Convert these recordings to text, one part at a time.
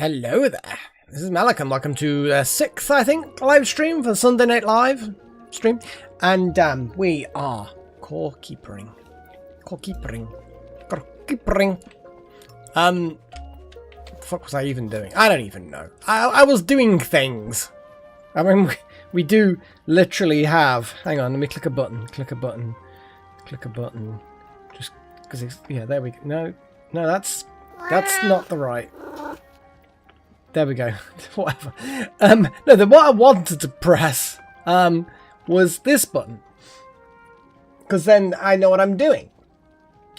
Hello there. This is Malcolm. Welcome to 6th, I think, live stream for Sunday Night Live stream. And we are core keepering. What the fuck was I even doing? I don't even know. I was doing things. I mean, we do literally have... Hang on, let me click a button. Click a button. Just because it's... Yeah, there we go. No, that's not the right... There we go. Whatever. No, what I wanted to press was this button. Because then I know what I'm doing.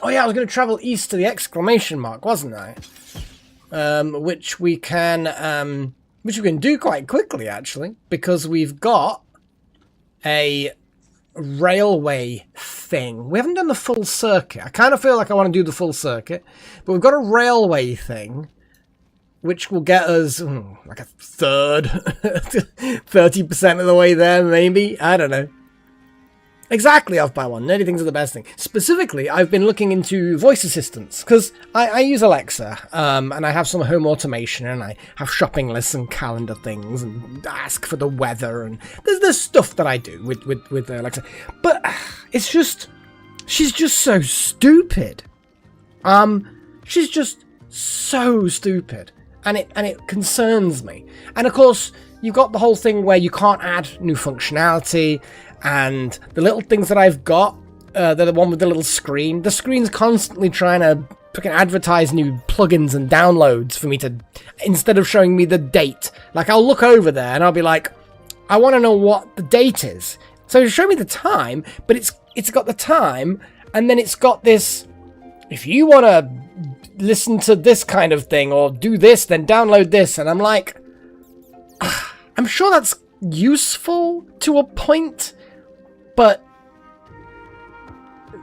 Oh yeah, I was going to travel east to the exclamation mark, wasn't I? Which we can do quite quickly, actually. Because we've got a railway thing. We haven't done the full circuit. I kind of feel like I want to do the full circuit. But we've got a railway thing, which will get us like a third, 30% of the way there, maybe. I don't know. Exactly off by one. Nerdy things are the best thing. Specifically, I've been looking into voice assistants because I use Alexa, and I have some home automation, and I have shopping lists and calendar things, and ask for the weather, and there's stuff that I do with Alexa. But it's just, she's just so stupid. She's just so stupid. And it concerns me. And of course, you've got the whole thing where you can't add new functionality, and the little things that I've got, they're the one with the little screen. The screen's constantly trying to fucking advertise new plugins and downloads for me to, instead of showing me the date. Like, I'll look over there and I'll be like, I want to know what the date is. So show me the time, but it's got the time, and then it's got this, if you want to listen to this kind of thing or do this, then download this. And I'm like, I'm sure that's useful to a point, but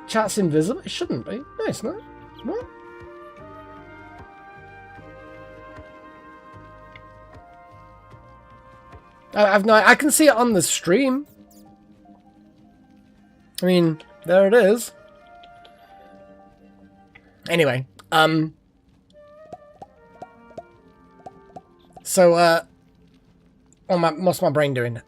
chat's invisible. It shouldn't be. No, it's not. What? I've no. I can see it on the stream. I mean, there it is. Anyway. What's my brain doing?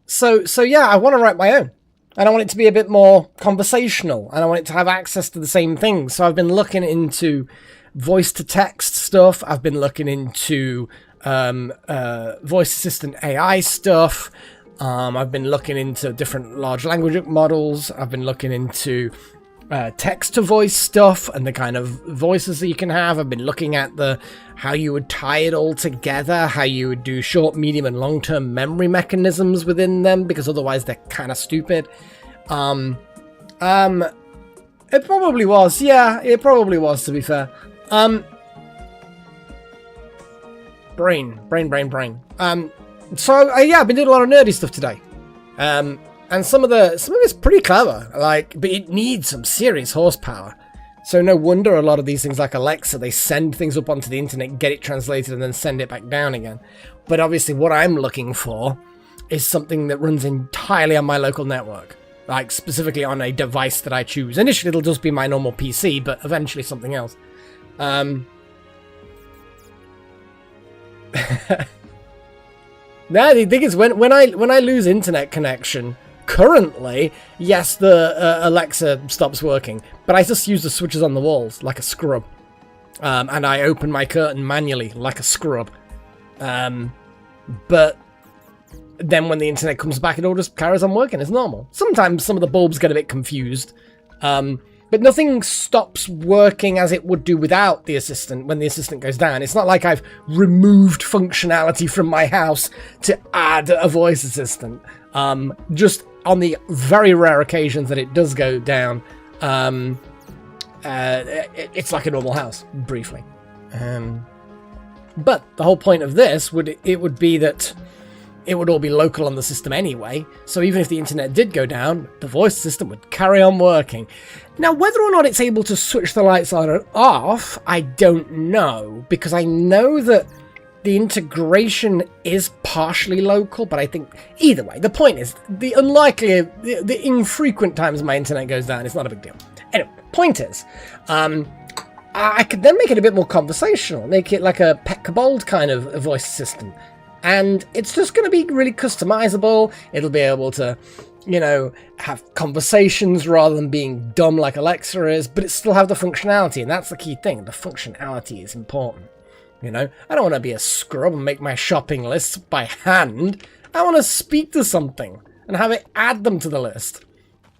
So yeah, I want to write my own, and I want it to be a bit more conversational, and I want it to have access to the same things. So I've been looking into voice to text stuff. I've been looking into voice assistant AI stuff. I've been looking into different large language models. I've been looking into text-to-voice stuff and the kind of voices that you can have. I've been looking at how you would tie it all together, how you would do short, medium, and long-term memory mechanisms within them, because otherwise they're kind of stupid. It probably was. Yeah, it probably was, to be fair. Brain. So, yeah, I've been doing a lot of nerdy stuff today. And some of it's pretty clever, but it needs some serious horsepower. So no wonder a lot of these things like Alexa, they send things up onto the internet, get it translated, and then send it back down again. But obviously what I'm looking for is something that runs entirely on my local network, like specifically on a device that I choose. Initially it'll just be my normal PC, but eventually something else. No, the thing is, when I lose internet connection, currently, yes, the Alexa stops working, but I just use the switches on the walls like a scrub, and I open my curtain manually like a scrub. But then when the internet comes back, it all just carries on working as normal. Sometimes some of the bulbs get a bit confused, but nothing stops working as it would do without the assistant when the assistant goes down. It's not like I've removed functionality from my house to add a voice assistant. Just on the very rare occasions that it does go down, it's like a normal house, briefly. But the whole point of this would be that it would all be local on the system anyway, so even if the internet did go down, the voice system would carry on working. Now, whether or not it's able to switch the lights on and off, I don't know, because I know that the integration is partially local, but I think either way, the point is, the infrequent times my internet goes down, it's not a big deal. Anyway, point is, I could then make it a bit more conversational, make it like a Pet Kobold kind of a voice system. And it's just going to be really customizable. It'll be able to, you know, have conversations rather than being dumb like Alexa is, but it still have the functionality, and that's the key thing. The functionality is important. You know, I don't want to be a scrub and make my shopping lists by hand. I want to speak to something and have it add them to the list.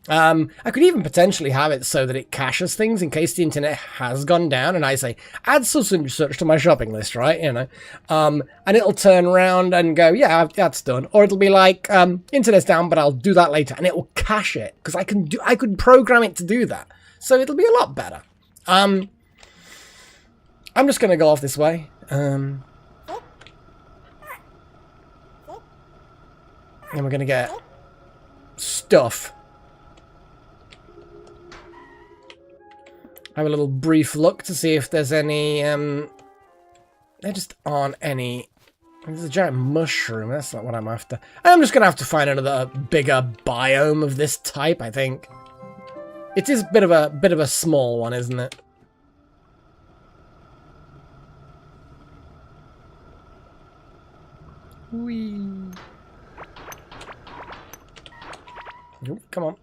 I could even potentially have it so that it caches things in case the internet has gone down and I say, add such and such to my shopping list, right? You know, and it'll turn around and go, yeah, that's done. Or it'll be like, internet's down, but I'll do that later. And it will cache it because I could program it to do that. So it'll be a lot better. I'm just going to go off this way. And we're going to get stuff. Have a little brief look to see if there's any, there just aren't any. There's a giant mushroom, that's not what I'm after. I'm just going to have to find another bigger biome of this type, I think. It is a bit of a small one, isn't it? Whee. Oh, come on.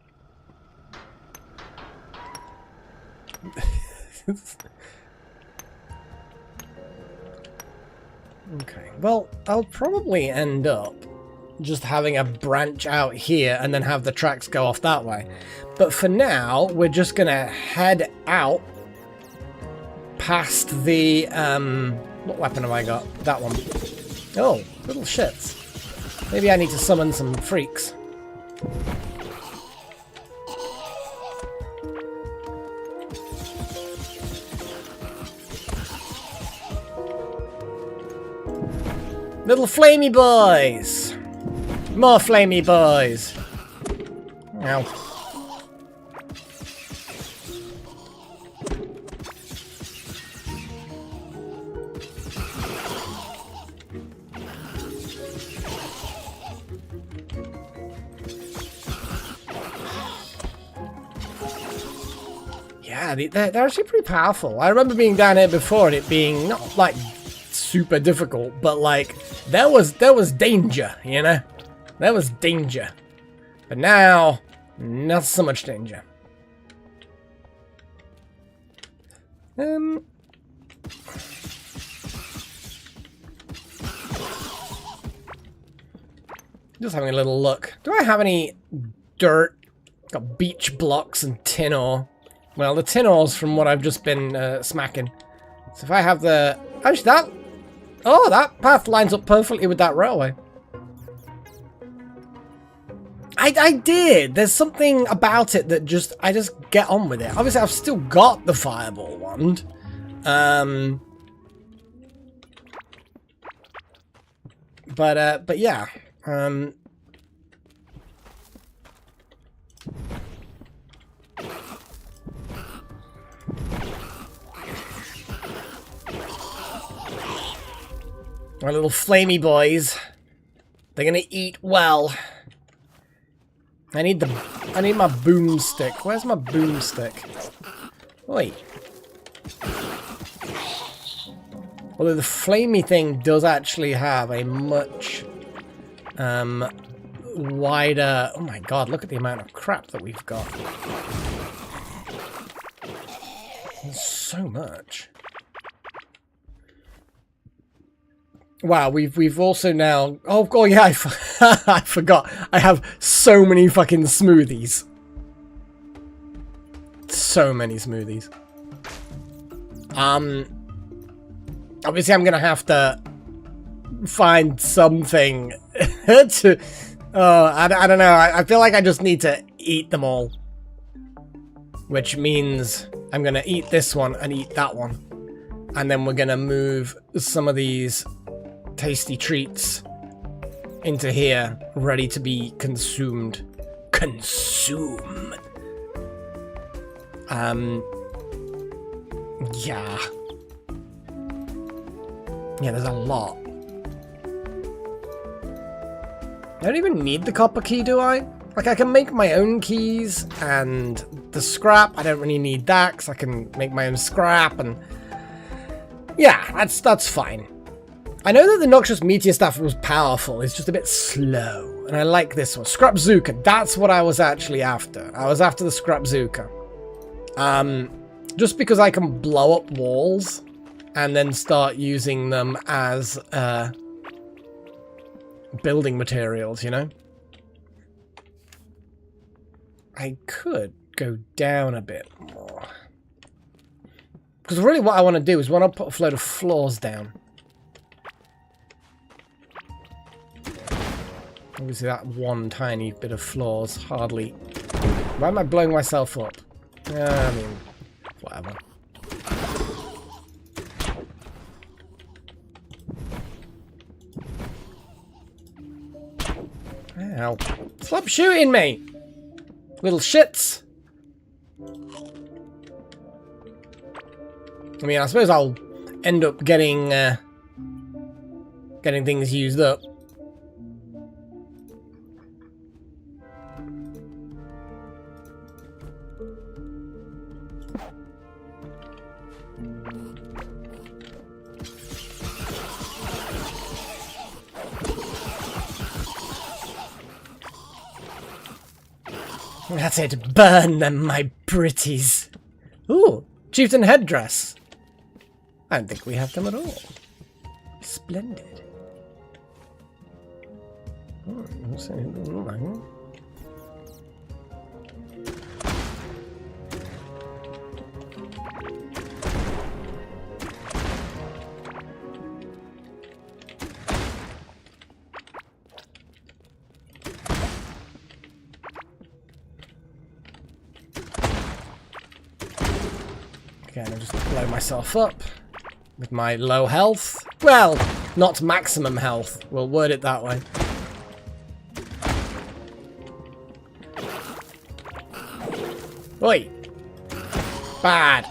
Okay, well, I'll probably end up just having a branch out here and then have the tracks go off that way. But for now, we're just gonna head out past the, what weapon have I got? That one. Oh, little shits. Maybe I need to summon some freaks. Little flamey boys! More flamey boys! Ow. Yeah, they're actually pretty powerful. I remember being down here before and it being not like super difficult, but like there was danger, you know? There was danger. But now, not so much danger. Just having a little look. Do I have any dirt? Got beach blocks and tin ore. Well, the tin ore's from what I've just been smacking. So if I have the... Actually, that... Oh, that path lines up perfectly with that railway. I did. There's something about it that just... I just get on with it. Obviously, I've still got the fireball wand. But yeah. Our little flamey boys. They're gonna eat well. I need my boomstick. Where's my boomstick? Oi. Although the flamey thing does actually have a much wider... Oh my god, look at the amount of crap that we've got. There's so much. Wow, we've also now... Oh yeah, I forgot. I have so many fucking smoothies. So many smoothies. Obviously I'm gonna have to find something to... I don't know. I feel like I just need to eat them all. Which means I'm gonna eat this one and eat that one. And then we're gonna move some of these tasty treats into here, ready to be consumed. Consume. Yeah. Yeah, there's a lot. I don't even need the copper key, do I? Like, I can make my own keys, and the scrap. I don't really need that because I can make my own scrap, and yeah, that's fine. I know that the Noxious Meteor Staff was powerful, it's just a bit slow, and I like this one. Scrap Zuka, that's what I was actually after. I was after the Scrap Zuka. Just because I can blow up walls and then start using them as building materials, you know? I could go down a bit more. Because really what I want to do is want to put a load of floors down. Obviously that one tiny bit of floors hardly... Why am I blowing myself up? I mean, whatever. Ow. Stop shooting me! Little shits! I mean, I suppose I'll end up getting things used up. That's it. Burn them, my pretties. Ooh, chieftain headdress. I don't think we have them at all. Splendid. Again, I'll just blow myself up with my low health. Well, not maximum health. We'll word it that way. Oi! Bad!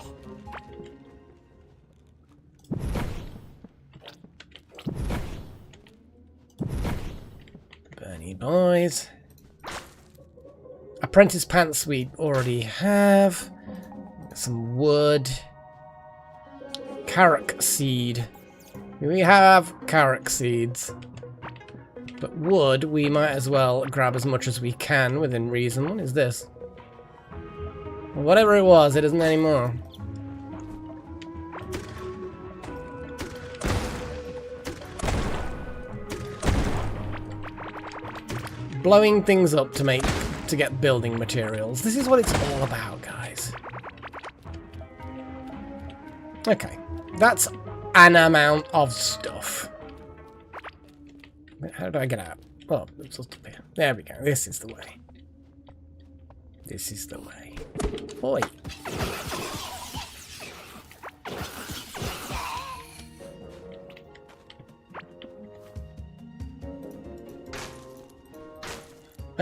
Bernie boys. Apprentice pants we already have. Some wood. Carrot seed. We have carrot seeds. But wood, we might as well grab as much as we can within reason. What is this? Whatever it was, it isn't anymore. Blowing things up to get building materials. This is what it's all about, guys. Okay, that's an amount of stuff. How do I get out? Oh, it's just up here. There we go. This is the way. This is the way. Oi.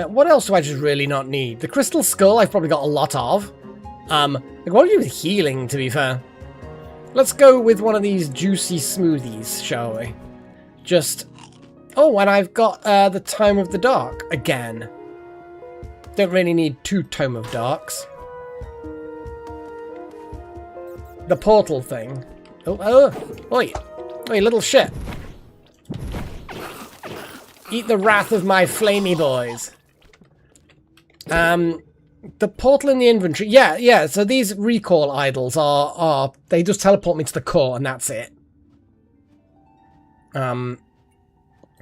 What else do I just really not need? The crystal skull I've probably got a lot of. Like, what do you do with healing, to be fair? Let's go with one of these juicy smoothies, shall we? Just... Oh, and I've got the Tome of the Dark again. Don't really need 2 Tome of Darks. The portal thing. Oh, oi, little shit. Eat the wrath of my flamey boys. The portal in the inventory. Yeah, so these recall idols are they just teleport me to the core and that's it.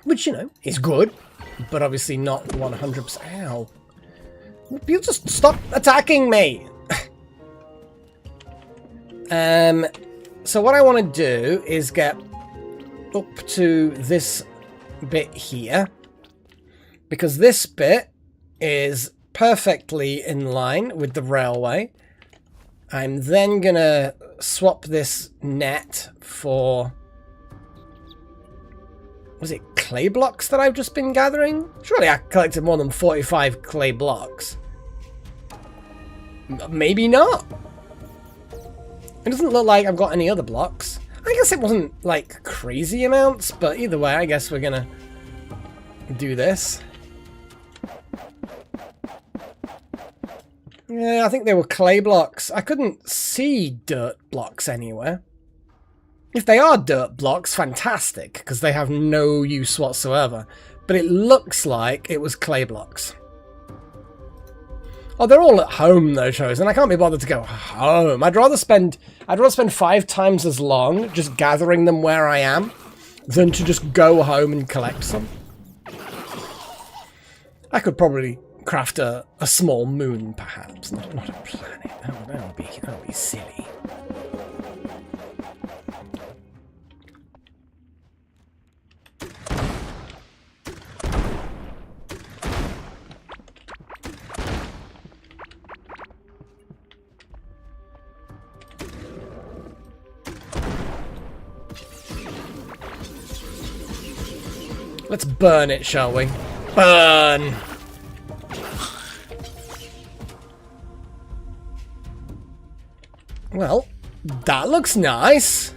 Which, you know, is good, but obviously not 100%. Ow. You just stop attacking me! So what I want to do is get up to this bit here, because this bit is perfectly in line with the railway. I'm then gonna swap this net for... Was it clay blocks that I've just been gathering? Surely I collected more than 45 clay blocks. Maybe not. It doesn't look like I've got any other blocks. I guess it wasn't like crazy amounts, but either way, I guess we're gonna do this. Yeah, I think they were clay blocks. I couldn't see dirt blocks anywhere. If they are dirt blocks, fantastic, because they have no use whatsoever. But it looks like it was clay blocks. Oh, they're all at home though, Chosen. I can't be bothered to go home. I'd rather spend 5 times as long just gathering them where I am than to just go home and collect some. I could probably craft a small moon, perhaps. Not a planet. That would be silly. Let's burn it, shall we? Burn! Well, that looks nice.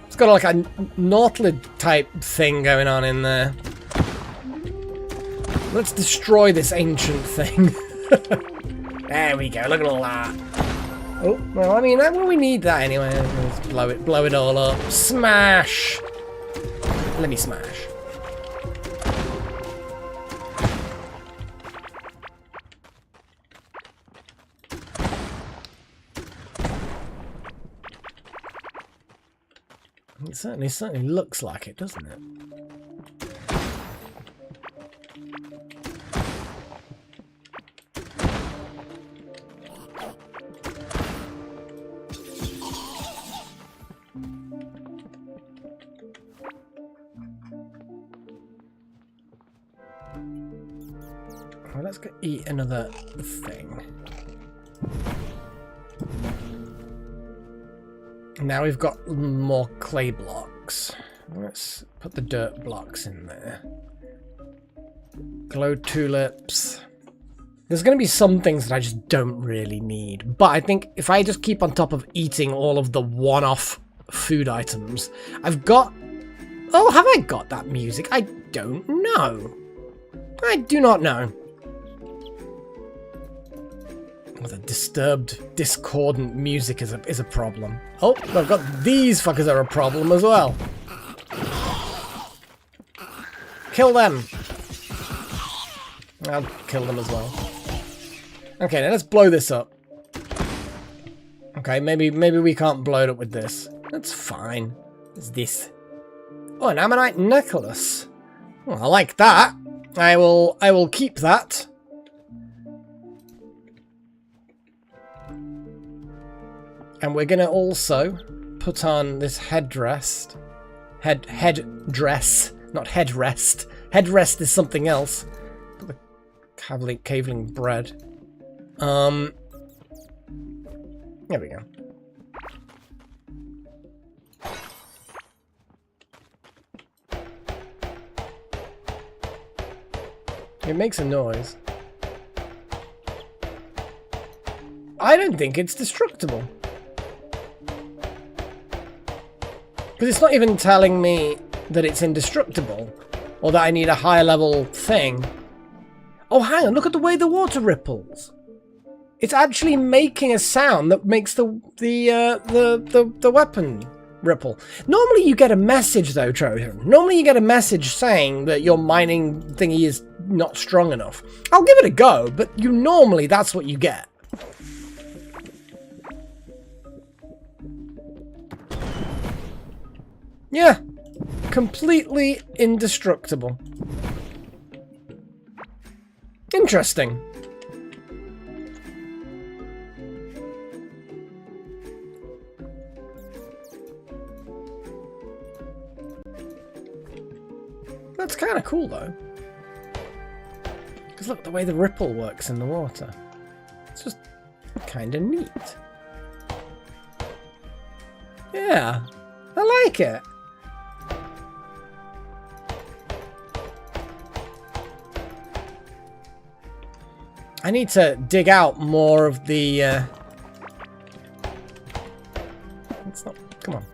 It's got like a Nautilid type thing going on in there. Let's destroy this ancient thing. There we go, look at all that. Oh, well, I mean, we need that anyway. Let's blow it all up. Smash! Let me smash. It certainly looks like it, doesn't it? Well, let's go eat another thing. Now we've got more clay blocks. Let's put the dirt blocks in there. Glow tulips. There's going to be some things that I just don't really need. But I think if I just keep on top of eating all of the one-off food items, I've got... Oh, have I got that music? I don't know. I do not know. Oh, the disturbed, discordant music is a problem. Oh, I've got these fuckers are a problem as well. Kill them. I'll kill them as well. Okay, now let's blow this up. Okay, maybe we can't blow it up with this. That's fine. What's this? Oh, an ammonite necklace. Well, I like that. I will keep that. And we're gonna also put on this headdress. Headdress, not headrest. Headrest is something else. Put the caveling bread. There we go. It makes a noise. I don't think it's destructible. Because it's not even telling me that it's indestructible. Or that I need a higher level thing. Oh, hang on, look at the way the water ripples. It's actually making a sound that makes the weapon ripple. Normally you get a message though, Trojan. Normally you get a message saying that your mining thingy is not strong enough. I'll give it a go, but normally that's what you get. Yeah, completely indestructible. Interesting. That's kind of cool though. Because look, the way the ripple works in the water. It's just kind of neat. Yeah, I like it. I need to dig out more of the... It's not... Come on.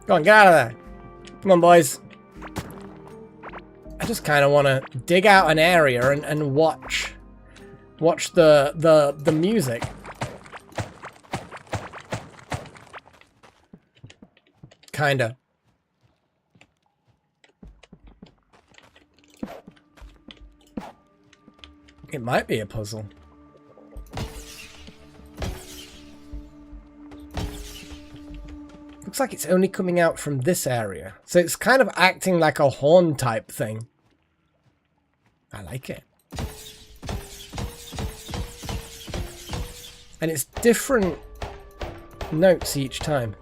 Go on, get out of there. Come on, boys. I just kind of want to dig out an area and watch the music. Kinda. It might be a puzzle. Looks like it's only coming out from this area. So it's kind of acting like a horn type thing. I like it. And it's different notes each time.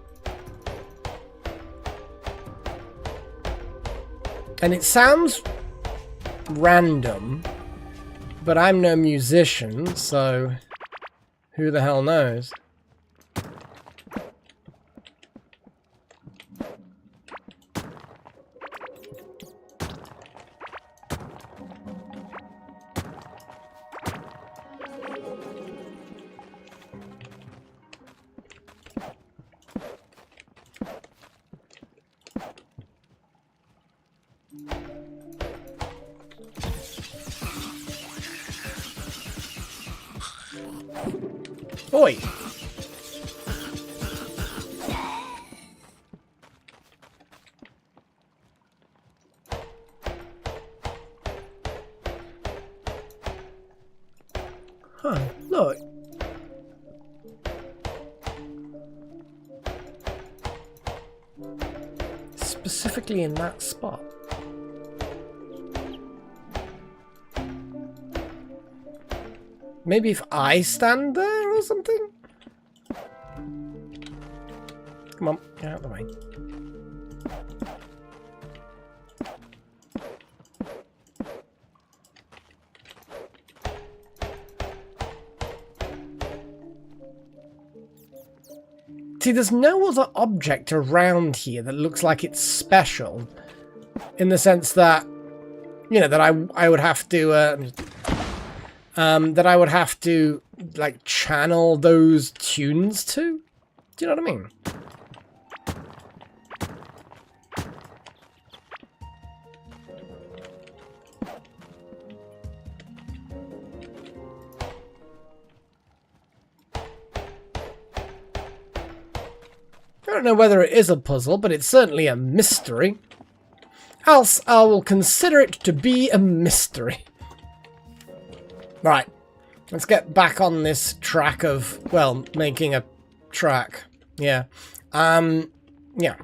And it sounds random, but I'm no musician, so who the hell knows? Oi! Huh, look. Specifically in that spot. Maybe if I stand there or something? Come on, get out of the way. See, there's no other object around here that looks like it's special. In the sense that, you know, that I would have to... that I would have to, like, channel those tunes to? Do you know what I mean? I don't know whether it is a puzzle, but it's certainly a mystery. Else I will consider it to be a mystery. Right, let's get back on this track of, well, making a track. Yeah. Yeah.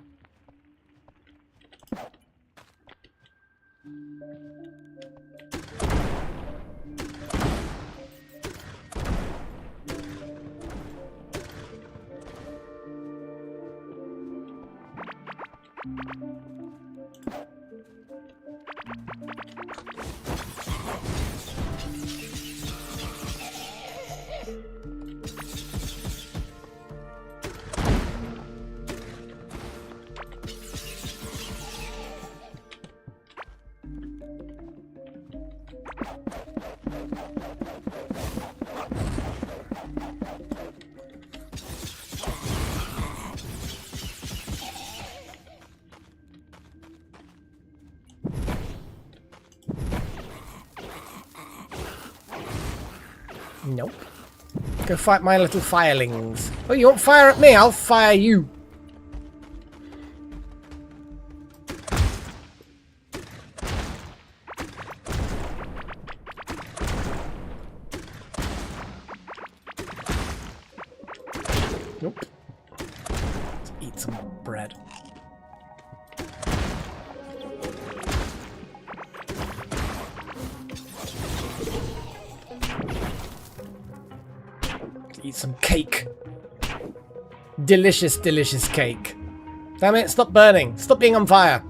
Nope. Go fight my little firelings. Oh, you won't fire at me, I'll fire you. Nope. Let's eat some bread. Eat some cake. Delicious, delicious cake. Damn it, stop burning. Stop being on fire.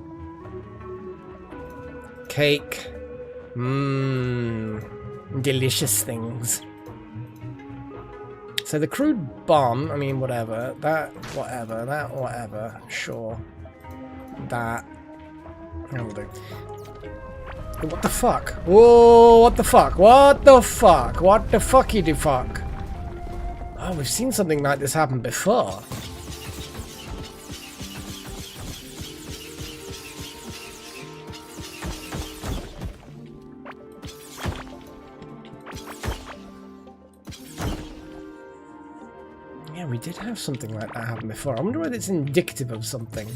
Cake. Mmm. Delicious things. So the crude bomb, I mean, whatever. That, whatever. Sure. That. That'll do. What the fuck? Whoa, what the fuck? What the fuck? What the fucky the fuck? Oh, we've seen something like this happen before. We did have something like that happen before. I wonder whether it's indicative of something.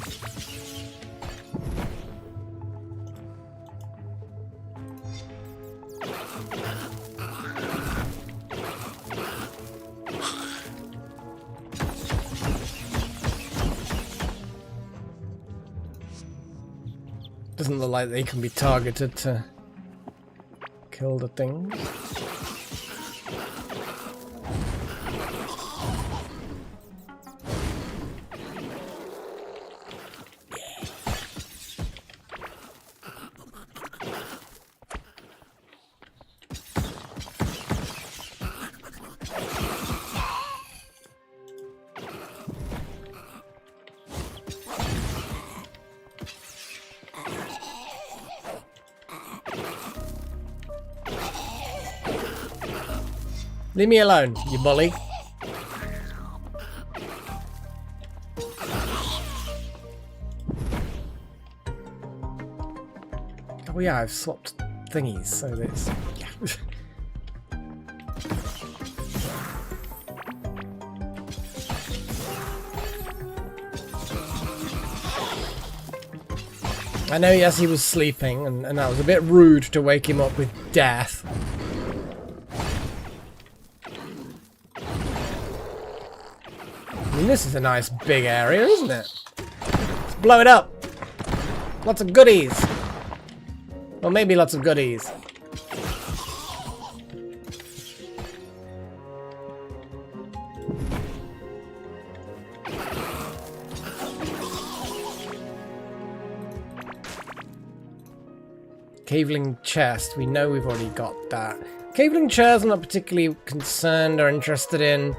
Doesn't look like they can be targeted to kill the things. Leave me alone, you bully. Oh yeah, I've swapped thingies, so it's... Yeah. I know, yes, he was sleeping, and that was a bit rude to wake him up with death. I mean, this is a nice big area, isn't it? Let's blow it up. Lots of goodies. Well, maybe lots of goodies. Caveling chest. We know we've already got that. Caveling chairs I'm not particularly concerned or interested in.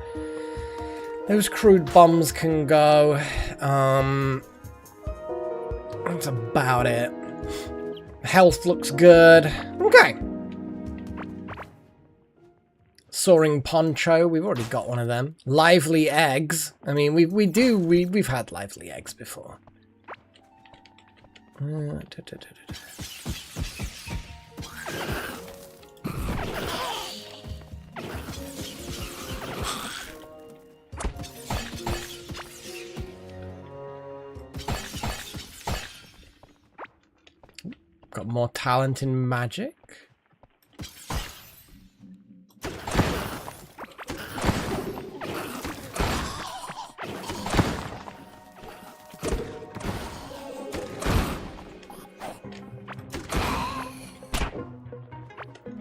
Those crude bombs can go. That's about it. Health looks good. Okay. Soaring poncho. We've already got one of them. Lively eggs. I mean, we've had lively eggs before. Got more talent in magic.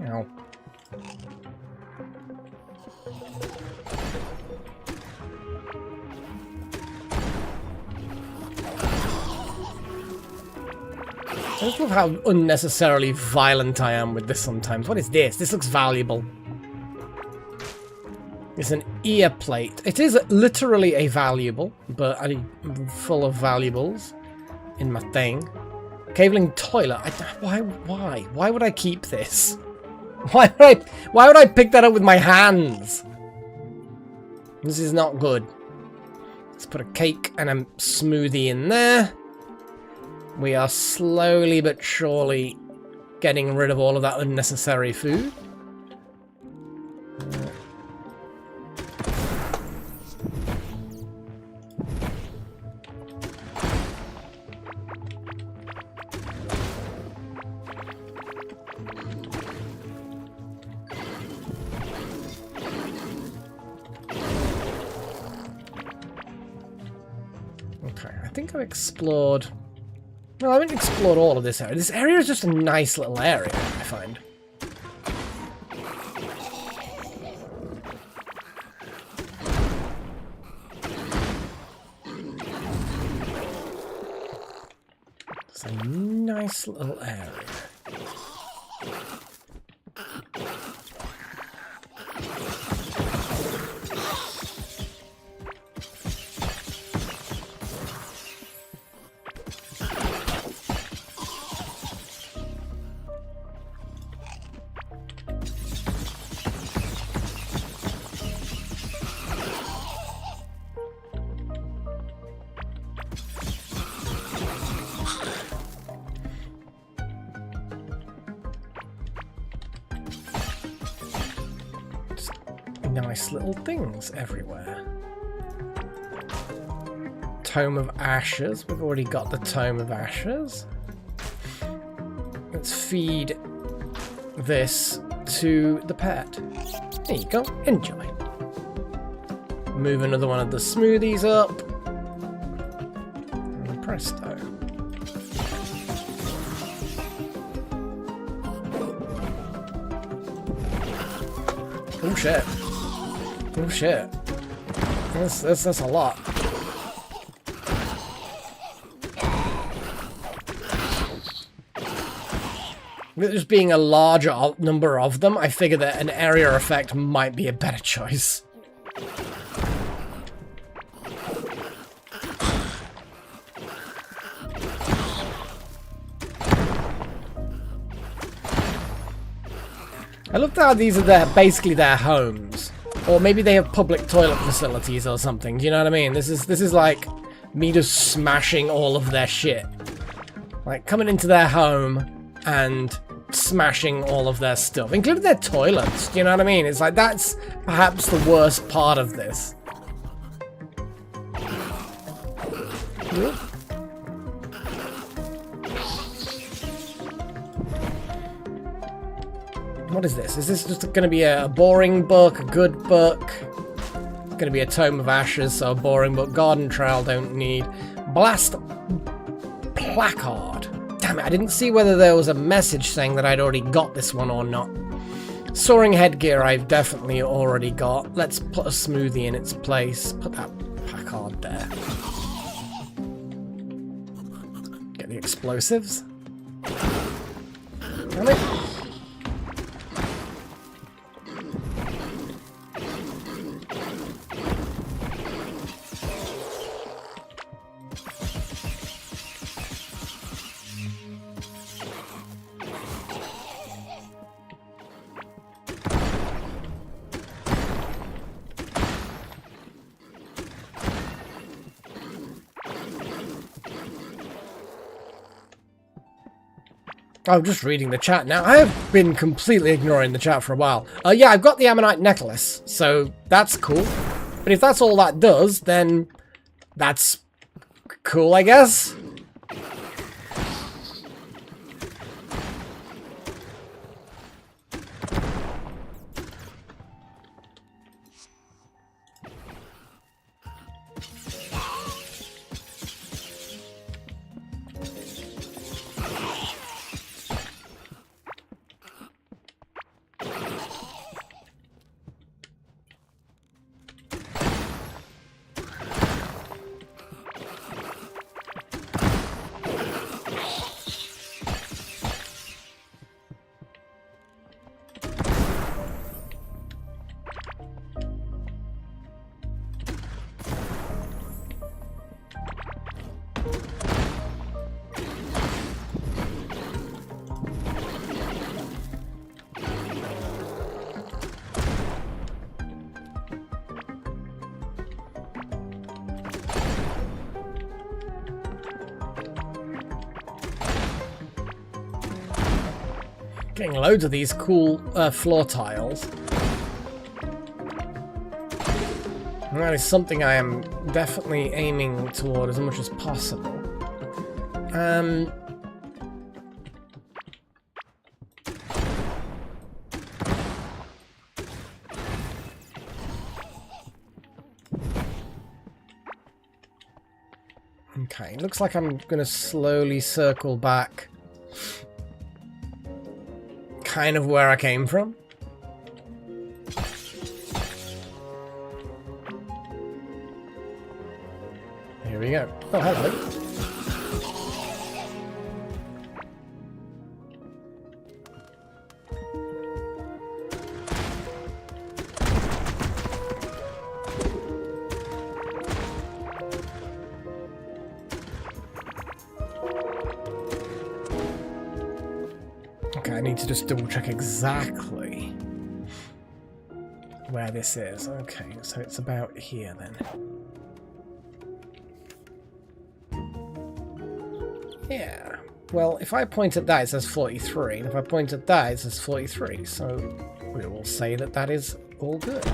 Ow. I just love how unnecessarily violent I am with this sometimes. What is this? This looks valuable. It's an ear plate. It is literally a valuable, but I'm full of valuables in my thing. Caveling toilet. Why? Why would I keep this? Why would I pick that up with my hands? This is not good. Let's put a cake and a smoothie in there. We are slowly but surely getting rid of all of that unnecessary food. Okay, I think I've explored... No, I haven't explored all of this area. This area is just a nice little area, I find. It's a nice little area. Nice little things everywhere. Tome of Ashes. We've already got the Tome of Ashes. Let's feed this to the pet. There you go. Enjoy. Move another one of the smoothies up. And presto. Oh shit. Oh shit. That's a lot. With just being a larger number of them, I figure that an area effect might be a better choice. I love how these are basically their homes. Or maybe they have public toilet facilities or something. Do you know what I mean? This is like me just smashing all of their shit. Like coming into their home and smashing all of their stuff, including their toilets. Do you know what I mean? It's like that's perhaps the worst part of this. What is this? Is this just going to be a boring book, a good book? It's going to be a Tome of Ashes, so a boring book. Garden Trail, don't need. Blast Placard. Damn it, I didn't see whether there was a message saying that I'd already got this one or not. Soaring Headgear I've definitely already got. Let's put a smoothie in its place. Put that placard there. Get the explosives. Damn it. I'm just reading the chat now. I have been completely ignoring the chat for a while. Yeah, I've got the Ammonite necklace, so that's cool. But if that's all that does, then that's cool, I guess. Getting loads of these cool floor tiles. And that is something I am definitely aiming toward as much as possible. Okay, looks like I'm going to slowly circle back kind of where I came from. Here we go. Oh, hello. Okay, I need to just double check exactly where this is. Okay, so it's about here then. Yeah. Well, if I point at that, it says 43. And if I point at that, it says 43. So we will say that that is all good.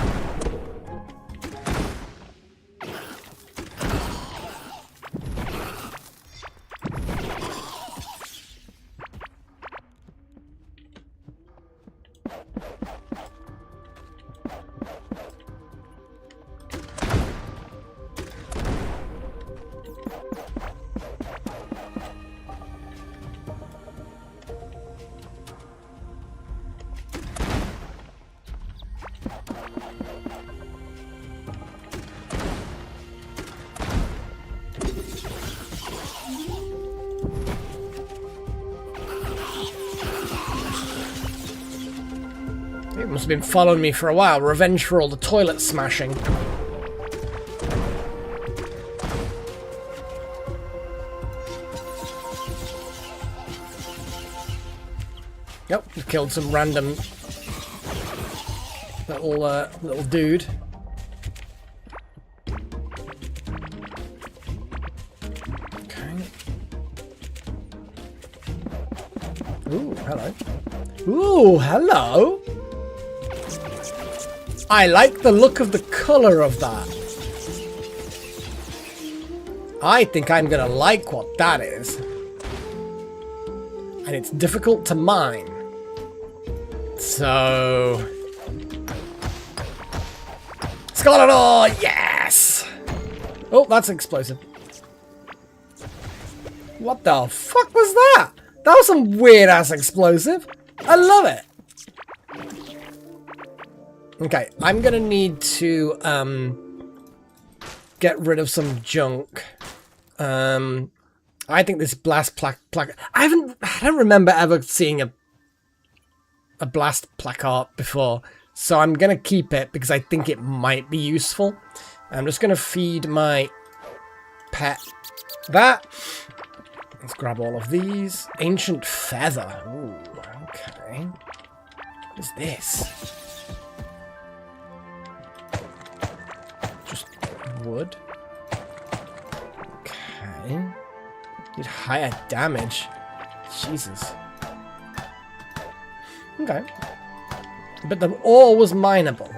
Must have been following me for a while. Revenge for all the toilet smashing. Yep, we've killed some random little dude. Okay. Ooh, hello. Ooh, hello. I like the look of the colour of that. I think I'm gonna like what that is. And it's difficult to mine. So... Skeletor! Yes! Oh, that's explosive. What the fuck was that? That was some weird-ass explosive. I love it. Okay, I'm gonna need to get rid of some junk. I think this blast plaque. I don't remember ever seeing a blast placard before, so I'm gonna keep it because I think it might be useful. I'm just gonna feed my pet that. Let's grab all of these. Ancient feather. Ooh, okay. What is this? Just wood. Okay. Need higher damage. Jesus. Okay. But the ore was mineable.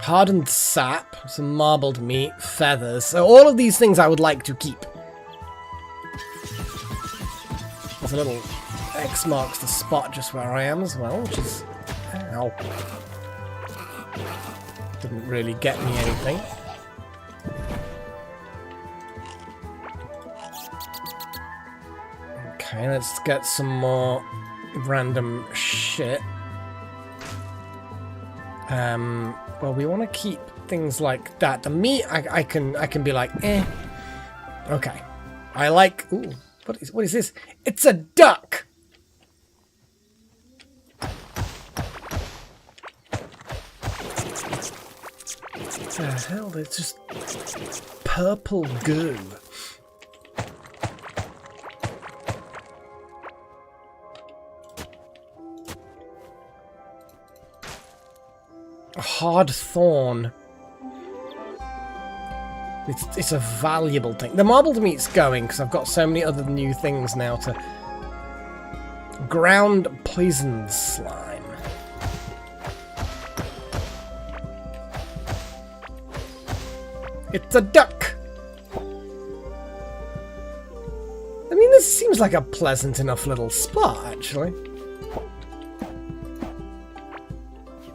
Hardened sap, some marbled meat, feathers. So all of these things I would like to keep. There's a little X marks the spot just where I am as well, which is... Ow. Didn't really get me anything. Okay, let's get some more random shit. Well, we want to keep things like that. The meat, I can be like, eh. Okay. I like... Ooh, what is this? It's a duck! What the hell? It's just purple goo. A hard thorn. It's a valuable thing. The marbled meat's going because I've got so many other new things now to... Ground poison slime. It's a duck! I mean, this seems like a pleasant enough little spot, actually.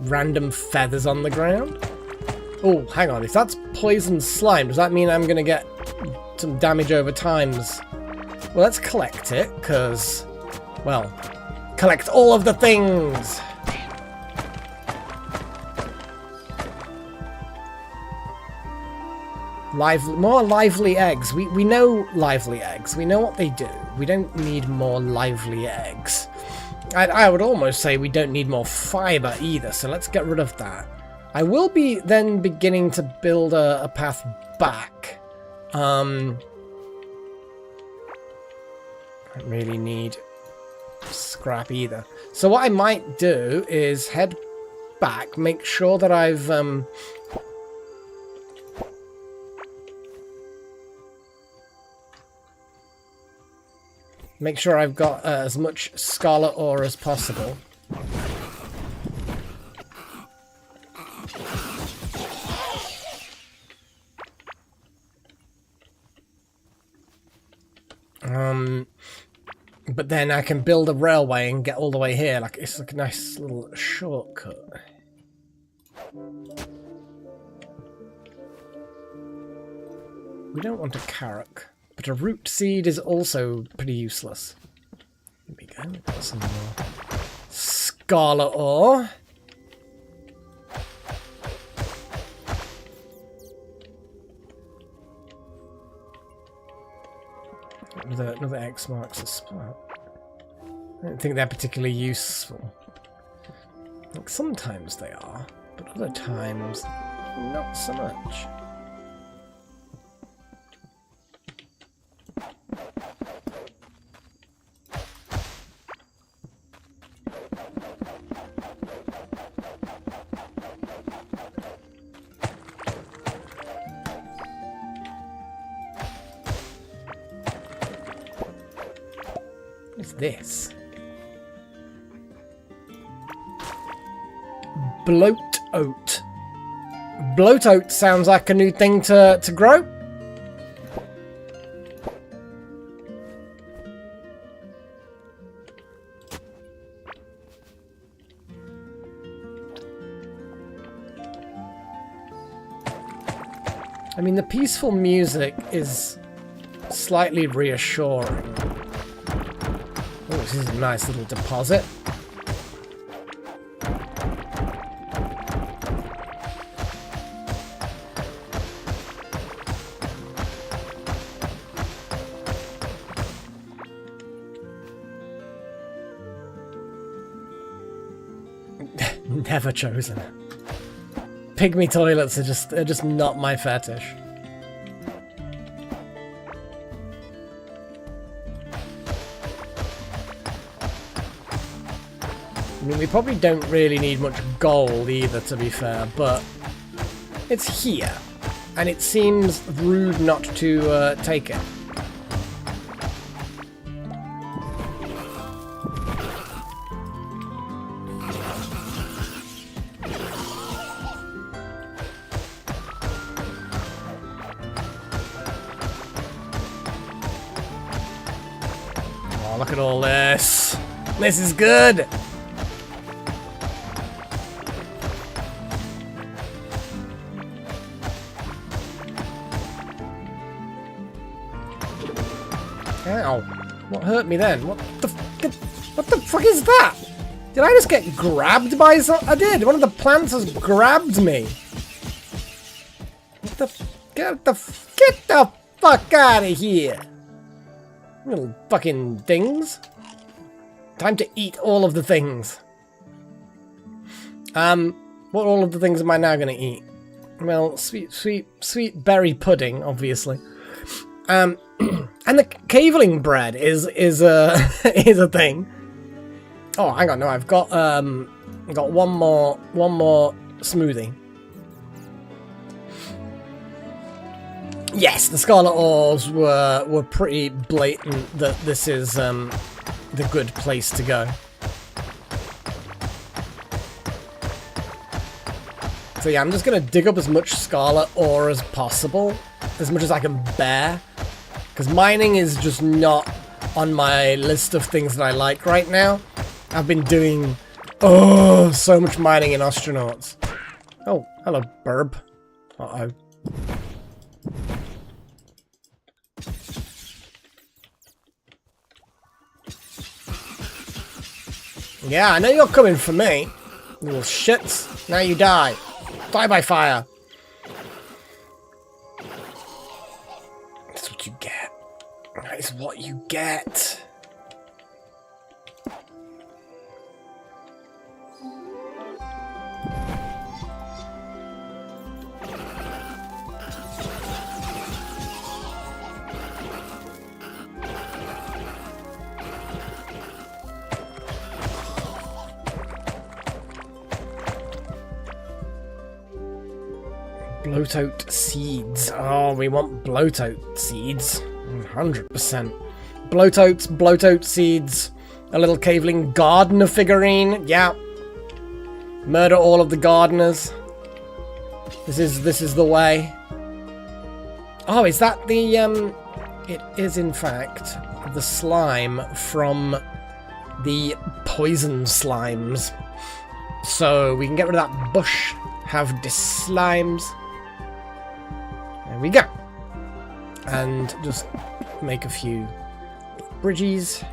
Random feathers on the ground. Oh, hang on. If that's poison slime, does that mean I'm going to get some damage over times? Well, let's collect it, because... Well, collect all of the things! More lively eggs. We know lively eggs. We know what they do. We don't need more lively eggs. I would almost say we don't need more fiber either, so let's get rid of that. I will be then beginning to build a path back. I don't really need scrap either. So what I might do is head back, make sure that I've... Make sure I've got as much scarlet ore as possible. But then I can build a railway and get all the way here. Like, it's like a nice little shortcut. We don't want a carrot. But a root seed is also pretty useless. Here we go. We've got some more scarlet ore. Another X marks the spot. I don't think they're particularly useful. Like, sometimes they are, but other times, not so much. What is this? Bloat oat. Bloat oat sounds like a new thing to grow. I mean, the peaceful music is slightly reassuring. Oh, this is a nice little deposit. Never chosen. Pygmy toilets are just not my fetish. I mean, we probably don't really need much gold either, to be fair, but it's here, and it seems rude not to take it. Oh, look at all this. This is good. Ow. What hurt me then? What the fuck is that? Did I just get grabbed by something? I did. One of the plants has grabbed me. What the... Get the fuck out of here. Little fucking things. Time to eat all of the things. What all of the things am I now going to eat? Well, sweet berry pudding, obviously. And the caveling bread is a is a thing. Oh, hang on, no, I've got one more smoothie. Yes, the Scarlet Ores were pretty blatant that this is the good place to go. So yeah, I'm just gonna dig up as much Scarlet Ore as possible, as much as I can bear, because mining is just not on my list of things that I like right now. I've been doing so much mining in Astronauts. Oh, hello, burb. Uh-oh. Yeah, I know you're coming for me, you little shits. Now you die. Die by fire. That's what you get. That is what you get. Bloat-oat seeds. Oh, we want bloat-oat seeds. 100%. Bloat-oat seeds. A little caveling gardener figurine. Yeah. Murder all of the gardeners. This is the way. Oh, is that the it is in fact the slime from the poison slimes. So we can get rid of that bush, have the slimes. There we go. And just make a few bridges.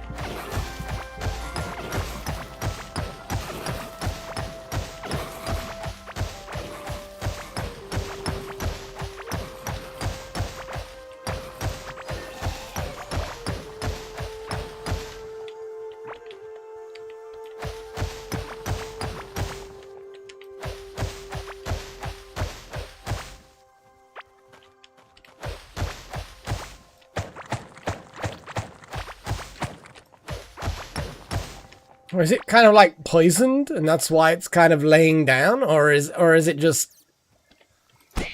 Or is it kind of like poisoned and that's why it's kind of laying down? Or is it just... I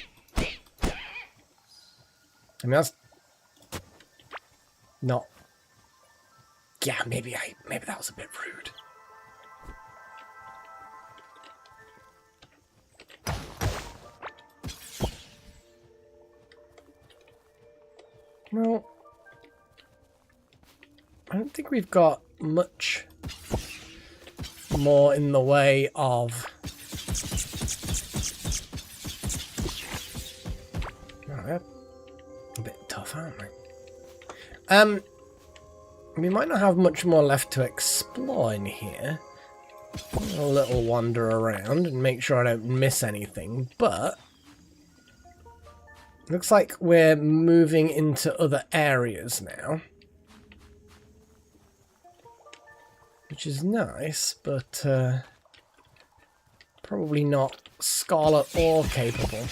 mean, that's not... Yeah, maybe that was a bit rude. Well, I don't think we've got much more in the way of... Oh, they're a bit tough, aren't they? We might not have much more left to explore in here. A little wander around and make sure I don't miss anything, but... Looks like we're moving into other areas now. Which is nice, but probably not Scarlet Ore capable.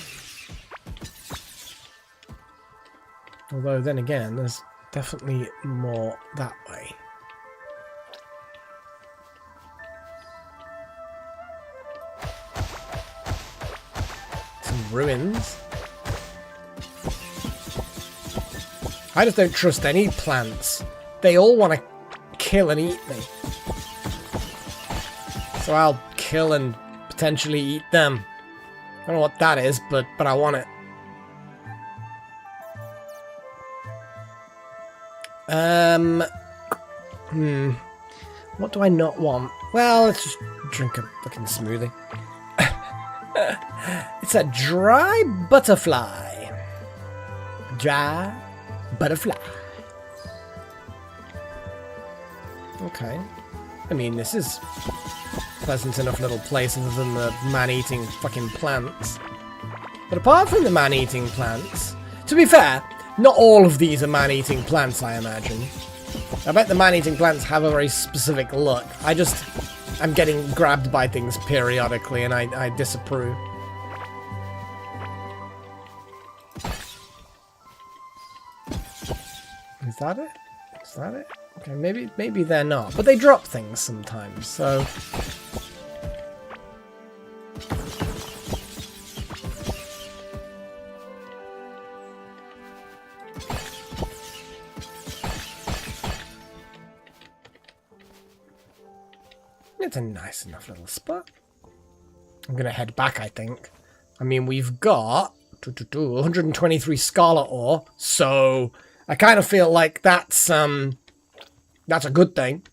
Although then again, there's definitely more that way. Some ruins. I just don't trust any plants. They all want to kill and eat me. So I'll kill and potentially eat them. I don't know what that is, but I want it. What do I not want? Well, let's just drink a fucking smoothie. It's a dry butterfly. Dry butterfly. Okay. I mean, this is pleasant enough little place other than the man-eating fucking plants. But apart from the man-eating plants, to be fair, not all of these are man-eating plants, I imagine. I bet the man-eating plants have a very specific look. I'm getting grabbed by things periodically and I disapprove. Is that it? Is that it? Okay, maybe they're not. But they drop things sometimes, so... It's a nice enough little spot. I'm gonna head back, I think. I mean, we've got 123 Scarlet Ore, so I kind of feel like that's a good thing.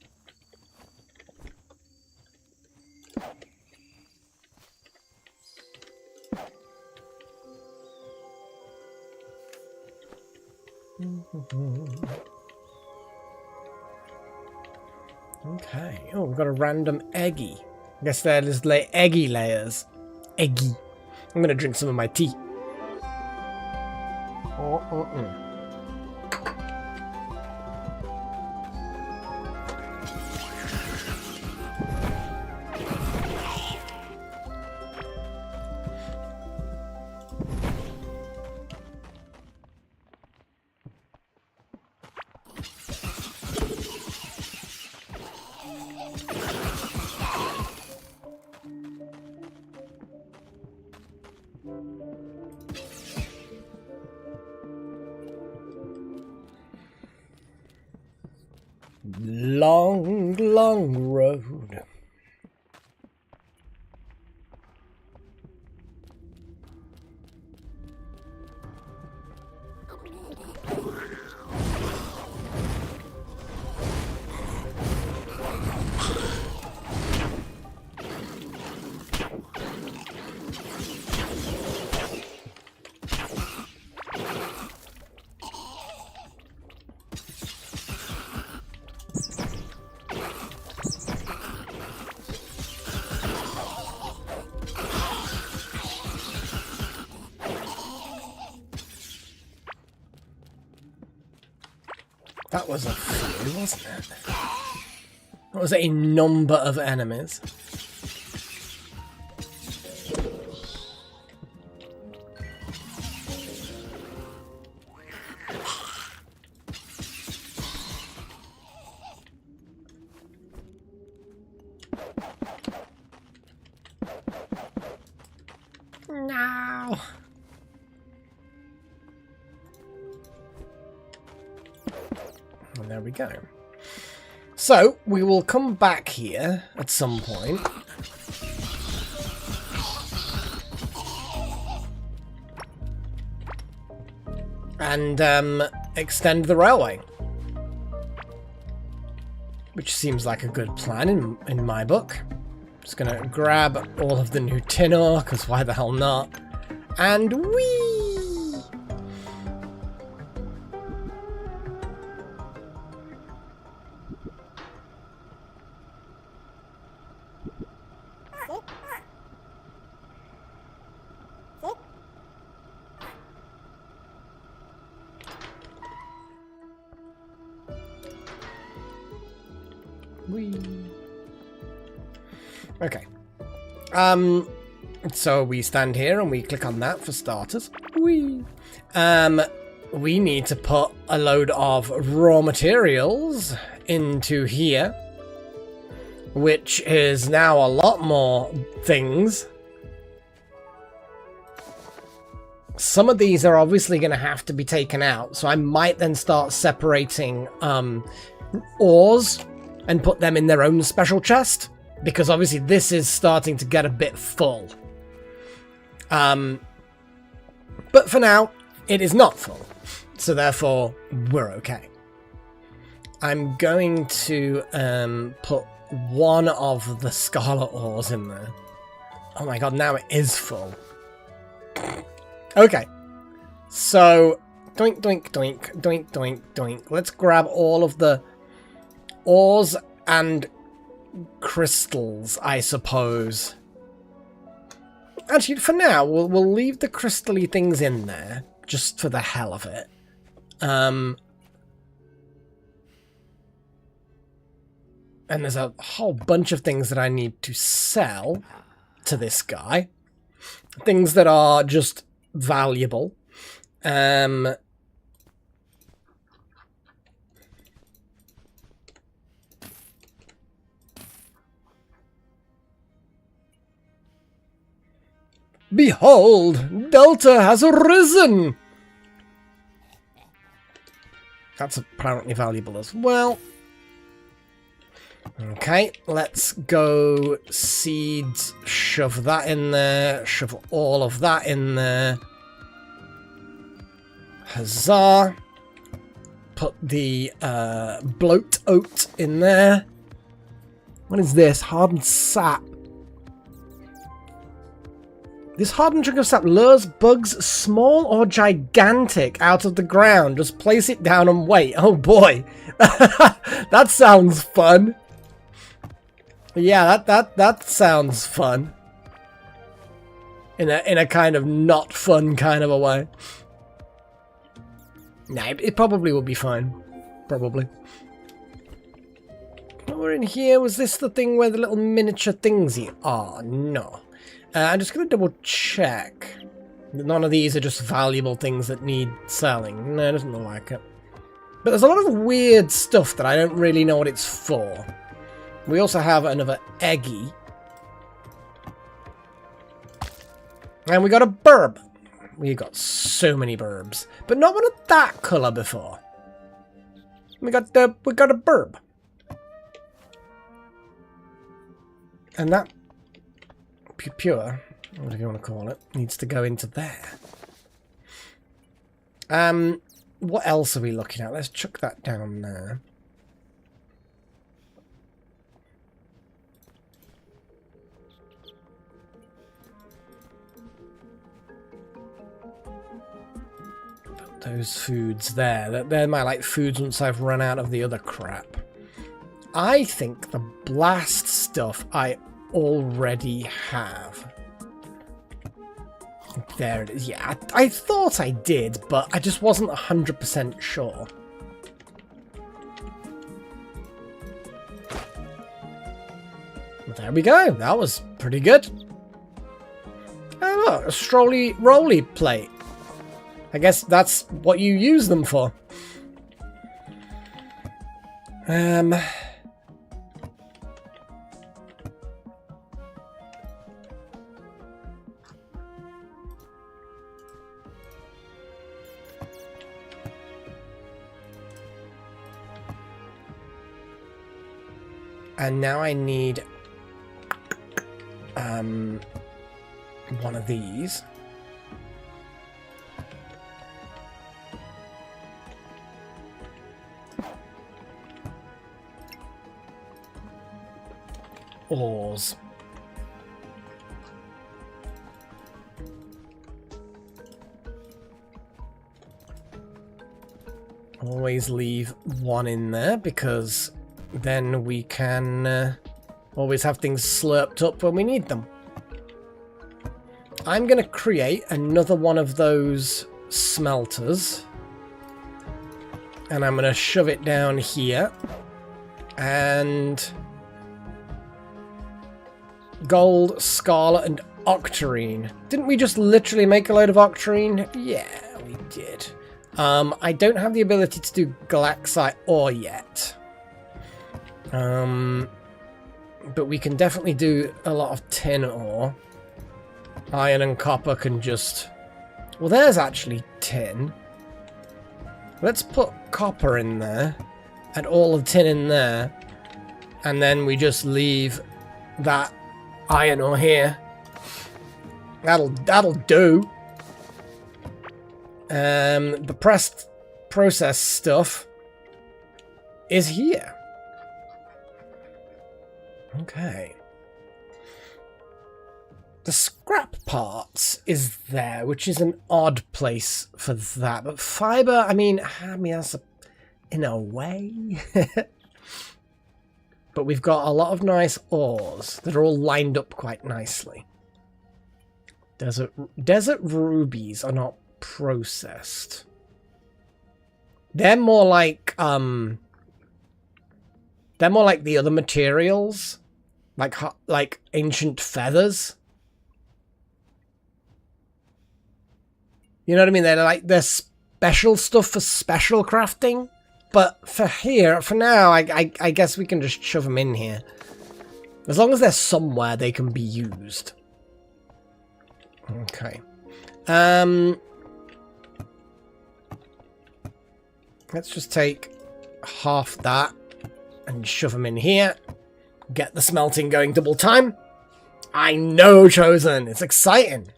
Okay. Oh, we've got a random eggy. I guess they're just eggy layers. Eggy. I'm gonna drink some of my tea. Long, long road. That was a few, wasn't it? That was a number of enemies. And there we go. So, we will come back here at some point. And extend the railway. Which seems like a good plan in my book. Just gonna grab all of the new tin ore, because why the hell not? And whee! Whee! Okay. So we stand here and we click on that for starters. Whee! We need to put a load of raw materials into here, which is now a lot more things. Some of these are obviously going to have to be taken out, so I might then start separating ores and put them in their own special chest, because obviously this is starting to get a bit full. But for now, it is not full, so therefore we're okay. I'm going to put one of the scarlet ores in there. Oh my god, now it is full. Okay, so doink, doink, doink, doink, doink, doink. Let's grab all of the ores and crystals, I suppose. Actually, for now, we'll leave the crystally things in there, just for the hell of it. And there's a whole bunch of things that I need to sell to this guy. Things that are just valuable. Behold, Delta has arisen! That's apparently valuable as well. Okay, let's go seeds, shove that in there, shove all of that in there. Huzzah! Put the bloat oat in there. What is this? Hardened sap. This hardened chunk of sap lures bugs small or gigantic out of the ground. Just place it down and wait. Oh boy. That sounds fun. Yeah, that sounds fun. In a kind of not fun kind of a way. Nah, it probably will be fine. Probably. We're in here. Was this the thing where the little miniature things are? No. I'm just going to double check. None of these are just valuable things that need selling. No, it doesn't look like it. But there's a lot of weird stuff that I don't really know what it's for. We also have another eggy. And we got a burb. We got so many burbs. But not one of that colour before. We got a burb. And that pure, whatever you want to call it, needs to go into there. What else are we looking at? Let's chuck that down there. Put those foods there. They're my like foods once I've run out of the other crap. I think the blast stuff I already have. There it is. Yeah, I thought I did, but I just wasn't 100% sure. There we go. That was pretty good. Oh, look, a strolly roly plate. I guess that's what you use them for. And now I need one of these. Ores. Always leave one in there because then we can always have things slurped up when we need them. I'm going to create another one of those smelters. And I'm going to shove it down here. And gold, scarlet, and octarine. Didn't we just literally make a load of octarine? Yeah, we did. I don't have the ability to do galaxite ore yet. But we can definitely do a lot of tin ore. Iron and copper can just... Well, there's actually tin. Let's put copper in there. And all the tin in there. And then we just leave that iron ore here. That'll do. The process stuff is here. Okay. The scrap parts is there, which is an odd place for that. But fiber, I mean that's in a way. But we've got a lot of nice ores that are all lined up quite nicely. Desert rubies are not processed. They're more like the other materials, like ancient feathers. You know what I mean? They're special stuff for special crafting. But for now, I guess we can just shove them in here. As long as they're somewhere, they can be used. Okay. Let's just take half that and shove them in here. Get the smelting going double time. I know, Chosen. It's exciting.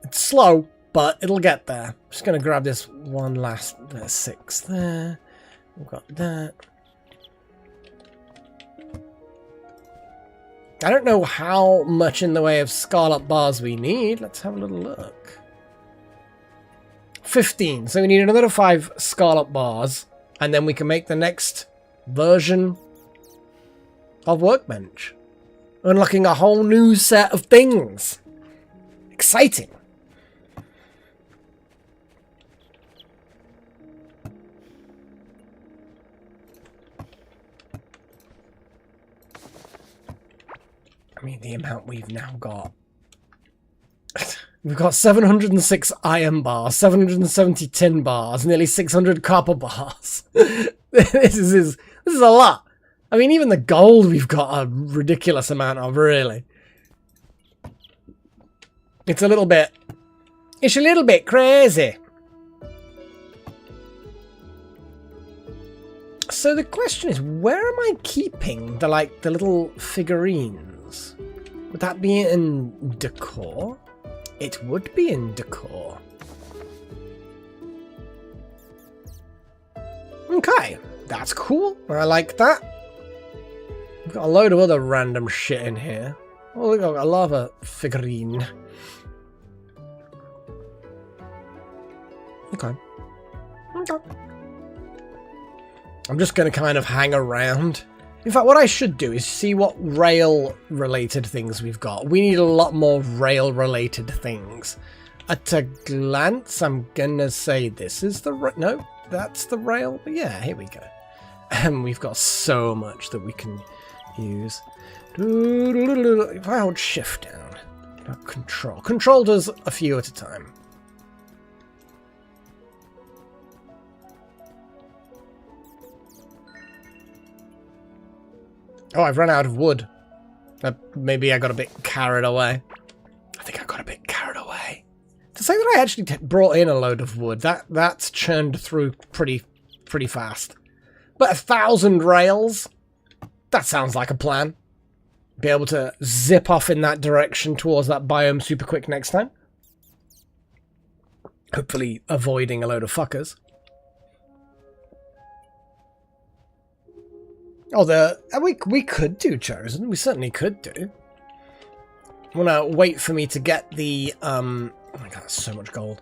It's slow, but it'll get there. Just going to grab this one last... There's 6 there. We've got that. I don't know how much in the way of scarlet bars we need. Let's have a little look. 15. So we need another 5 scarlet bars. And then we can make the next version of Workbench. Unlocking a whole new set of things. Exciting. I mean, the amount we've now got. We've got 706 iron bars, 770 tin bars, nearly 600 copper bars. This is a lot. I mean, even the gold we've got a ridiculous amount of, really. It's a little bit crazy. So the question is, where am I keeping the little figurines? Would that be in decor? It would be in decor. Okay, that's cool. I like that. We've got a load of other random shit in here. Oh, we've got a lava figurine. Okay. I'm just going to kind of hang around. In fact, what I should do is see what rail-related things we've got. We need a lot more rail-related things. At a glance, I'm going to say this is the... No, that's the rail. But yeah, here we go. And we've got so much that we can use. If I hold shift down. Control. Control does a few at a time. Oh, I've run out of wood. Maybe I got a bit carried away. I think I got a bit carried away. To say that I actually brought in a load of wood, that's churned through pretty pretty fast. But 1,000 rails? That sounds like a plan. Be able to zip off in that direction towards that biome super quick next time. Hopefully avoiding a load of fuckers. Oh, we could do Chosen. We certainly could do. I want to wait for me to get the... oh my god, that's so much gold.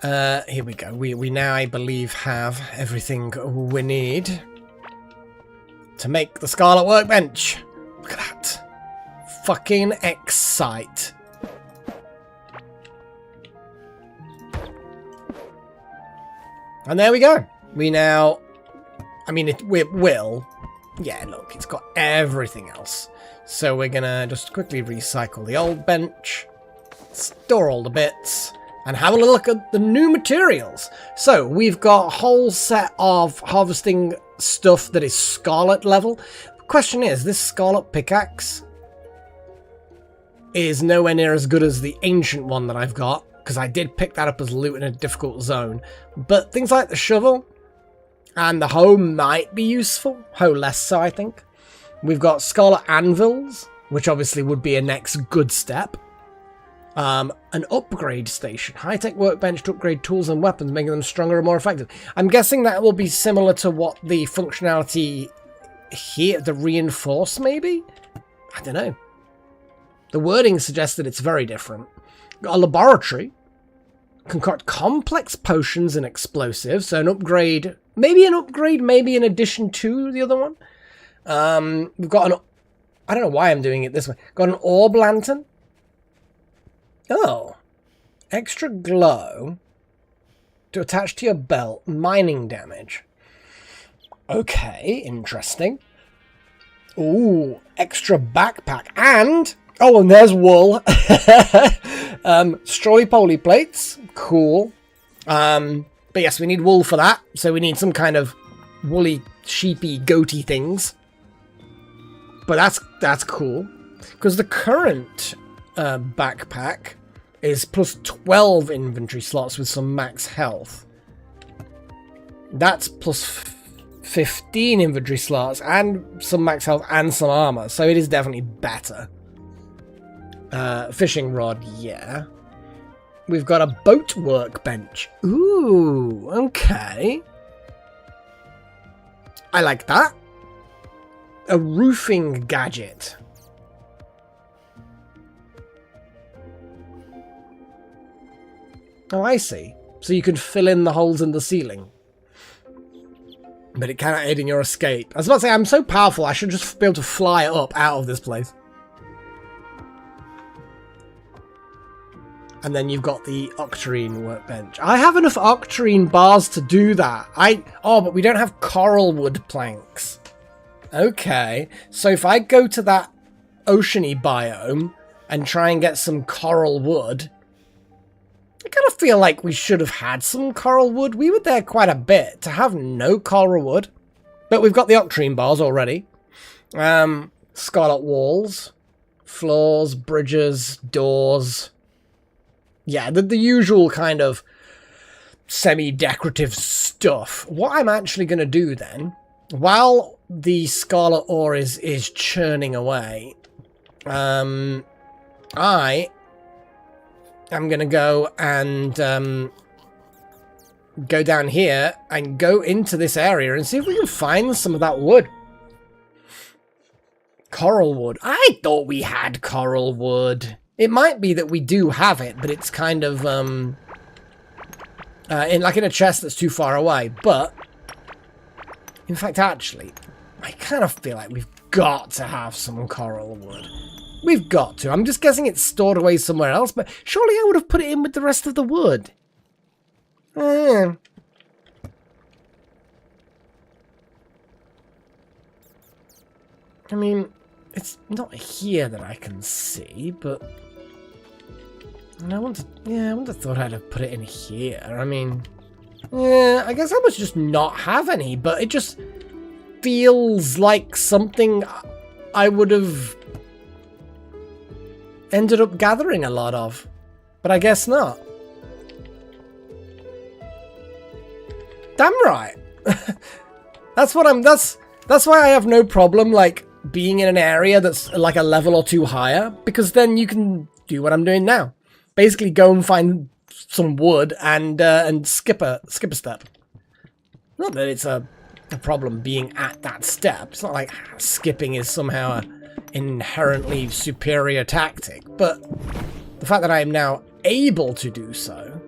Here we go. We now, I believe, have everything we need to make the Scarlet Workbench. Look at that. Fucking excite. And there we go. We now... I mean, it will... Yeah, look, it's got everything else. So we're gonna just quickly recycle the old bench, store all the bits, and have a look at the new materials. So we've got a whole set of harvesting stuff that is Scarlet level. The question is, this Scarlet pickaxe is nowhere near as good as the ancient one that I've got, because I did pick that up as loot in a difficult zone. But things like the shovel and the hoe might be useful. Hoe less so, I think. We've got Scarlet Anvils, which obviously would be a next good step. An upgrade station. High-tech workbench to upgrade tools and weapons, making them stronger and more effective. I'm guessing that will be similar to what the functionality here, the reinforce maybe? I don't know. The wording suggests that it's very different. Got a laboratory. Concoct complex potions and explosives. So an upgrade, maybe in addition to the other one. We've got an... I don't know why I'm doing it this way. Got an orb lantern. Oh. Extra glow to attach to your belt. Mining damage. Okay, interesting. Ooh, extra backpack. And... oh, and there's wool. Strawy poly plates. Cool. But yes, we need wool for that. So we need some kind of woolly, sheepy, goaty things. But that's cool. Because the current backpack is plus 12 inventory slots with some max health. That's plus 15 inventory slots and some max health and some armor. So it is definitely better. Fishing rod, yeah. We've got a boat workbench. Ooh, okay. I like that. A roofing gadget. Oh, I see. So you can fill in the holes in the ceiling. But it cannot aid in your escape. I was about to say, I'm so powerful, I should just be able to fly up out of this place. And then you've got the octarine workbench. I have enough octarine bars to do that. Oh, but we don't have coral wood planks. Okay, so if I go to that oceany biome and try and get some coral wood, I kind of feel like we should have had some coral wood. We were there quite a bit to have no coral wood. But we've got the octarine bars already. Scarlet walls, floors, bridges, doors. Yeah, the usual kind of semi-decorative stuff. What I'm actually going to do then, while the scarlet ore is churning away, I am going to go and go down here and go into this area and see if we can find some of that wood. Coral wood. I thought we had coral wood. It might be that we do have it, but it's kind of in a chest that's too far away. But in fact, actually, I kind of feel like we've got to have some coral wood. We've got to. I'm just guessing it's stored away somewhere else, but surely I would have put it in with the rest of the wood. I mean, it's not here that I can see, but I wouldn't have thought I'd have put it in here. I mean, yeah, I guess I must just not have any, but it just feels like something I would have ended up gathering a lot of, but I guess not. Damn right. That's what I'm... That's why I have no problem, like, being in an area that's, like, a level or two higher. Because then you can do what I'm doing now. Basically go and find some wood and skip a step. Not that it's a problem being at that step. It's not like skipping is somehow an inherently superior tactic. But the fact that I am now able to do so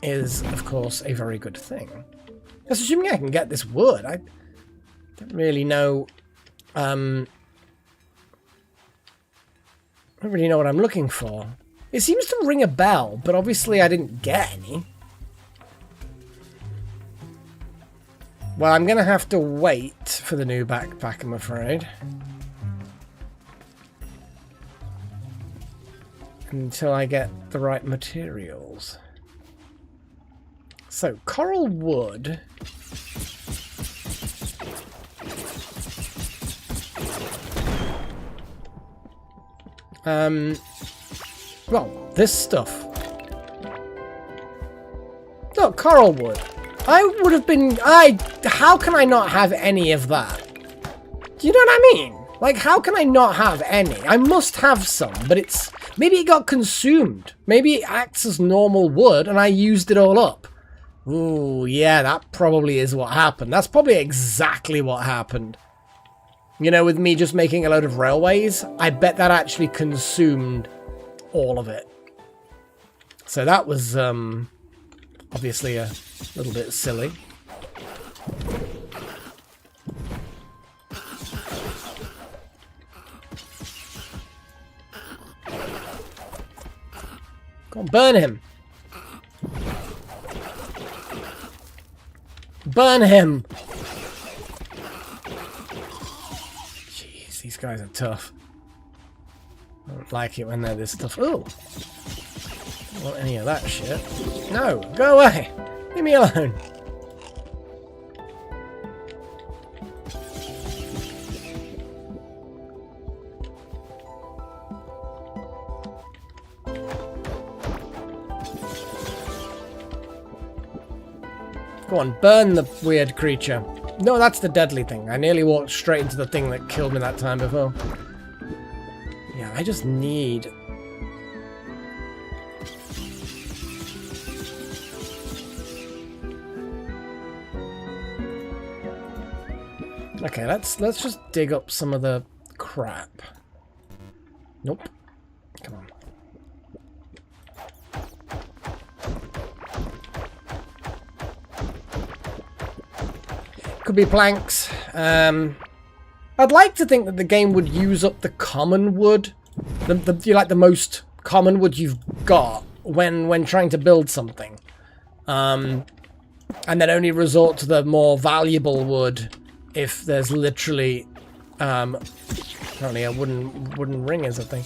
is, of course, a very good thing. Just assuming I can get this wood. I don't really know. I don't really know what I'm looking for. It seems to ring a bell, but obviously I didn't get any. Well, I'm going to have to wait for the new backpack, I'm afraid. Until I get the right materials. So, coral wood. Well, this stuff. Look, coral wood. I would have been... How can I not have any of that? Do you know what I mean? Like, how can I not have any? I must have some, but it's... Maybe it got consumed. Maybe it acts as normal wood, and I used it all up. Ooh, yeah, that probably is what happened. That's probably exactly what happened. You know, with me just making a load of railways, I bet that actually consumed all of it. So that was, obviously a little bit silly. Go on, burn him. Burn him. Jeez, these guys are tough. I don't like it when they're this tough. Ooh. Don't want any of that shit. No, go away. Leave me alone. Go on, burn the weird creature. No, that's the deadly thing. I nearly walked straight into the thing that killed me that time before. Yeah, I just need... Okay, let's just dig up some of the crap. Nope. Come on. Could be planks. I'd like to think that the game would use up the common wood, the most common wood you've got when trying to build something, and then only resort to the more valuable wood if there's literally apparently a wooden ring is a thing.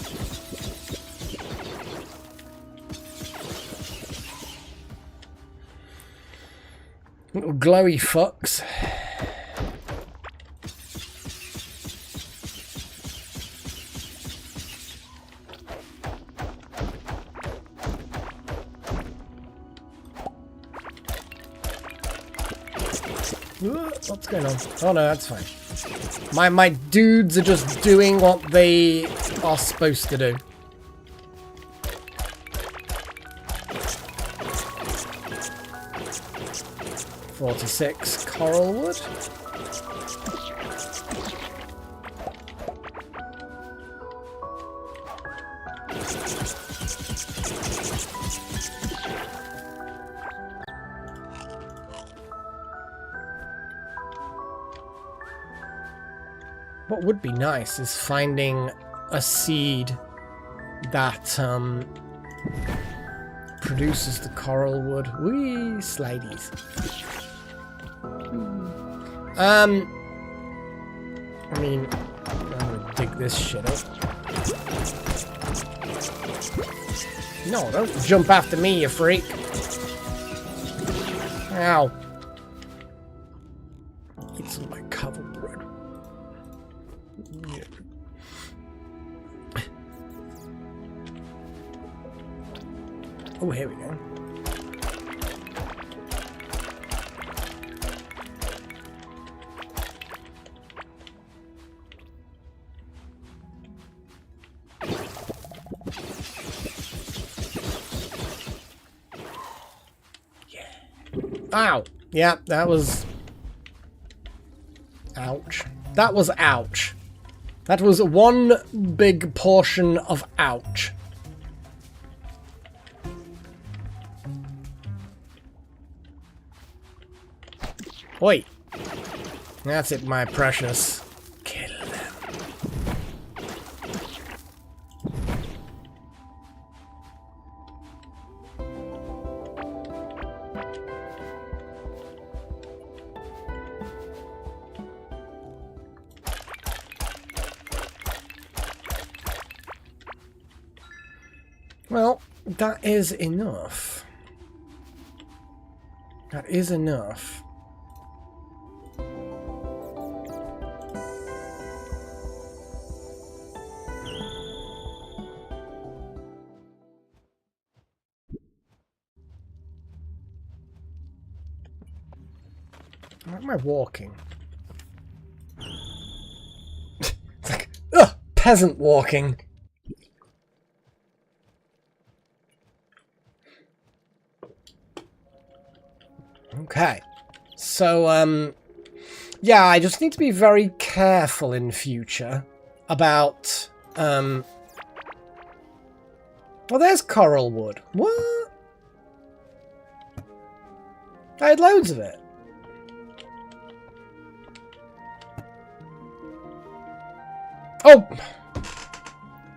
Little glowy fucks. What's going on? Oh no, that's fine. My dudes are just doing what they are supposed to do. $46 coral wood. What would be nice is finding a seed that produces the coral wood. Whee, slideys. I mean, I'm gonna dig this shit up. No, don't jump after me, you freak. Ow. Eat some of my cover bread. Yeah. Oh, here we go. Ow. Yeah, that was... Ouch. That was ouch. That was one big portion of ouch. Oi. That's it, my precious. Kill them. Well, that is enough. That is enough. Why am I walking? It's like, ugh, peasant walking. Okay. So, yeah, I just need to be very careful in future about, well, there's coral wood. What? I had loads of it. Oh!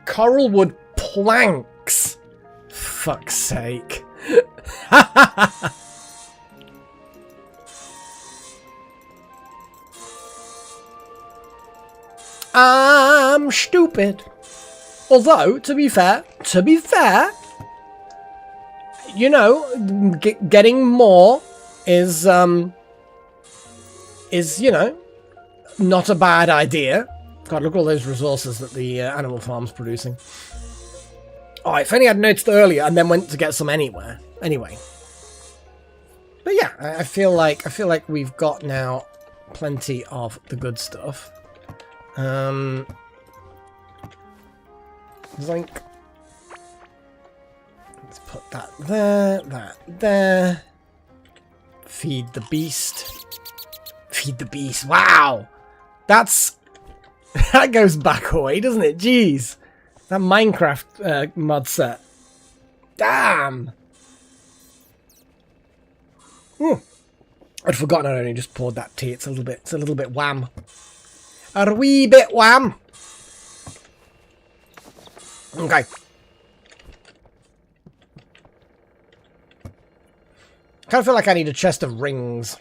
Coral wood planks! Fuck's sake. I'm stupid. Although, to be fair, you know, getting more is, you know, not a bad idea. God, look at all those resources that the animal farm's producing. Oh, if only I'd noticed earlier and then went to get some anywhere. Anyway. But yeah, I feel like we've got now plenty of the good stuff. Zoink. Let's put that there, that there. Feed the beast. Feed the beast. Wow! That's... that goes back away, doesn't it? Jeez. That Minecraft mod set. Damn! I'd forgotten I'd only just poured that tea. It's a little bit wham. A wee bit wham. Okay. Kind of feel like I need a chest of rings.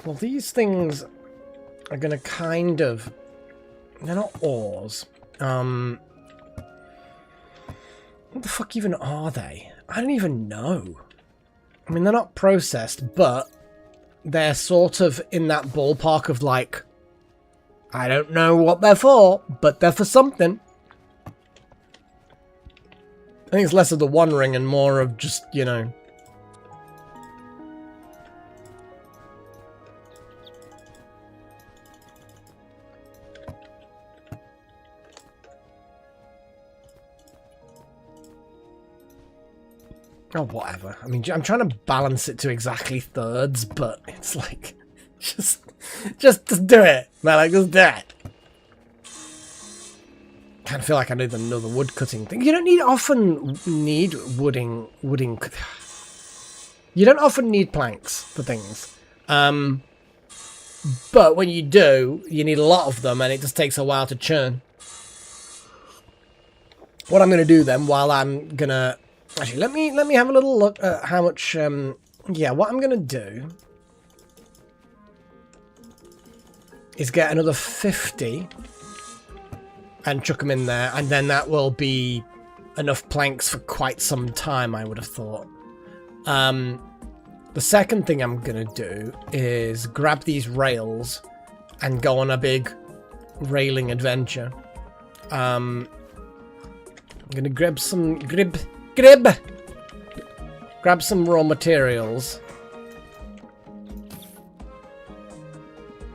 Well, these things are going to kind of... they're not ores. What the fuck even are they? I don't even know. I mean, they're not processed, but they're sort of in that ballpark of like, I don't know what they're for, but they're for something. I think it's less of the one ring and more of just, you know... oh, whatever. I mean, I'm trying to balance it to exactly thirds, but it's like, just do it. Man, like, just do it. Kind of feel like I need another wood cutting thing. You don't often need wooding. You don't often need planks for things. But when you do, you need a lot of them, and it just takes a while to churn. What I'm going to do then, while I'm going to... actually, let me have a little look at how much, yeah, what I'm going to do is get another 50 and chuck them in there, and then that will be enough planks for quite some time, I would have thought. The second thing I'm going to do is grab these rails and go on a big railing adventure. I'm going to grab some... grab some raw materials.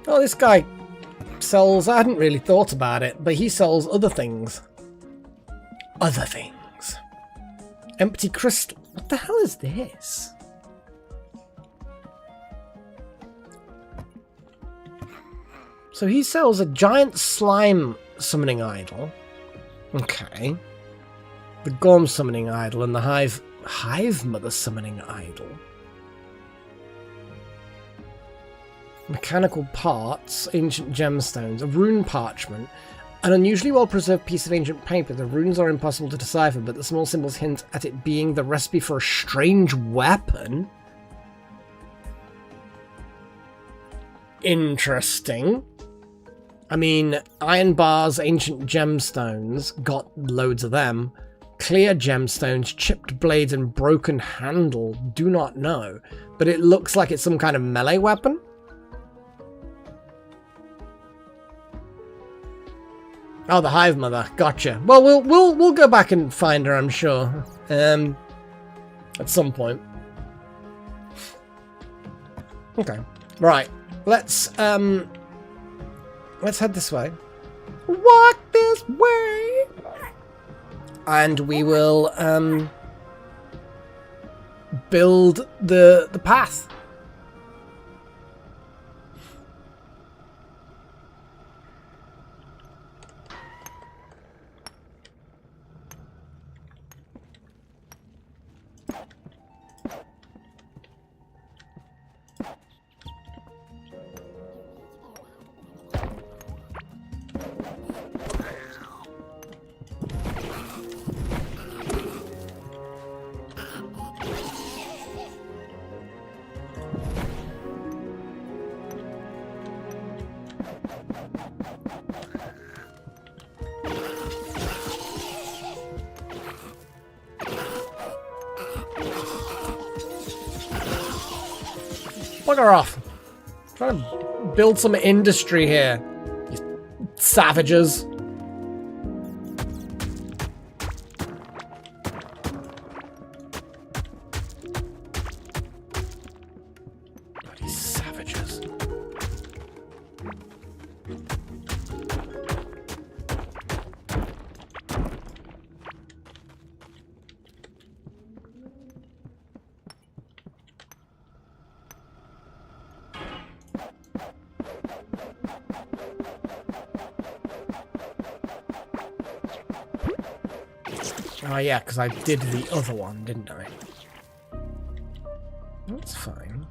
Oh, this guy sells... I hadn't really thought about it, but he sells other things. Other things. Empty crystal. What the hell is this? So he sells a giant slime summoning idol. Okay. The Gorm summoning idol and the Hive Mother summoning idol. Mechanical parts, ancient gemstones, a rune parchment, an unusually well-preserved piece of ancient paper. The runes are impossible to decipher, but the small symbols hint at it being the recipe for a strange weapon. Interesting. I mean, iron bars, ancient gemstones, got loads of them. Clear gemstones, chipped blades, and broken handle, do not know. But it looks like it's some kind of melee weapon. Oh, the Hive Mother, gotcha. Well, we'll go back and find her, I'm sure. At some point. Okay, right. Let's head this way. Walk this way, and we will build the path. Bugger off. I'm trying to build some industry here. You savages. Bloody savages. Oh yeah, because I did the other one, didn't I? That's fine.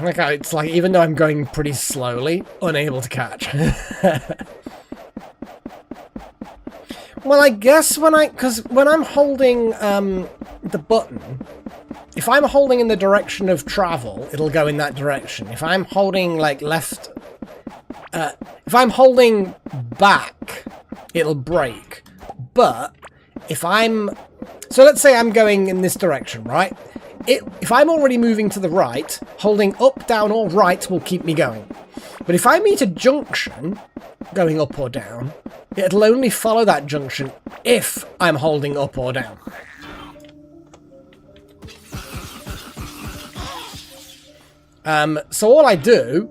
Okay, it's like, even though I'm going pretty slowly, unable to catch. Well, I guess when I'm holding the button, if I'm holding in the direction of travel, it'll go in that direction. If I'm holding like left, if I'm holding back, it'll brake. But if so let's say I'm going in this direction, right? If I'm already moving to the right, holding up, down, or right will keep me going. But if I meet a junction, going up or down, it'll only follow that junction if I'm holding up or down. So all I do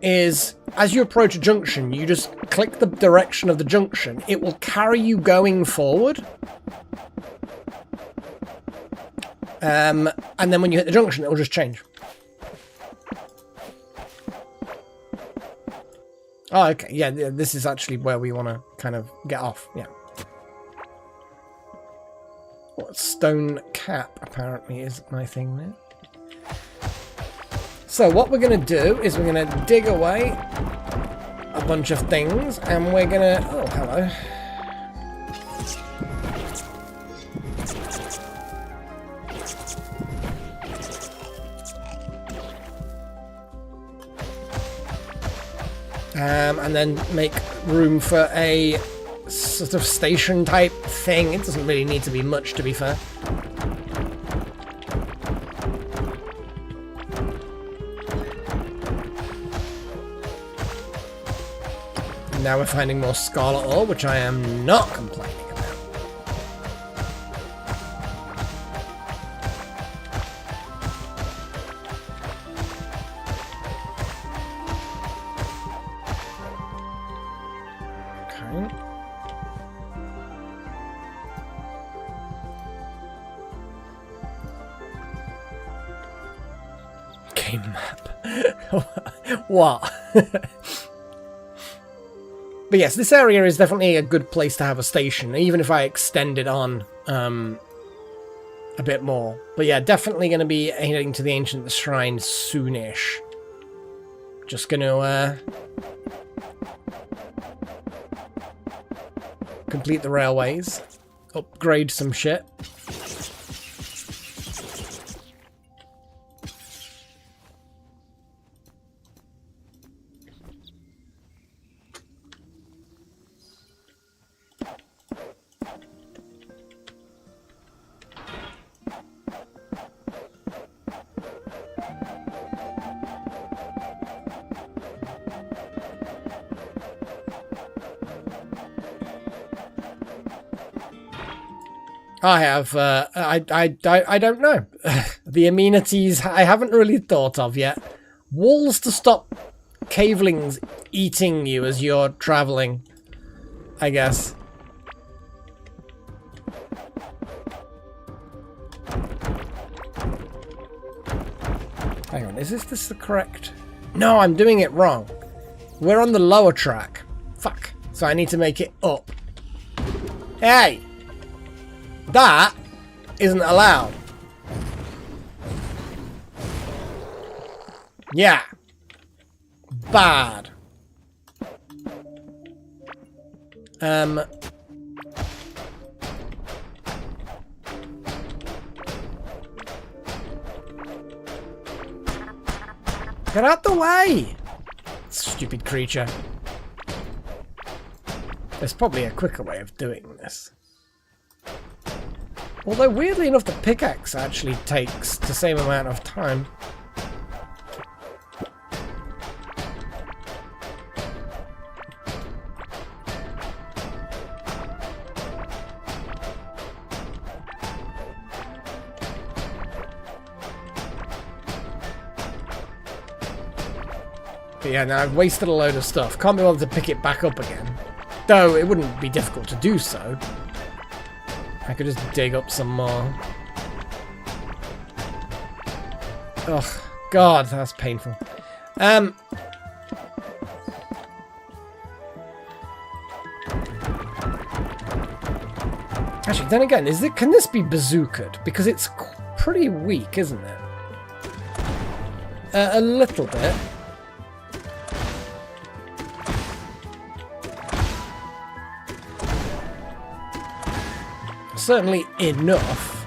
is, as you approach a junction, you just click the direction of the junction. It will carry you going forward. And then when you hit the junction, it will just change. Oh, okay. Yeah, this is actually where we want to kind of get off. Yeah. What, stone cap, apparently, is my thing there. So what we're going to do is we're going to dig away a bunch of things, and we're going to... Oh, hello. And then make room for a sort of station type thing. It doesn't really need to be much, to be fair. Now we're finding more scarlet ore, which I am not complaining about. Okay. Game map. What? But yes, this area is definitely a good place to have a station, even if I extend it on a bit more. But yeah, definitely going to be heading to the Ancient Shrine soonish. Just going to complete the railways, upgrade some shit. I have, I don't know. The amenities I haven't really thought of yet. Walls to stop cavelings eating you as you're travelling, I guess. Hang on, is this the correct? No, I'm doing it wrong. We're on the lower track. Fuck. So I need to make it up. Hey! That isn't allowed. Yeah. Bad. Get out the way! Stupid creature. There's probably a quicker way of doing this. Although, weirdly enough, the pickaxe actually takes the same amount of time. But yeah, now I've wasted a load of stuff. Can't be bothered to pick it back up again. Though, it wouldn't be difficult to do so. I could just dig up some more. Ugh, God, that's painful. Actually, then again, can this be bazookaed? Because it's pretty weak, isn't it? A little bit. Certainly enough.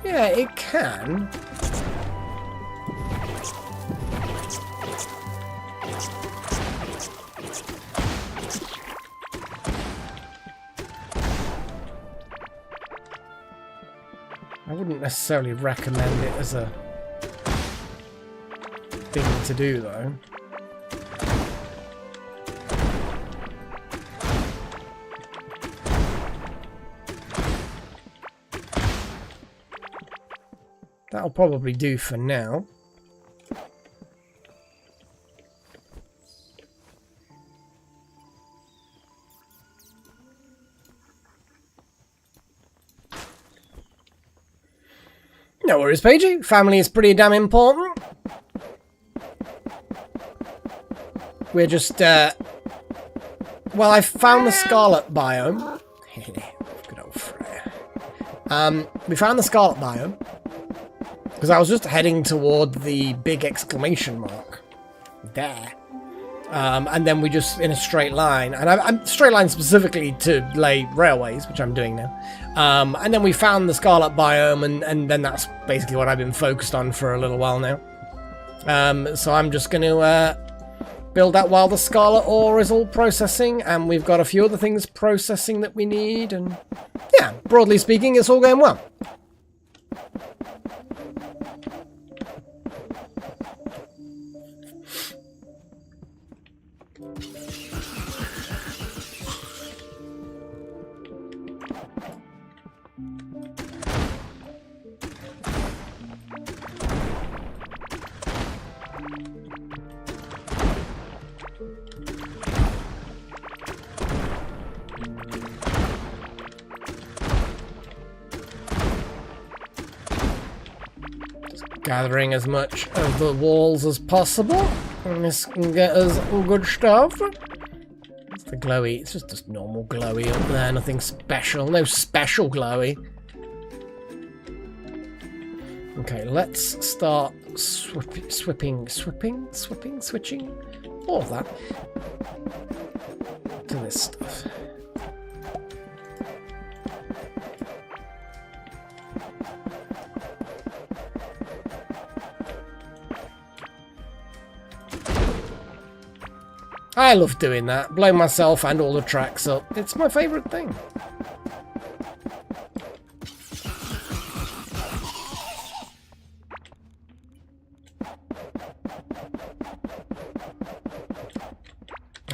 Yeah, it can. I wouldn't necessarily recommend it as a thing to do, though. That'll probably do for now. No worries, Paigey. Family is pretty damn important. We're just, well, I found the Scarlet biome. Good old Freya. We found the Scarlet biome. Because I was just heading toward the big exclamation mark. There. And then we just in a straight line, and I'm straight line specifically to lay railways, which I'm doing now. And then we found the Scarlet biome, and then that's basically what I've been focused on for a little while now. So I'm just going to build that while the Scarlet ore is all processing, and we've got a few other things processing that we need, and yeah, broadly speaking, it's all going well. Gathering as much of the walls as possible. And this can get us good stuff. It's the glowy. It's just normal glowy up there. Nothing special. No special glowy. Okay, let's start switching. All of that. To this stuff. I love doing that, blow myself and all the tracks up. It's my favourite thing.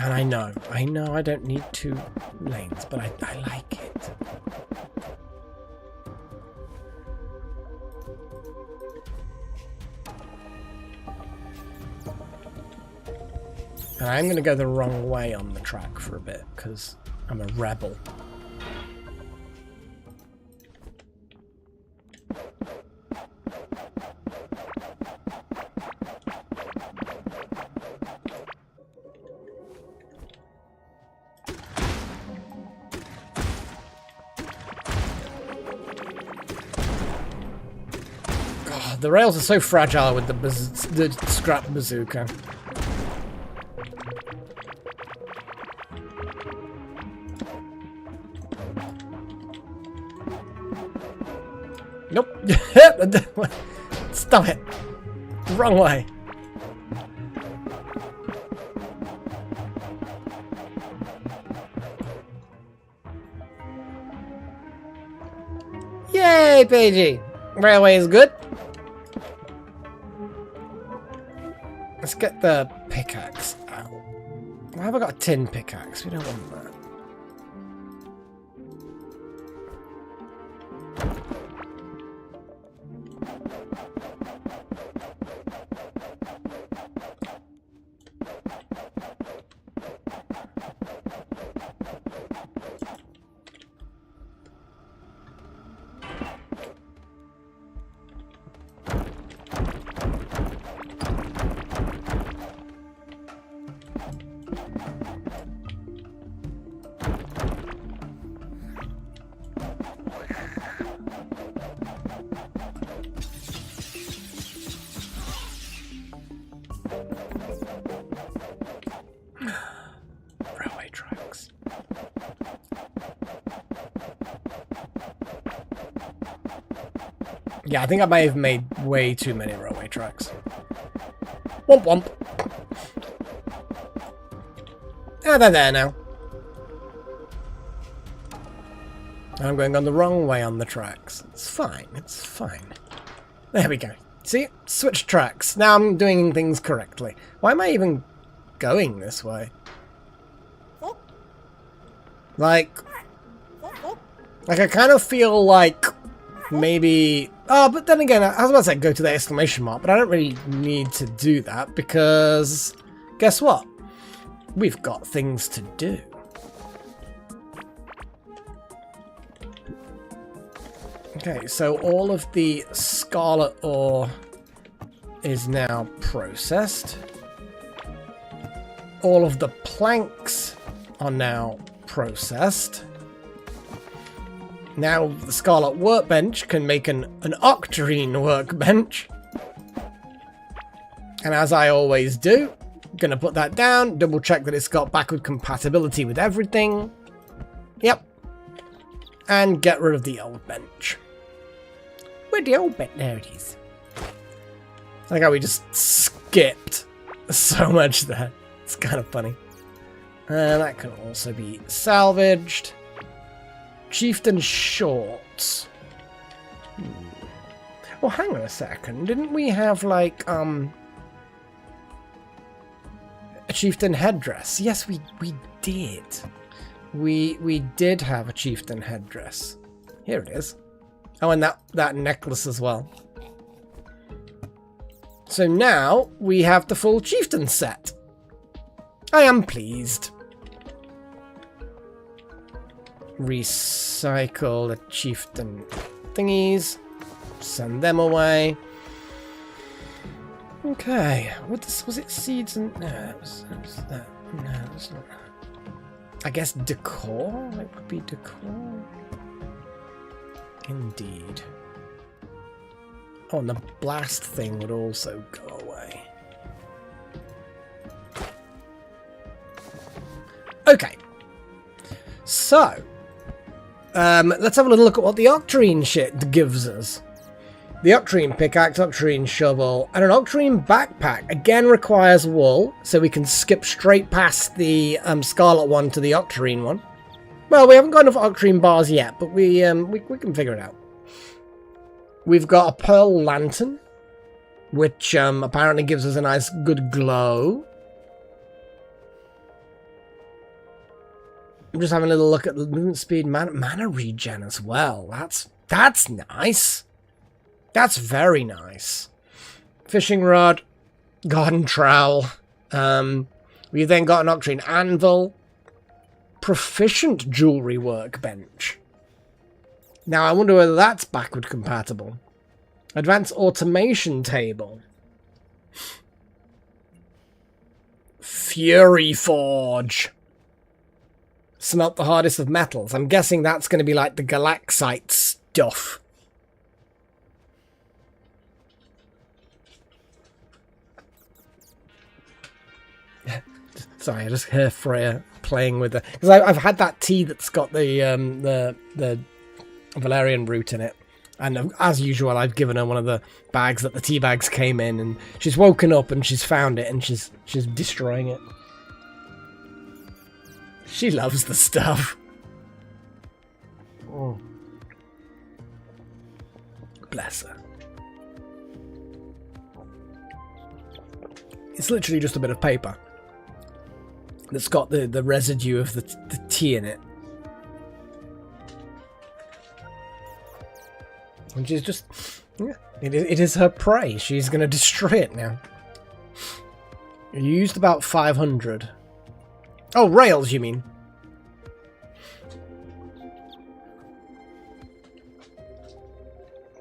And I know I don't need 2 lanes, but I like it. And I'm going to go the wrong way on the track for a bit, because I'm a rebel. God, the rails are so fragile with the scrap bazooka. Nope. Stop it. Wrong way. Yay, Paigey. Railway is good. Let's get the pickaxe out. Why have I got a tin pickaxe? We don't want that. Railway tracks. Yeah, I think I may have made way too many railway tracks. Womp womp. Ah, they're there now. I'm going on the wrong way on the tracks. It's fine, it's fine. There we go. See? Switch tracks. Now I'm doing things correctly. Why am I even going this way? Like I kind of feel like maybe... Oh, but then again, I was about to say go to the exclamation mark, but I don't really need to do that because guess what? We've got things to do. Okay, so all of the scarlet ore is now processed. All of the planks are now processed. Now the scarlet workbench can make an octarine workbench. And as I always do, Gonna put that down, double check that it's got backward compatibility with everything. Yep. And get rid of the old bench. Where'd the old bench? There it is. I like how we just skipped so much there. It's kind of funny. And that can also be salvaged. Chieftain shorts. Well, hang on a second. Didn't we have, like, a chieftain headdress? Yes, we did. We did have a chieftain headdress. Here it is. Oh, and that necklace as well. So now we have the full chieftain set. I am pleased. Recycle the chieftain thingies. Send them away. Okay. Was it seeds and... No, it was that. No, it's not. I guess decor? It would be decor. Indeed. Oh, and the blast thing would also go away. Okay. So, let's have a little look at what the Octarine shit gives us. The Octarine pickaxe, Octarine shovel, and an Octarine backpack. Again requires wool, so we can skip straight past the Scarlet one to the Octarine one. Well, we haven't got enough Octarine bars yet, but we can figure it out. We've got a pearl lantern, which apparently gives us a nice good glow. I'm just having a little look at the movement speed, mana regen as well. That's nice. That's very nice. Fishing rod, garden trowel. We've then got an Octarine anvil, proficient jewelry workbench. Now I wonder whether that's backward compatible. Advanced automation table. Fury forge. Smelt the hardest of metals. I'm guessing that's going to be like the galaxite stuff. Sorry, I just hear Freya playing with the... Because I've had that tea that's got the Valerian root in it. And as usual, I've given her one of the bags that the tea bags came in. And she's woken up and she's found it and she's destroying it. She loves the stuff. Oh. Bless her. It's literally just a bit of paper that's got the residue of the tea in it. And she's just... Yeah, it is her prey. She's going to destroy it now. You used about 500. Oh, rails, you mean?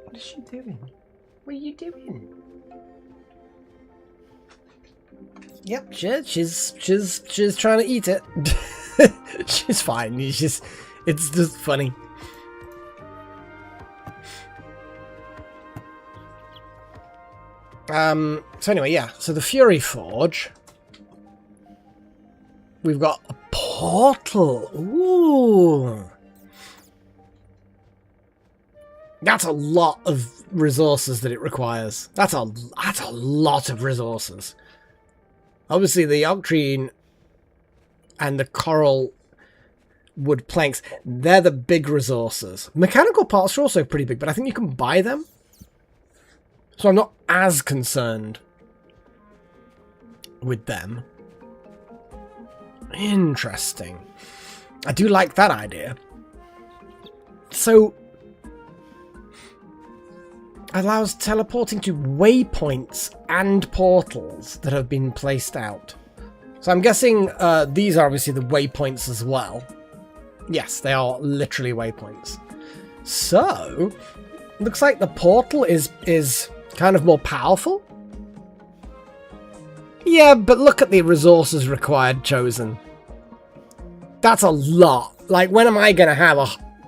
What is she doing? What are you doing? Yep, she's trying to eat it. She's fine. It's just funny. So anyway, yeah. So the Fury Forge. We've got a portal. Ooh. That's a lot of resources that it requires. That's a lot of resources. Obviously, the Octarine and the coral wood planks, they're the big resources. Mechanical parts are also pretty big, but I think you can buy them. So I'm not as concerned with them. Interesting. I do like that idea. So, allows teleporting to waypoints and portals that have been placed out. So I'm guessing these are obviously the waypoints as well. Yes, they are literally waypoints. So, looks like the portal is kind of more powerful. Yeah, but look at the resources required, Chosen. That's a lot. Like, when am I going to have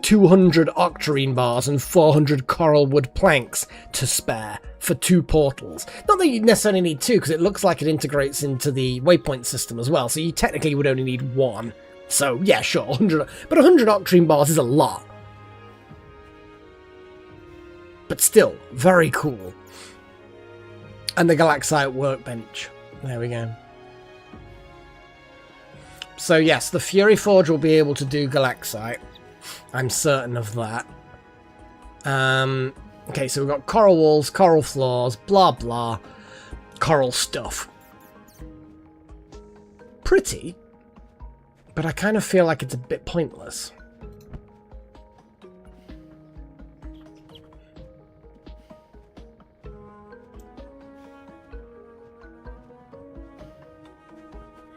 200 octarine bars and 400 coral wood planks to spare for 2 portals. Not that you necessarily need 2, because it looks like it integrates into the waypoint system as well, so you technically would only need 1. So, yeah, sure, 100, but 100 octarine bars is a lot. But still, very cool. And the Galaxite workbench. There we go. So yes, the Fury Forge will be able to do Galaxite. I'm certain of that. Okay, so we've got coral walls, coral floors, blah blah, coral stuff. Pretty, but I kind of feel like it's a bit pointless.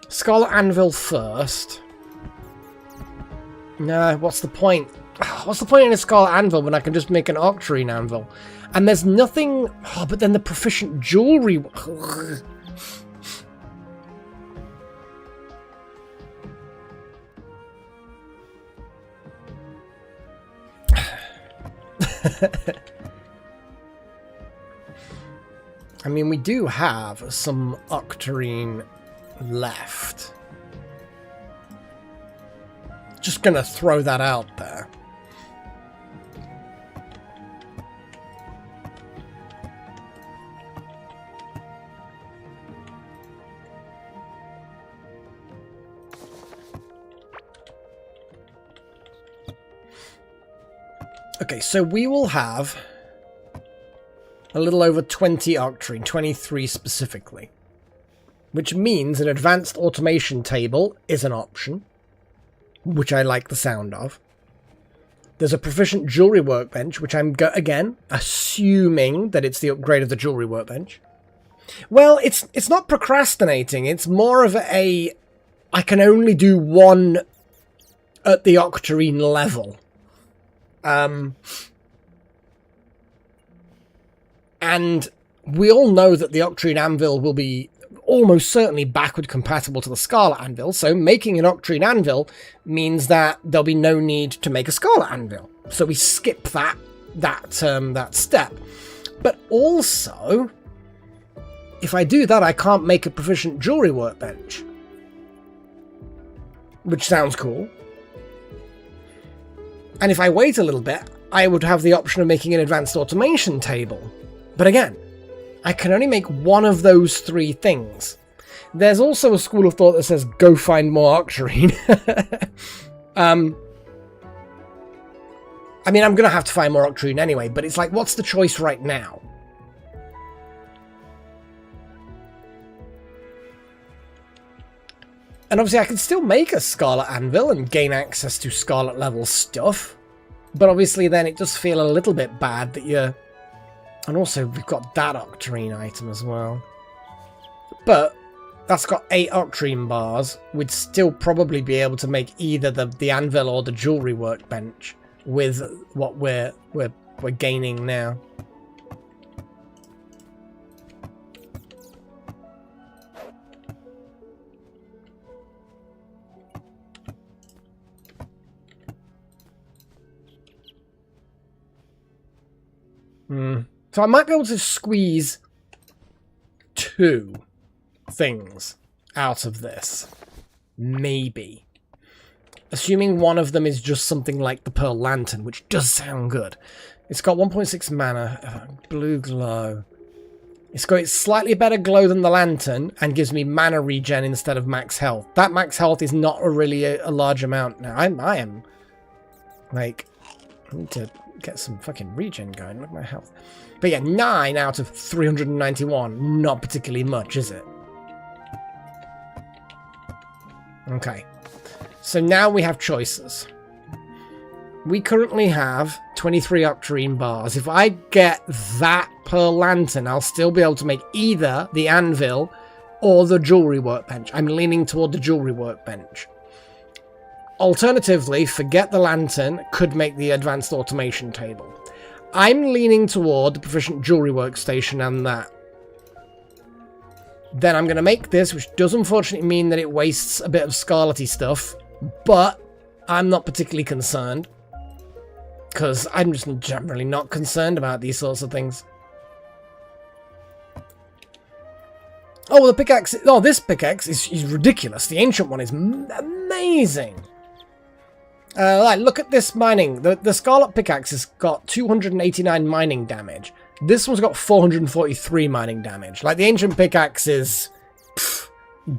Scarlet Anvil first. Nah, what's the point? What's the point in a Scarlet Anvil when I can just make an Octarine Anvil? And there's nothing... Oh, but then the proficient jewelry... I mean, we do have some Octarine left. Just gonna throw that out there. Okay, so we will have a little over 20 Octarine, 23 specifically. Which means an advanced automation table is an option, which I like the sound of. There's a proficient jewelry workbench, which I'm, again, assuming that it's the upgrade of the jewelry workbench. Well, it's not procrastinating. It's more of a, I can only do one at the Octarine level. And we all know that the Octarine Anvil will be almost certainly backward compatible to the Scarlet Anvil, so making an Octarine Anvil means that there'll be no need to make a Scarlet Anvil. So we skip that step. But also, if I do that, I can't make a proficient jewelry workbench. Which sounds cool. And if I wait a little bit, I would have the option of making an advanced automation table. But again, I can only make one of those 3 things. There's also a school of thought that says, go find more Octarine. I mean, I'm going to have to find more Octarine anyway, but it's like, what's the choice right now? And obviously I can still make a Scarlet Anvil and gain access to Scarlet level stuff. But obviously then it does feel a little bit bad that you're... And also, we've got that Octarine item as well. But that's got 8 Octarine bars. We'd still probably be able to make either the anvil or the jewelry workbench with what we're gaining now. So I might be able to squeeze 2 things out of this. Maybe. Assuming one of them is just something like the Pearl Lantern, which does sound good. It's got 1.6 mana, blue glow. It's got slightly better glow than the Lantern and gives me mana regen instead of max health. That max health is not really a large amount now. I am like, I need to get some fucking regen going. Look at my health. But yeah, 9 out of 391. Not particularly much, is it? Okay. So now we have choices. We currently have 23 Octarine bars. If I get that Pearl Lantern, I'll still be able to make either the anvil or the jewelry workbench. I'm leaning toward the jewelry workbench. Alternatively, forget the lantern, could make the advanced automation table. I'm leaning toward the proficient jewelry workstation and that. Then I'm going to make this, which does unfortunately mean that it wastes a bit of scarlety stuff, but I'm not particularly concerned. because I'm just generally not concerned about these sorts of things. Oh, the pickaxe... Oh, this pickaxe is ridiculous. The ancient one is amazing. Like, look at this mining. The Scarlet pickaxe has got 289 mining damage. This one's got 443 mining damage. Like, the ancient pickaxe is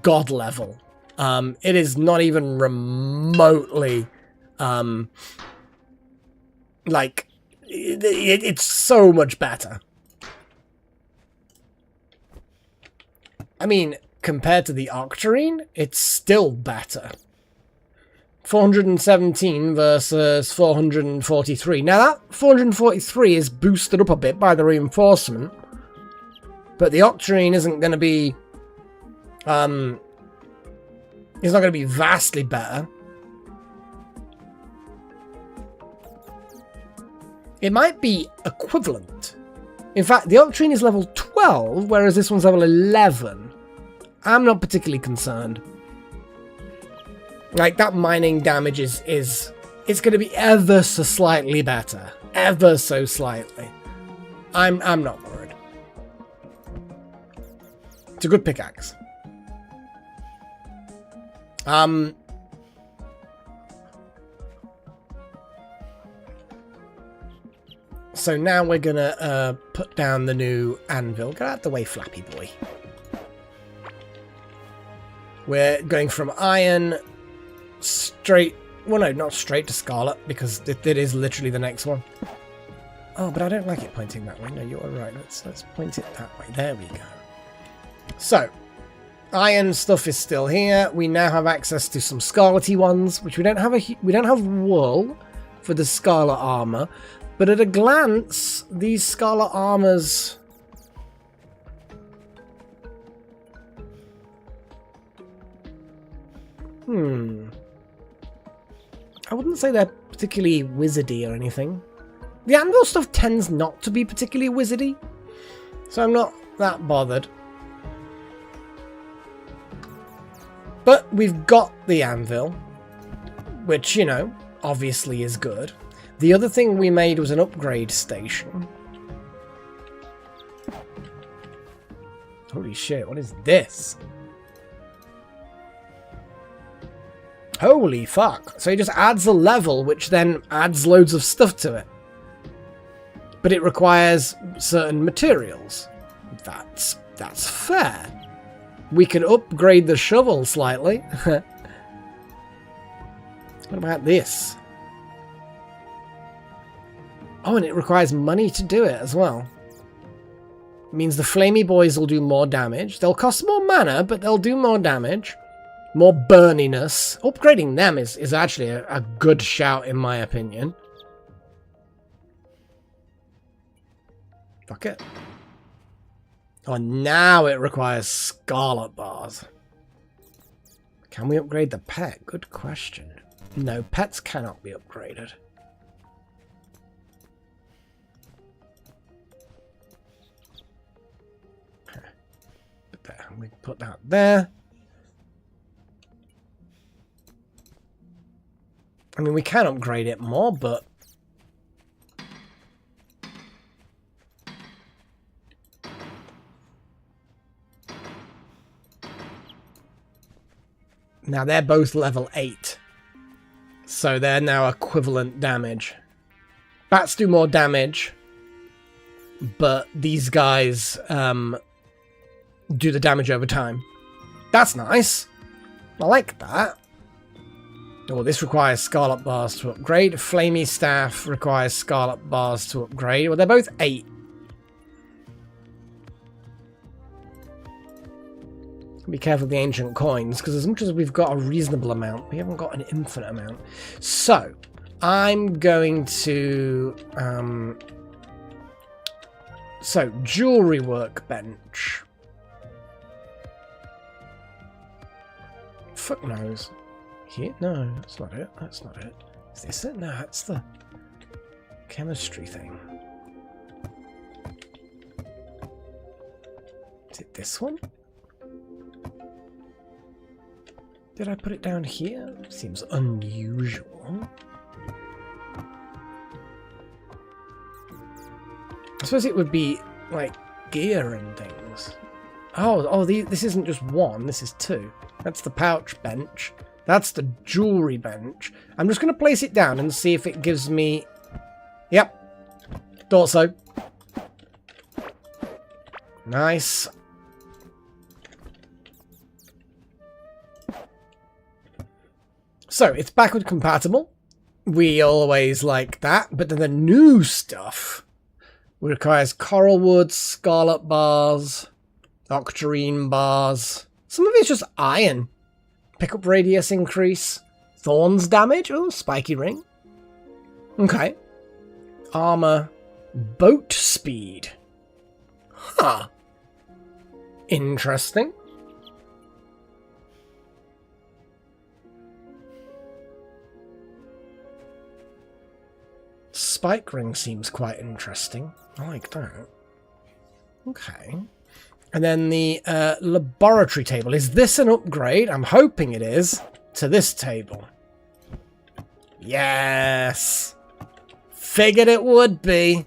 god level. It is not even remotely... like, it's so much better. I mean, compared to the Octarine, it's still better. 417 versus 443. Now that 443 is boosted up a bit by the reinforcement, but the Octarine isn't going to be, it's not going to be vastly better. It might be equivalent. In fact, the Octarine is level 12, whereas this one's level 11. I'm not particularly concerned. Like, that mining damage is it's going to be ever so slightly better. Ever so slightly. I'm not worried. It's a good pickaxe. So now we're gonna put down the new anvil. Get out of the way, Flappy Boy. We're going from iron straight... Well, no, not straight to scarlet, because it is literally the next one. Oh, but I don't like it pointing that way. No, you're right. Let's point it that way. There we go. So, iron stuff is still here. We now have access to some scarlety ones, which we don't have wool for the scarlet armor. But at a glance, these scarlet armors... I wouldn't say they're particularly wizardy or anything. The anvil stuff tends not to be particularly wizardy, so I'm not that bothered. But we've got the anvil, which, you know, obviously is good. The other thing we made was an upgrade station. Holy shit, what is this? Holy fuck. So it just adds a level, which then adds loads of stuff to it. But it requires certain materials. That's fair. We can upgrade the shovel slightly. What about this? Oh, and it requires money to do it as well. It means the flamey boys will do more damage. They'll cost more mana, but they'll do more damage. More burniness. Upgrading them is actually a good shout, in my opinion. Fuck it. Oh, now it requires scarlet bars. Can we upgrade the pet? Good question. No, pets cannot be upgraded. We put that there. I mean, we can upgrade it more, but... Now, they're both level 8. So they're now equivalent damage. Bats do more damage, but these guys do the damage over time. That's nice. I like that. Oh, this requires scarlet bars to upgrade. Flamey staff requires scarlet bars to upgrade. Well, they're both 8. Be careful of the ancient coins, because as much as we've got a reasonable amount, we haven't got an infinite amount. So, I'm going to... So, jewelry workbench. Fuck knows. Here? No, that's not it. That's not it. Is this it? No, that's the chemistry thing. Is it this one? Did I put it down here? Seems unusual. suppose it would be like gear and things. Oh, this isn't just one, this is two. That's the pouch bench. That's the jewelry bench. I'm just going to place it down and see if it gives me... Yep. Thought so. Nice. So, it's backward compatible. We always like that. But then the new stuff requires coral wood, scarlet bars, octarine bars. Some of it's just iron. Pickup radius increase. Thorns damage. Oh, spiky ring. Okay. Armor. Boat speed. Huh. Interesting. Spike ring seems quite interesting. I like that. Okay. And then the laboratory table. Is this an upgrade? I'm hoping it is. To this table. Yes. Figured it would be.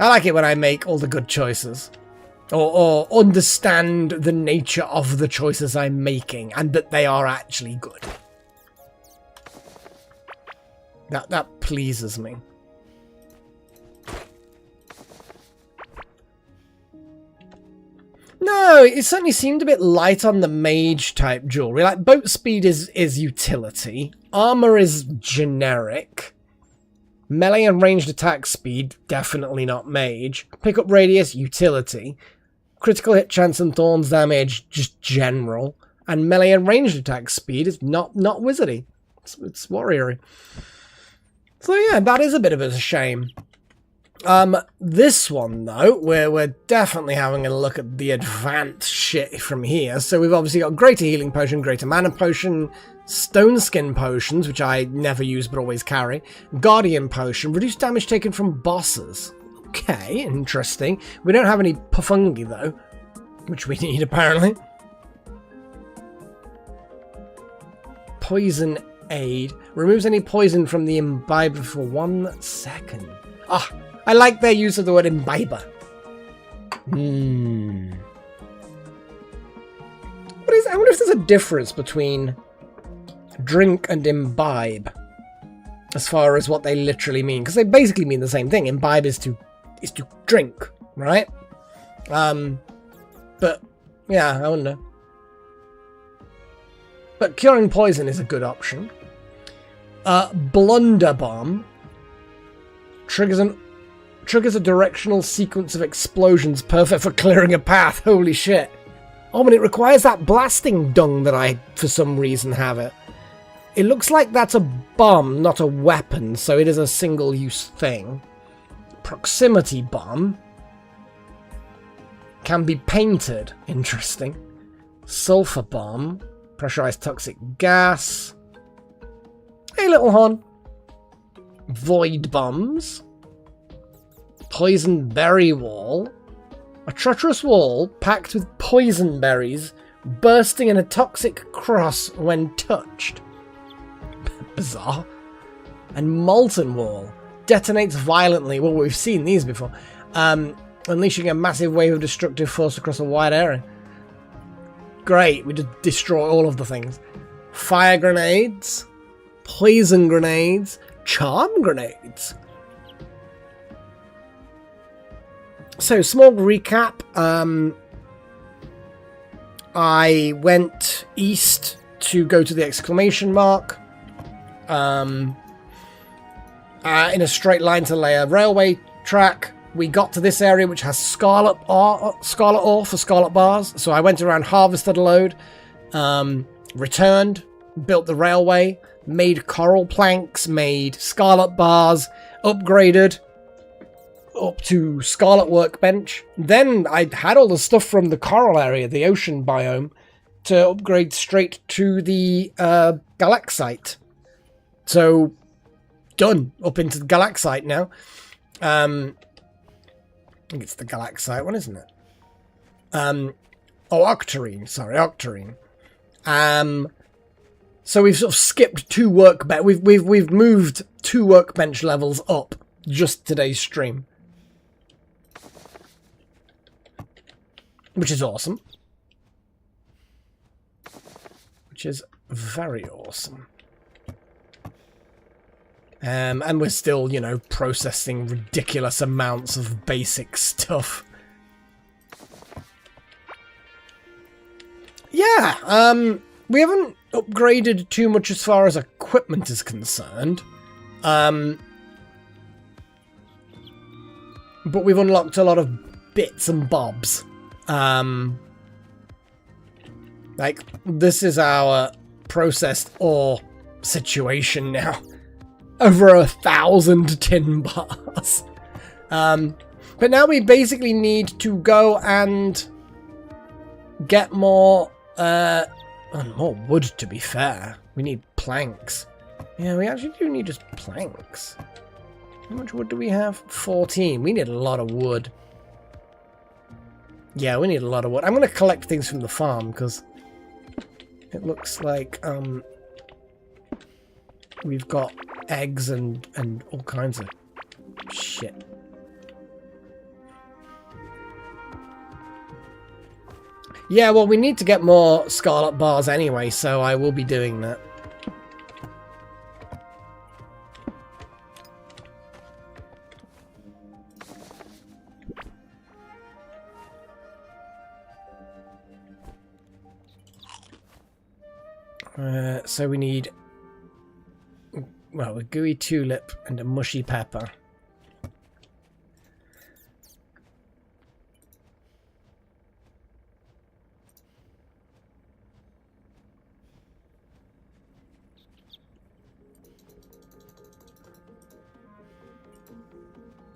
I like it when I make all the good choices. Or understand the nature of the choices I'm making. And that they are actually good. That pleases me. No, it certainly seemed a bit light on the mage type jewelry. Like, boat speed is utility. Armor is generic. Melee and ranged attack speed, definitely not mage. Pickup radius, utility. Critical hit chance and thorns damage, just general. And melee and ranged attack speed is not wizardy. It's warriory. So yeah, that is a bit of a shame. This one, though, we're definitely having a look at the advanced shit from here. So we've obviously got Greater Healing Potion, Greater Mana Potion, Stone Skin Potions, which I never use but always carry, Guardian Potion, Reduced Damage taken from bosses. Okay, interesting. We don't have any Pufungi, though, which we need, apparently. Poison Aid. Removes any poison from the imbiber for 1 second. Ah! I like their use of the word imbiber. I wonder if there's a difference between drink and imbibe as far as what they literally mean, because they basically mean the same thing. Imbibe is to drink, right? But yeah, I wonder. But curing poison is a good option. Blunder Bomb triggers a directional sequence of explosions perfect for clearing a path. Holy shit. Oh, and it requires that blasting dung that I, for some reason, have it. It looks like that's a bomb, not a weapon, so it is a single-use thing. Proximity bomb. Can be painted. Interesting. Sulfur bomb. Pressurized toxic gas. Hey, little hon. Void bombs. Poison berry wall. A treacherous wall packed with poison berries, bursting in a toxic cross when touched. Bizarre. And molten wall. Detonates violently. Well, we've seen these before. Unleashing a massive wave of destructive force across a wide area. Great. We just destroy all of the things. Fire grenades. Poison grenades. Charm grenades. So, small recap. I went east to go to the exclamation mark. In a straight line to lay a railway track. We got to this area which has scarlet ore for scarlet bars. So I went around, harvested a load, returned, built the railway, made coral planks, made scarlet bars, upgraded up to scarlet workbench. Then I had all the stuff from the coral area, the ocean biome, to upgrade straight to the galaxite. So done, up into the galaxite now. I think it's the galaxite one, isn't it? Octarine, sorry, octarine. So we've sort of skipped 2 workbench. We've moved 2 workbench levels up just today's stream, which is awesome. Which is very awesome. And we're still, you know, processing ridiculous amounts of basic stuff. Yeah, we haven't upgraded too much as far as equipment is concerned. But we've unlocked a lot of bits and bobs. Like, this is our processed ore situation now. Over 1,000 tin bars. But now we basically need to go and get more wood, to be fair. We need planks. Yeah, we actually do need just planks. How much wood do we have? 14. We need a lot of wood. Yeah, we need a lot of wood. I'm going to collect things from the farm, because it looks like we've got eggs and all kinds of shit. Yeah, well, we need to get more scarlet bars anyway, so I will be doing that. So we need, well, a gooey tulip and a mushy pepper.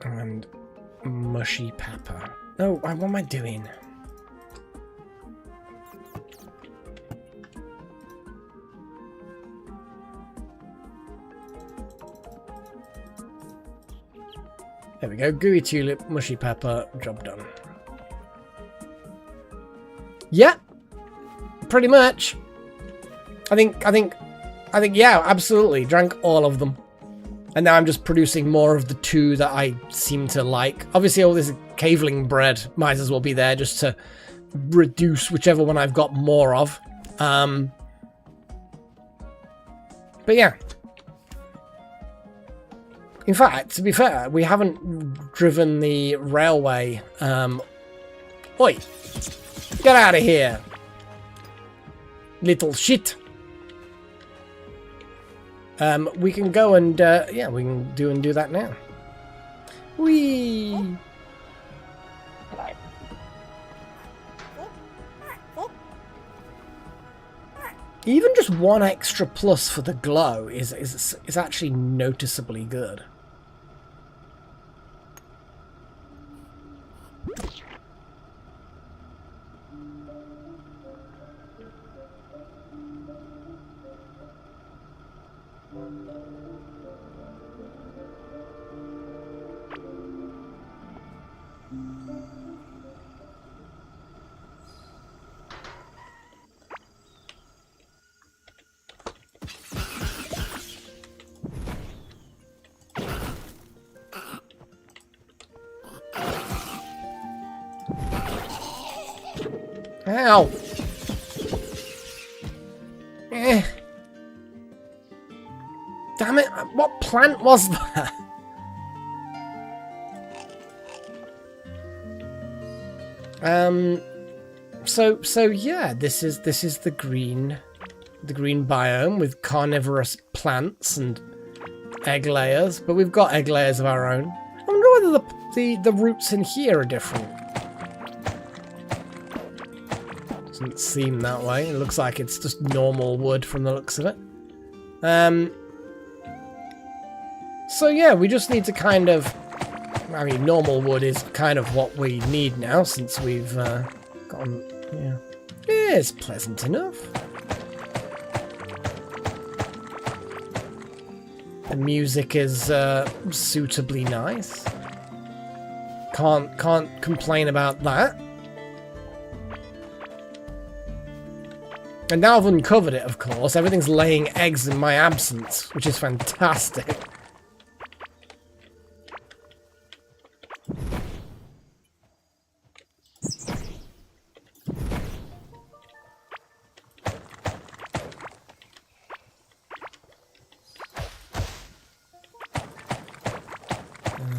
And mushy pepper. Oh, what am I doing? There we go. Gooey tulip, mushy pepper, job done. Yeah, pretty much. I think, yeah, absolutely. Drank all of them. And now I'm just producing more of the 2 that I seem to like. Obviously, all this caveling bread might as well be there just to reduce whichever one I've got more of. But yeah. In fact, to be fair, we haven't driven the railway. Oi! Get out of here! Little shit! We can go and, yeah, we can do that now. Whee! Even just 1 extra plus for the glow is actually noticeably good. Ow! Eh. Damn it, what plant was that? So yeah, this is the green biome with carnivorous plants and egg layers, but we've got egg layers of our own. I wonder whether the roots in here are different. Doesn't seem that way. It looks like it's just normal wood from the looks of it. So yeah, we just need to kind of, I mean, normal wood is kind of what we need now since we've gotten, yeah. It's pleasant enough. The music is suitably nice. Can't complain about that. And now I've uncovered it, of course. Everything's laying eggs in my absence, which is fantastic.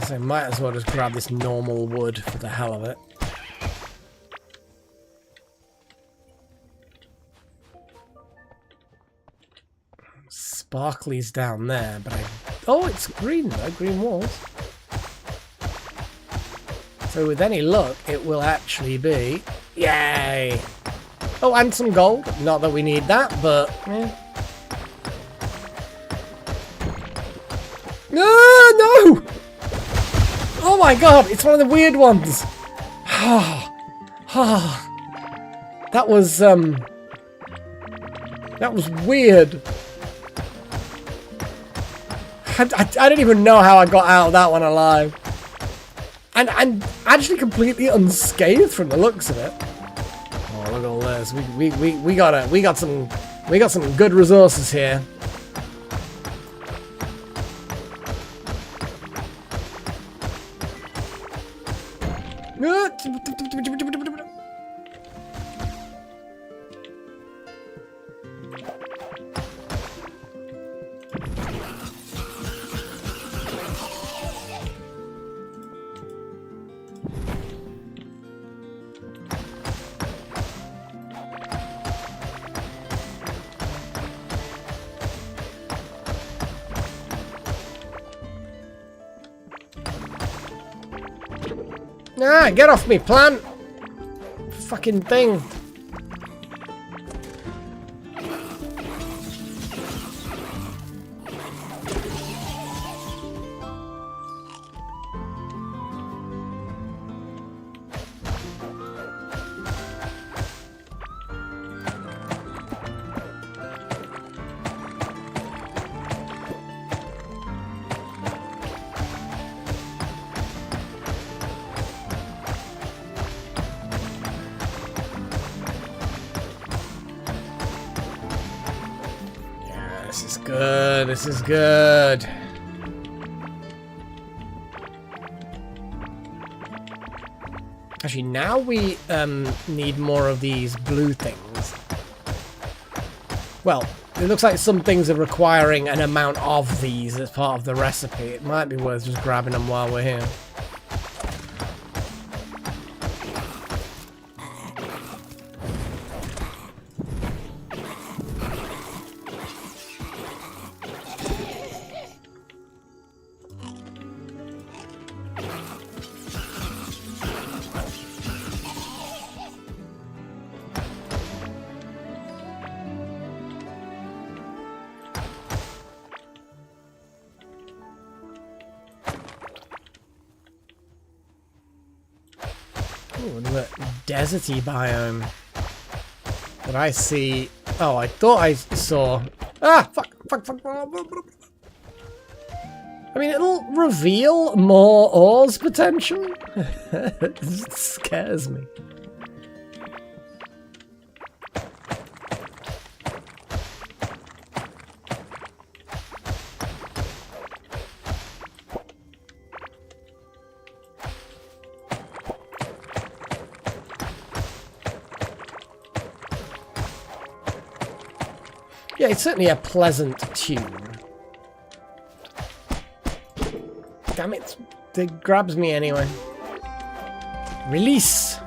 So I might as well just grab this normal wood for the hell of it. Sparkly's down there, but oh, it's green though, green walls. So with any luck, it will actually be... Yay! Oh, and some gold. Not that we need that, but... No! Oh my god, it's one of the weird ones. That was weird. I don't even know how I got out of that one alive. And actually completely unscathed from the looks of it. Oh, look at all this. We got some good resources here. Ah, get off me, plant! Fucking thing. This is good. Actually, now we need more of these blue things. Well, it looks like some things are requiring an amount of these as part of the recipe. It might be worth just grabbing them while we're here. Ooh, look, deserty biome. Did I see? Oh, I thought I saw. Ah, fuck. I mean, it'll reveal more ores potentially. It scares me. Yeah, it's certainly a pleasant tune. Damn it, it grabs me anyway. Release!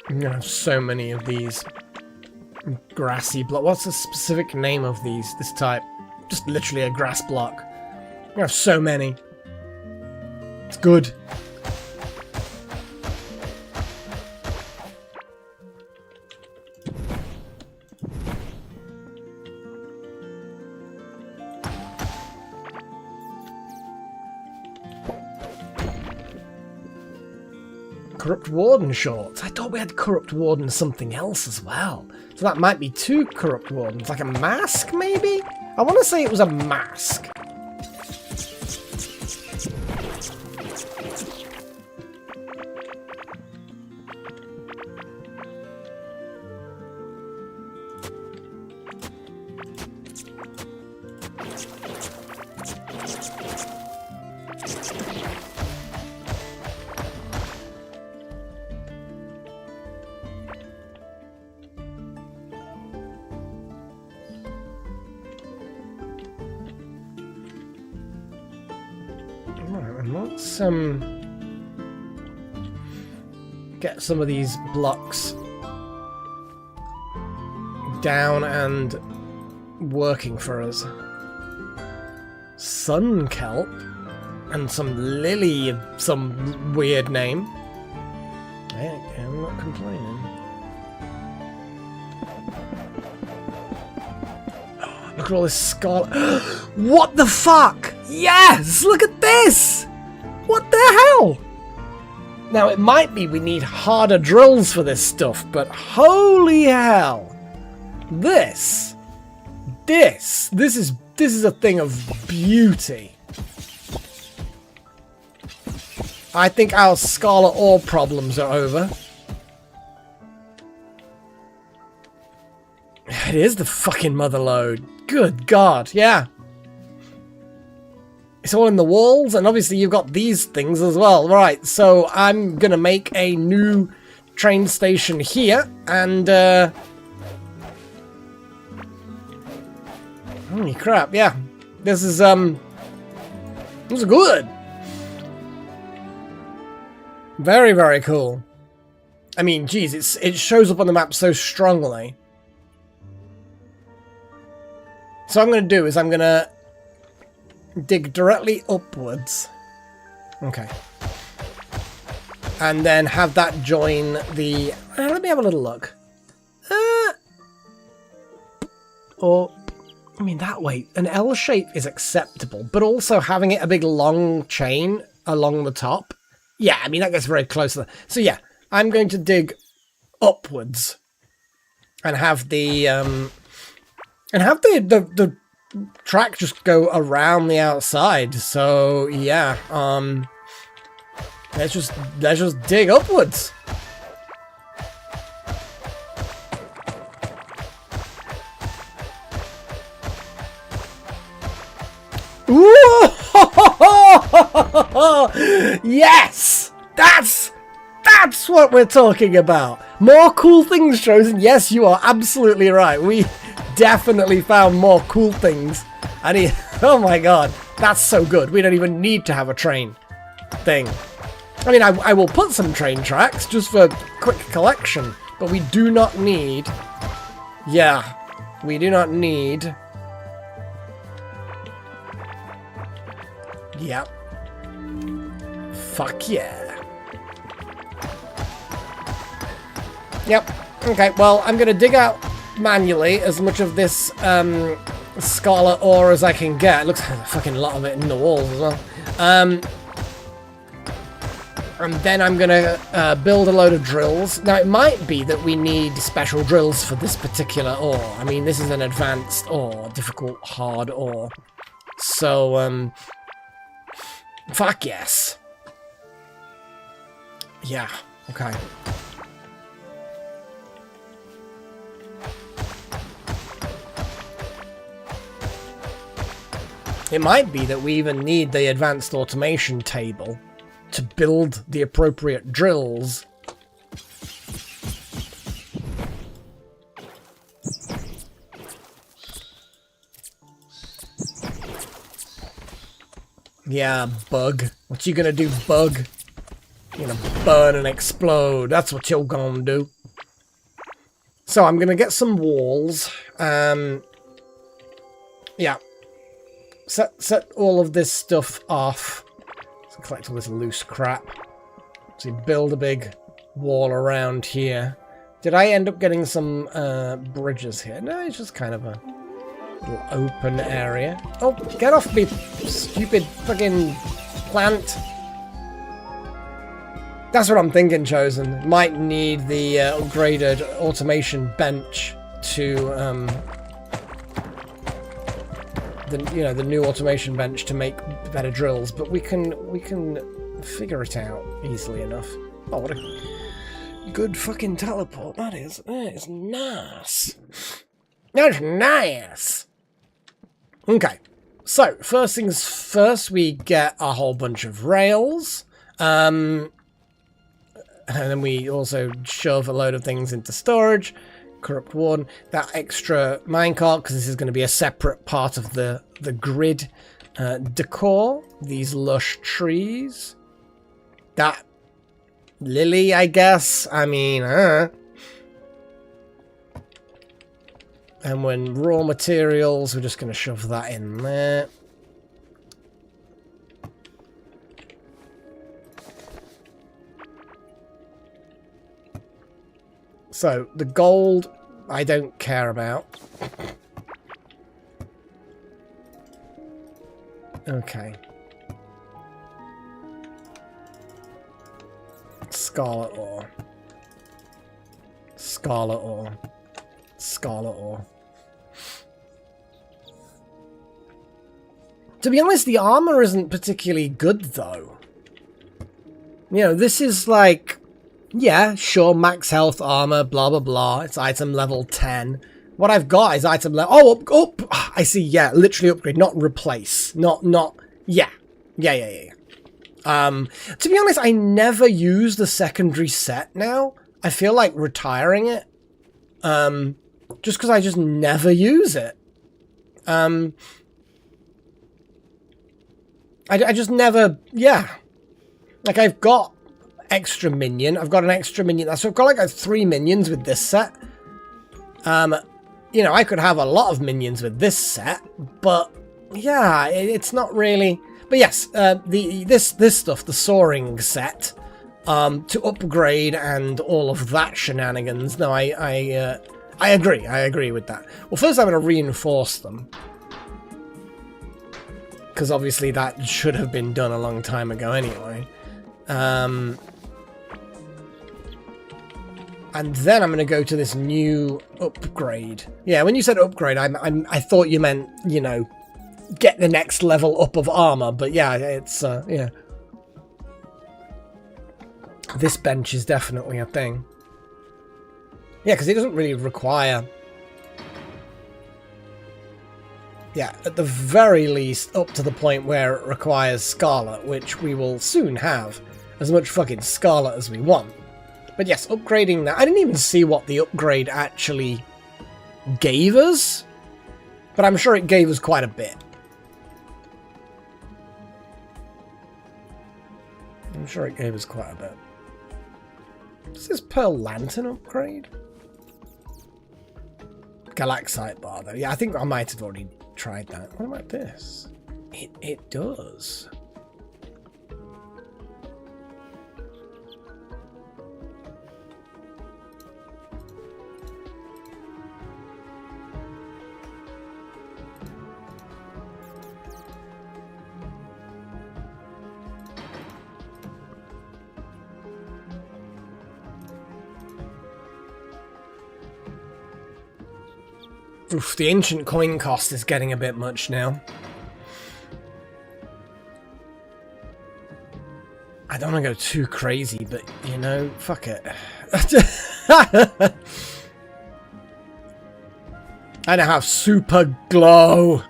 I'm gonna have so many of these grassy block. What's the specific name of this type? Just literally a grass block. We have so many. It's good. Corrupt Warden shorts. I thought we had Corrupt Warden something else as well. So that might be 2 Corrupt Wardens. Like a mask, maybe? I want to say it was a mask. Let's get some of these blocks down and working for us. Sun kelp and some lily, some weird name. Hey, I'm not complaining. Look at all this scarlet. What the fuck? Yes! Look at this! What the hell? Now, it might be we need harder drills for this stuff, but holy hell. This is a thing of beauty. I think our scarlet ore problems are over. It is the fucking mother lode. Good God, yeah. It's all in the walls, and obviously you've got these things as well. Right, so I'm gonna make a new train station here, and holy crap, yeah. This is good. Very, very cool. I mean, geez, it shows up on the map so strongly. So what I'm gonna do is I'm gonna dig directly upwards. Okay. And then have that join the... let me have a little look. Or, I mean, that way, an L shape is acceptable, but also having it a big long chain along the top. Yeah, I mean, that gets very close to the... So yeah, I'm going to dig upwards and have the... the track just go around the outside. So yeah, let's just dig upwards. Ooh! Yes, that's what we're talking about. More cool things chosen. Yes, you are absolutely right. We definitely found more cool things. And oh my god, that's so good. We don't even need to have a train thing. I mean, I will put some train tracks just for quick collection, but we do not need... Yeah, we do not need... Yep. Fuck yeah. Yep. Okay, well, I'm gonna dig out manually as much of this scarlet ore as I can get. It looks like a fucking lot of it in the walls as well. And then I'm gonna build a load of drills. Now it might be that we need special drills for this particular ore. I mean, this is an advanced ore, difficult, hard ore. So, fuck yes. Yeah, okay. It might be that we even need the advanced automation table to build the appropriate drills. Yeah, bug. What you gonna do, bug? You're gonna burn and explode. That's what you're gonna do. So I'm going to get some walls. Yeah. Set all of this stuff off. So collect all this loose crap. So you build a big wall around here. Did I end up getting some bridges here? No, it's just kind of a little open area. Oh, get off me, stupid fucking plant. That's what I'm thinking, Chosen. Might need the upgraded automation bench to the new automation bench to make better drills, but we can figure it out easily enough. Oh, what a good fucking teleport that is. That is nice. That's nice. Okay, so first things first, we get a whole bunch of rails. And then we also shove a load of things into storage. Corrupt Warden. That extra minecart, because this is going to be a separate part of the grid decor. These lush trees. That lily, I guess. I mean, And when raw materials, we're just going to shove that in there. So, the gold, I don't care about. Okay. Scarlet ore. Scarlet ore. Scarlet ore. To be honest, the armor isn't particularly good, though. You know, this is like... Yeah, sure, max health armor, blah, blah, blah. It's item level 10. What I've got is item level... Oh, up. I see, yeah, literally upgrade, not replace. Not... Yeah. Yeah. To be honest, I never use the secondary set now. I feel like retiring it. Just because I just never use it. I just never... Yeah. Like, I've got... extra minion. I've got an extra minion. So I've got like 3 minions with this set. You know, I could have a lot of minions with this set, but yeah, it's not really. But yes, this stuff, the soaring set, to upgrade and all of that shenanigans. No, I agree. I agree with that. Well, first I'm going to reinforce them. Because obviously that should have been done a long time ago anyway. And then I'm going to go to this new upgrade. Yeah, when you said upgrade, I thought you meant, you know, get the next level up of armor. But yeah, it's, yeah. This bench is definitely a thing. Yeah, because it doesn't really require... Yeah, at the very least, up to the point where it requires Scarlet, which we will soon have as much fucking Scarlet as we want. But yes, upgrading that. I didn't even see what the upgrade actually gave us, but I'm sure it gave us quite a bit. I'm sure it gave us quite a bit. Does this Pearl Lantern upgrade? Galaxite bar, though. Yeah, I think I might have already tried that. What about this? It does. Oof, the ancient coin cost is getting a bit much now. I don't want to go too crazy, but, you know, fuck it. I don't have super glow.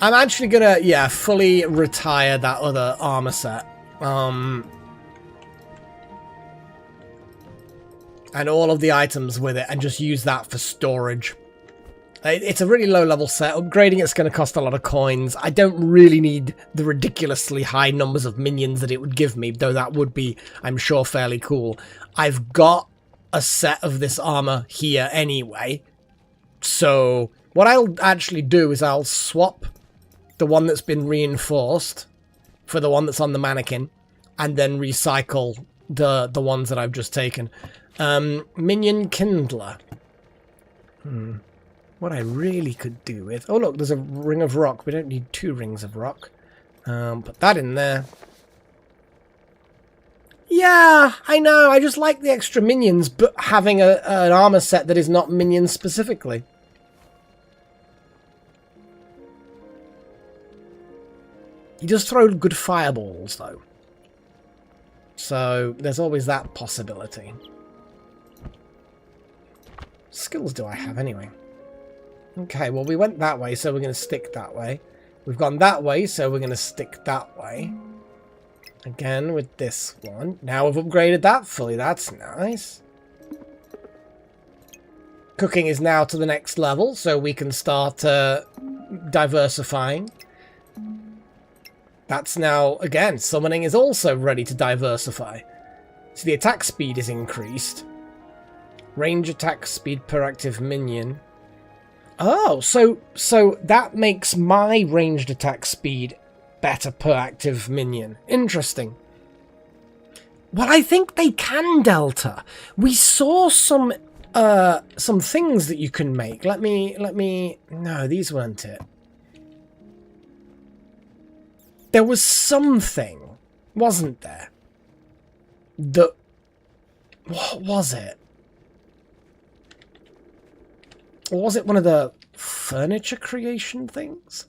I'm actually gonna, yeah, fully retire that other armor set. And all of the items with it, and just use that for storage. It's a really low level set. Upgrading it's going to cost a lot of coins. I don't really need the ridiculously high numbers of minions that it would give me, though that would be, I'm sure, fairly cool. I've got a set of this armor here anyway. So what I'll actually do is I'll swap the one that's been reinforced for the one that's on the mannequin, and then recycle the ones that I've just taken. Minion Kindler. What I really could do with... Oh, look, there's a ring of rock. We don't need 2 rings of rock. Put that in there. Yeah, I know. I just like the extra minions, but having an armor set that is not minion specifically. He does throw good fireballs, though. So there's always that possibility. Skills do I have anyway? Okay, well, we went that way, so we're going to stick that way. We've gone that way, so we're going to stick that way. Again with this one. Now we've upgraded that fully. That's nice. Cooking is now to the next level, so we can start diversifying. That's now, again, summoning is also ready to diversify. So the attack speed is increased. Range attack speed per active minion. Oh, so that makes my ranged attack speed better per active minion. Interesting. Well, I think they can delta. We saw some things that you can make. Let me. No, these weren't it. There was something, wasn't there? What was it? Or was it one of the furniture creation things?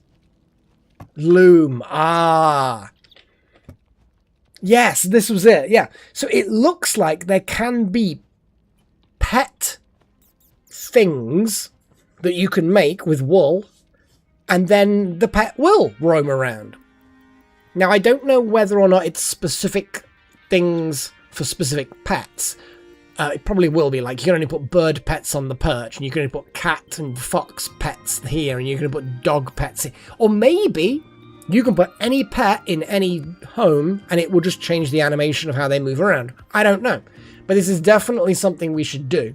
Loom. Ah. Yes, this was it. Yeah. So it looks like there can be pet things that you can make with wool, and then the pet will roam around. Now, I don't know whether or not it's specific things for specific pets. It probably will be, like, you can only put bird pets on the perch, and you can only put cat and fox pets here, and you can put dog pets here. Or maybe you can put any pet in any home, and it will just change the animation of how they move around. I don't know. But this is definitely something we should do.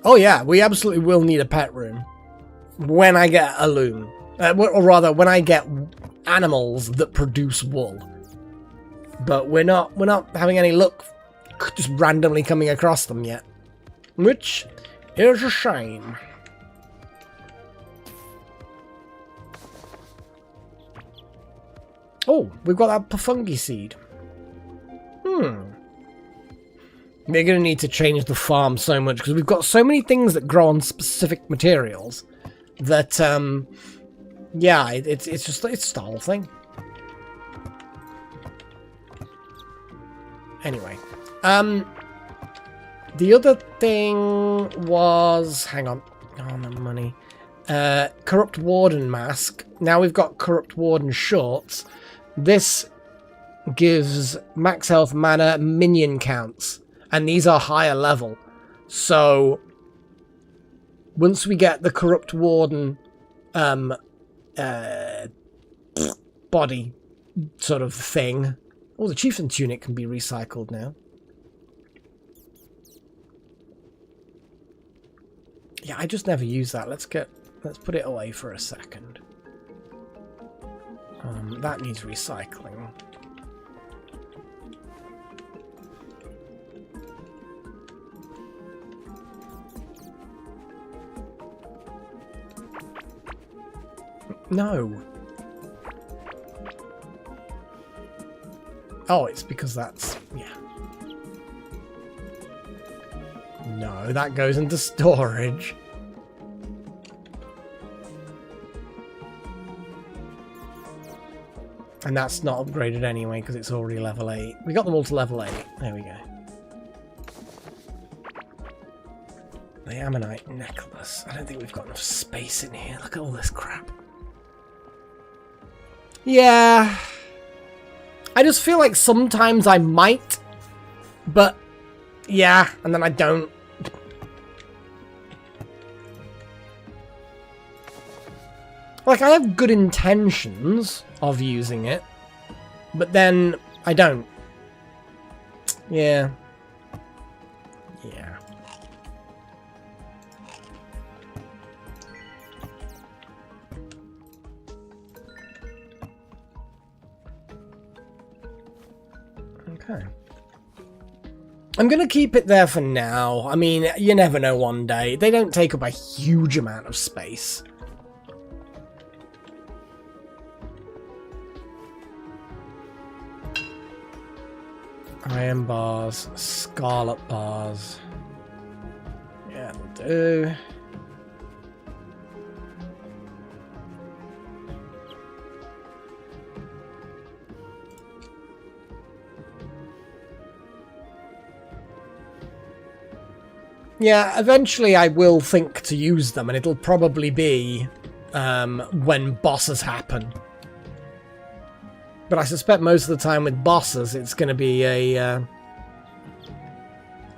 Oh yeah, we absolutely will need a pet room. When I get a loom. Or rather, when I get animals that produce wool. But we're not having any luck just randomly coming across them yet. Which is a shame. Oh, we've got that Pafungi seed. We're going to need to change the farm so much because we've got so many things that grow on specific materials that, yeah, it's the whole thing. Anyway, the other thing was, hang on, the money. Corrupt Warden mask. Now we've got Corrupt Warden shorts. This gives max health, mana, minion counts, and these are higher level. So once we get the Corrupt Warden body sort of thing. Oh, the Chieftain tunic can be recycled now. Yeah, I just never use that. Let's put it away for a second. That needs recycling. No. Oh, it's because that's... yeah. No, that goes into storage. And that's not upgraded anyway, because it's already level 8. We got them all to level 8. There we go. The Ammonite necklace. I don't think we've got enough space in here. Look at all this crap. Yeah. I just feel like sometimes I might, but yeah, and then I don't. Like, I have good intentions of using it, but then I don't. Yeah. Okay. I'm going to keep it there for now. I mean, you never know one day. They don't take up a huge amount of space. Iron bars, scarlet bars. Yeah, that'll do. Yeah, eventually I will think to use them, and it'll probably be when bosses happen. But I suspect most of the time with bosses, it's going to be a...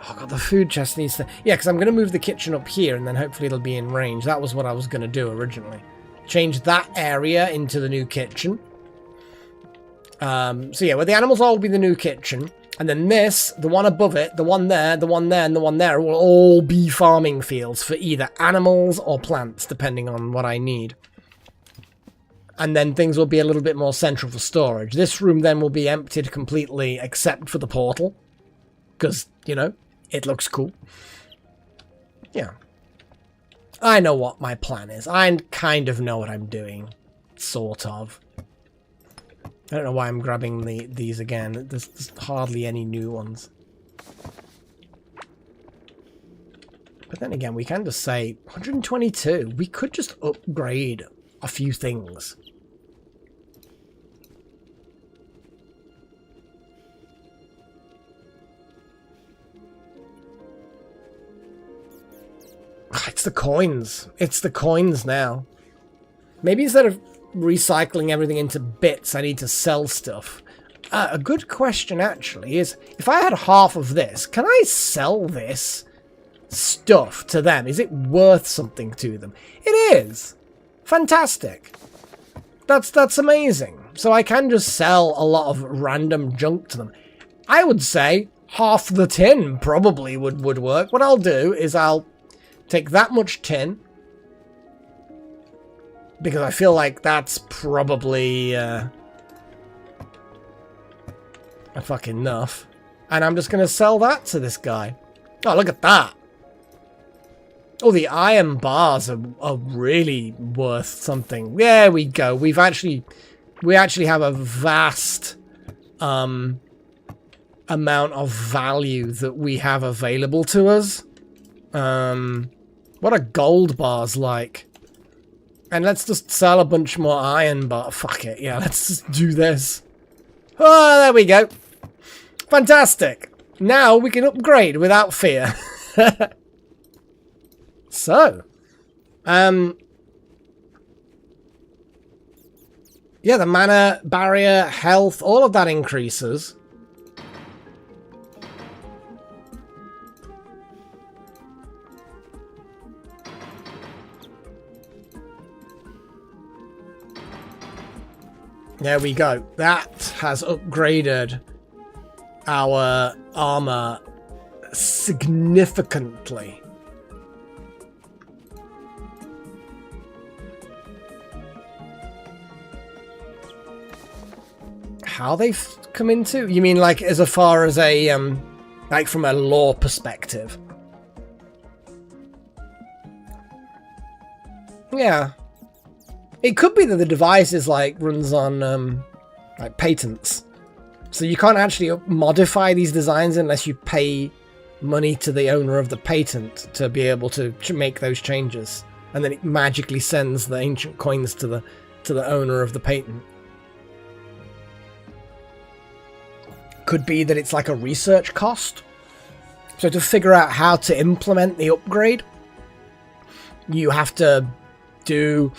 Oh god, the food chest needs to... Yeah, because I'm going to move the kitchen up here, and then hopefully it'll be in range. That was what I was going to do originally. Change that area into the new kitchen. So yeah, where the animals all will be the new kitchen. And then this, the one above it, the one there, the one there, and the one there will all be farming fields for either animals or plants, depending on what I need. And then things will be a little bit more central for storage. This room then will be emptied completely except for the portal. Because, you know, it looks cool. Yeah. I know what my plan is. I kind of know what I'm doing. Sort of. I don't know why I'm grabbing these again. There's hardly any new ones. But then again, we can just say 122. We could just upgrade a few things. It's the coins. It's the coins now. Maybe instead of recycling everything into bits, I need to sell stuff. A good question, actually, is if I had half of this, can I sell this stuff to them? Is it worth something to them? It is. Fantastic. That's amazing. So I can just sell a lot of random junk to them. I would say half the tin probably would work. What I'll do is I'll take that much tin, because I feel like that's probably fucking enough. And I'm just going to sell that to this guy. Oh, look at that. Oh, the iron bars are really worth something. There we go. We actually have a vast amount of value that we have available to us. What are gold bars like? And let's just sell a bunch more iron bar. Fuck it. Yeah, let's just do this. Oh, there we go. Fantastic. Now we can upgrade without fear. So. Yeah, the mana, barrier, health, all of that increases. There we go. That has upgraded our armor significantly. How they've come into? You mean like as far as a like from a lore perspective? Yeah. It could be that the device is like runs on like patents, so you can't actually modify these designs unless you pay money to the owner of the patent to be able to make those changes, and then it magically sends the ancient coins to the owner of the patent. Could be that it's like a research cost. So to figure out how to implement the upgrade, you have to do...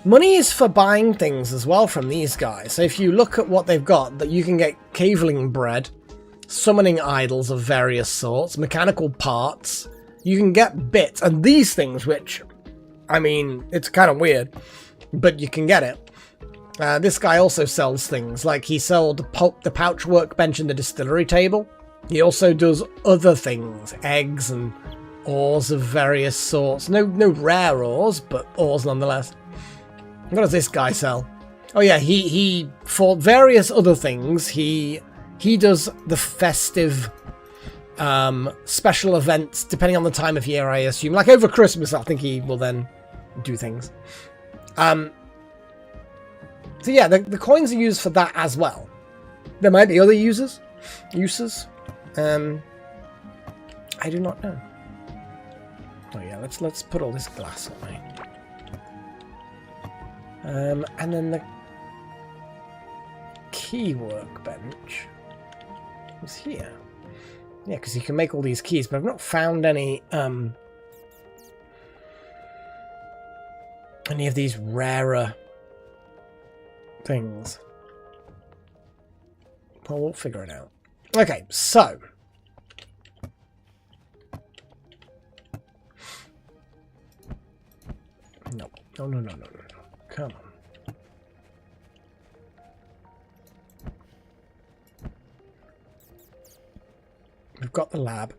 Money is for buying things as well from these guys. So if you look at what they've got, that you can get caveling bread, summoning idols of various sorts, mechanical parts. You can get bits, and these things, which, I mean, it's kind of weird, but you can get it. This guy also sells things, like he sold the pouch workbench and the distillery table. He also does other things, eggs and ores of various sorts. No rare ores, but ores nonetheless. What does this guy sell? Oh yeah, he for various other things, he He does the festive special events, depending on the time of year, I assume. Like over Christmas, I think he will then do things. So yeah, the coins are used for that as well. There might be other uses. I do not know. Oh yeah, let's put all this glass away. And then the key workbench is here. Yeah, because you can make all these keys, but I've not found any of these rarer things. Well, we'll figure it out. Okay, so no. Come on. We've got the lab.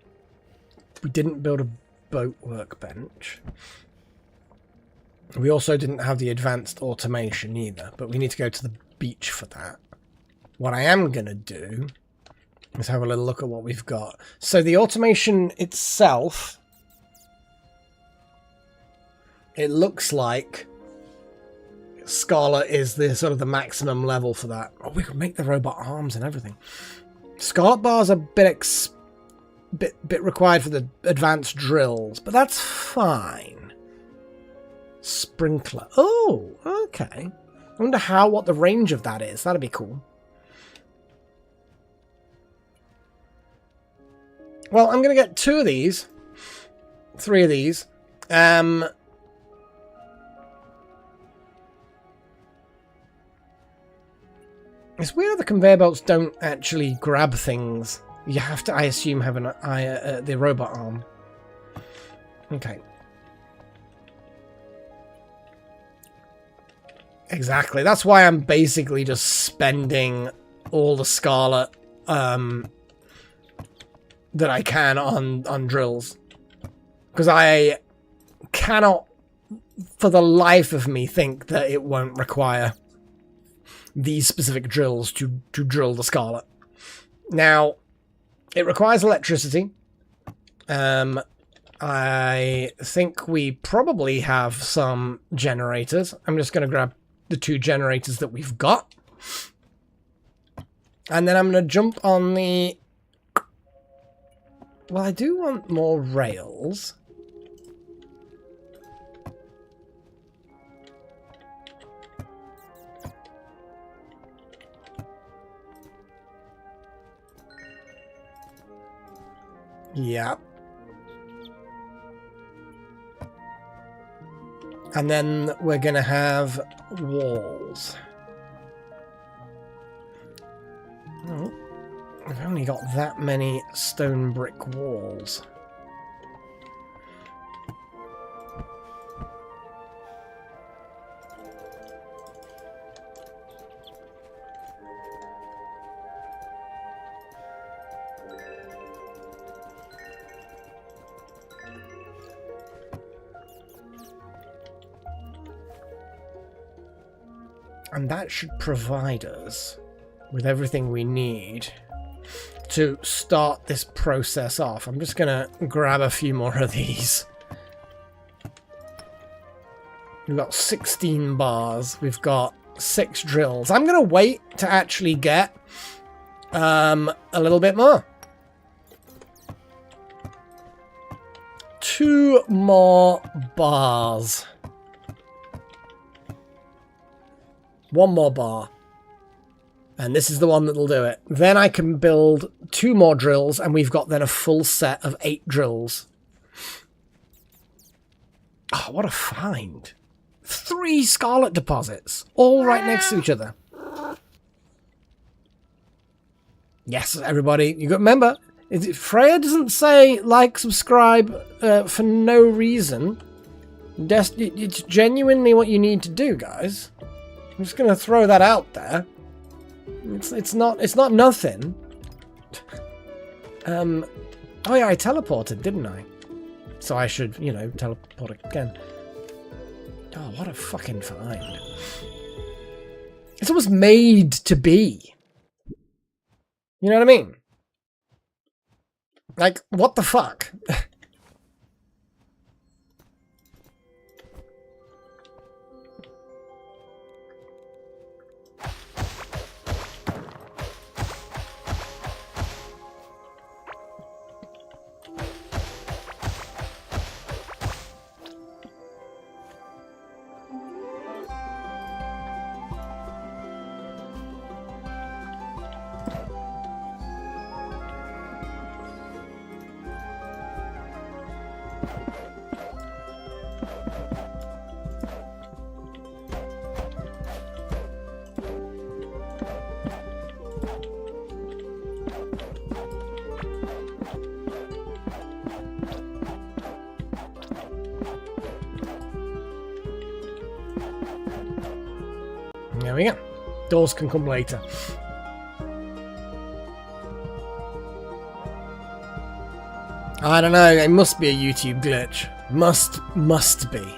We didn't build a boat workbench. We also didn't have the advanced automation either, but we need to go to the beach for that. What I am going to do is have a little look at what we've got. So the automation itself, it looks like Scarlet is the sort of the maximum level for that. Oh, we could make the robot arms and everything. Scarlet bars are a bit required for the advanced drills, but that's fine. Sprinkler. Oh, okay. I wonder what the range of that is. That'd be cool. Well, I'm going to get 2 of these. 3 of these. It's weird the conveyor belts don't actually grab things. You have to, I assume, have the robot arm. Okay. Exactly. That's why I'm basically just spending all the Scarlet that I can on drills. Because I cannot, for the life of me, think that it won't require these specific drills to drill the Scarlet. Now, it requires electricity. I think we probably have some generators. I'm just going to grab the 2 generators that we've got. And then I'm going to jump on the... Well, I do want more rails. Yeah. And then we're going to have walls. Oh, we've only got that many stone brick walls. And that should provide us with everything we need to start this process off. I'm just going to grab a few more of these. We've got 16 bars. We've got 6 drills. I'm going to wait to actually get a little bit more. 2 more bars. 1 more bar. And this is the one that'll do it. Then I can build 2 more drills, and we've got then a full set of 8 drills. Oh, what a find. 3 Scarlet deposits, all right next to each other. Yes, everybody. You got, remember, Freya doesn't say like, subscribe for no reason. It's genuinely what you need to do, guys. I'm just going to throw that out there. It's not nothing. Oh yeah, I teleported, didn't I? So I should, you know, teleport again. Oh, what a fucking find. It's almost made to be. You know what I mean? Like, what the fuck? There we go. Doors can come later. I don't know. It must be a YouTube glitch. Must be. Okay,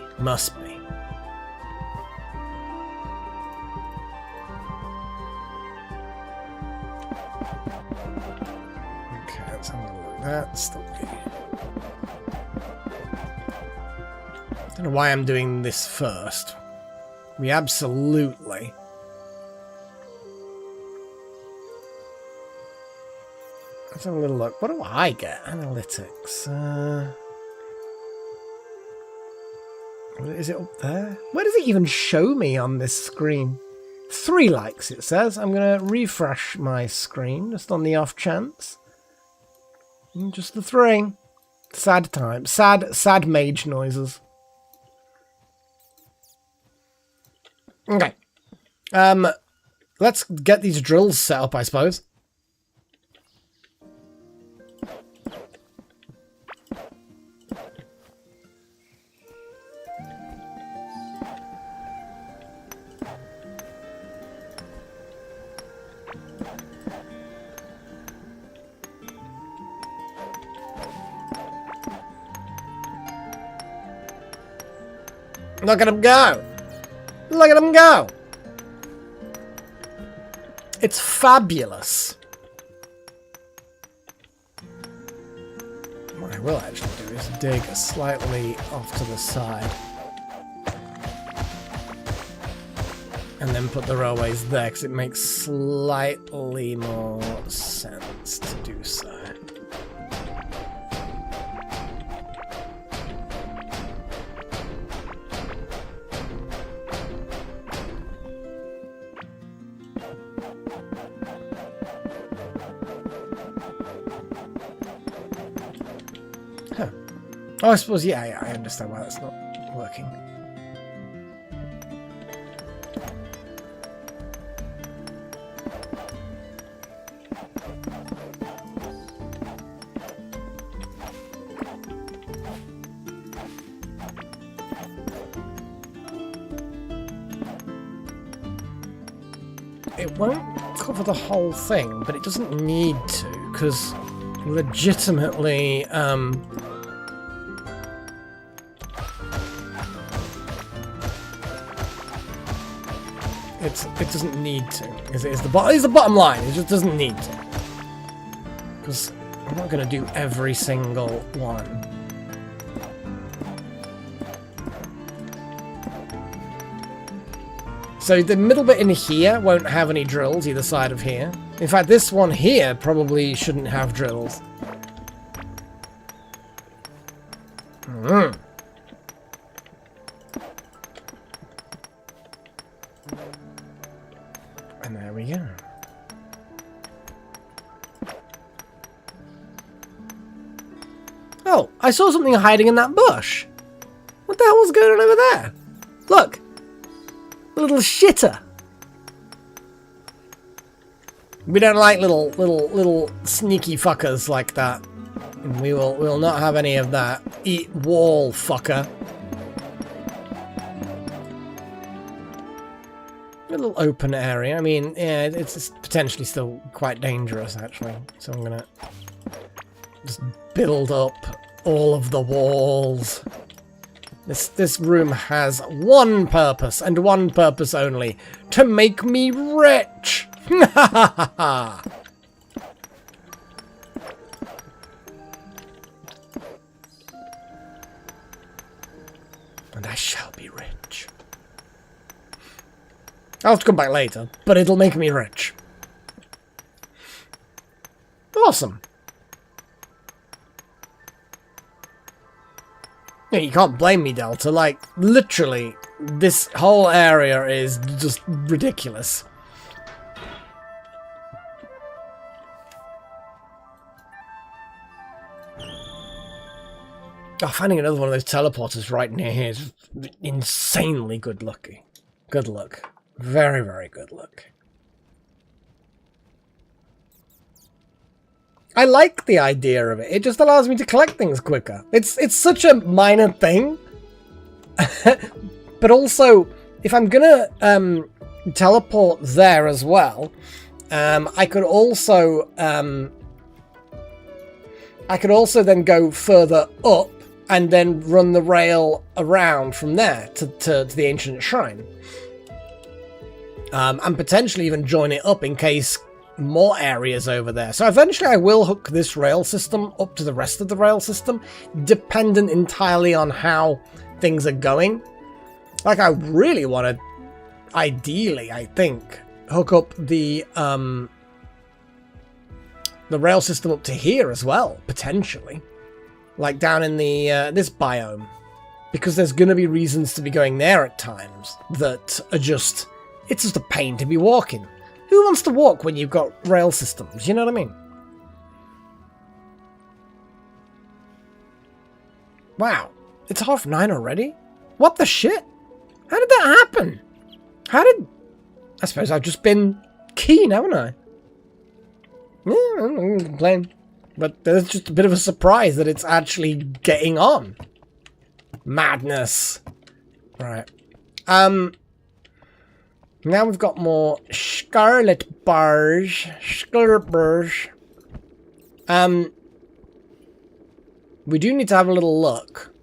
let's have a look at that. Stop it. I don't know why I'm doing this first. We absolutely... Let's have a little look. What do I get? Analytics. Is it up there? Where does it even show me on this screen? 3 likes, it says. I'm going to refresh my screen just on the off chance. Just the 3. Sad time. Sad mage noises. Okay. Let's get these drills set up, I suppose. Look at him go! Look at him go! It's fabulous. What I will actually do is dig slightly off to the side. And then put the railways there, because it makes slightly more sense to do so. Huh. Oh, I suppose, yeah, I understand why that's not working. It won't cover the whole thing, but it doesn't need to, because legitimately, it doesn't need to. Is the bottom line? It just doesn't need to, because I'm not going to do every single one. So the middle bit in here won't have any drills either side of here. In fact, this one here probably shouldn't have drills. And there we go. Oh, I saw something hiding in that bush. What the hell was going on over there? Look. A little shitter. We don't like little sneaky fuckers like that. We will not have any of that. Eat wall, fucker. A little open area. I mean, yeah, it's potentially still quite dangerous actually. So I'm gonna just build up all of the walls. This room has one purpose, and one purpose only. To make me rich! I'll have to come back later, but it'll make me rich. Awesome. Yeah, you can't blame me, Delta. Like, literally, this whole area is just ridiculous. Oh, finding another one of those teleporters right near here is insanely good lucky. Good luck. Very, very good luck. I like the idea of it. It just allows me to collect things quicker. It's such a minor thing. But also, if I'm gonna teleport there as well, I could also then go further up and then run the rail around from there to the ancient shrine. And potentially even join it up in case more areas over there. So eventually I will hook this rail system up to the rest of the rail system, dependent entirely on how things are going. Like, I really want to, ideally, I think, hook up the rail system up to here as well, potentially. Like down in the this biome. Because there's going to be reasons to be going there at times that are just... It's just a pain to be walking. Who wants to walk when you've got rail systems? You know what I mean? Wow. It's 9:30 already? What the shit? How did that happen? I suppose I've just been keen, haven't I? Yeah, I'm not going to complain. But there's just a bit of a surprise that it's actually getting on. Madness. Right. Now we've got more scarlet bars. We do need to have a little look.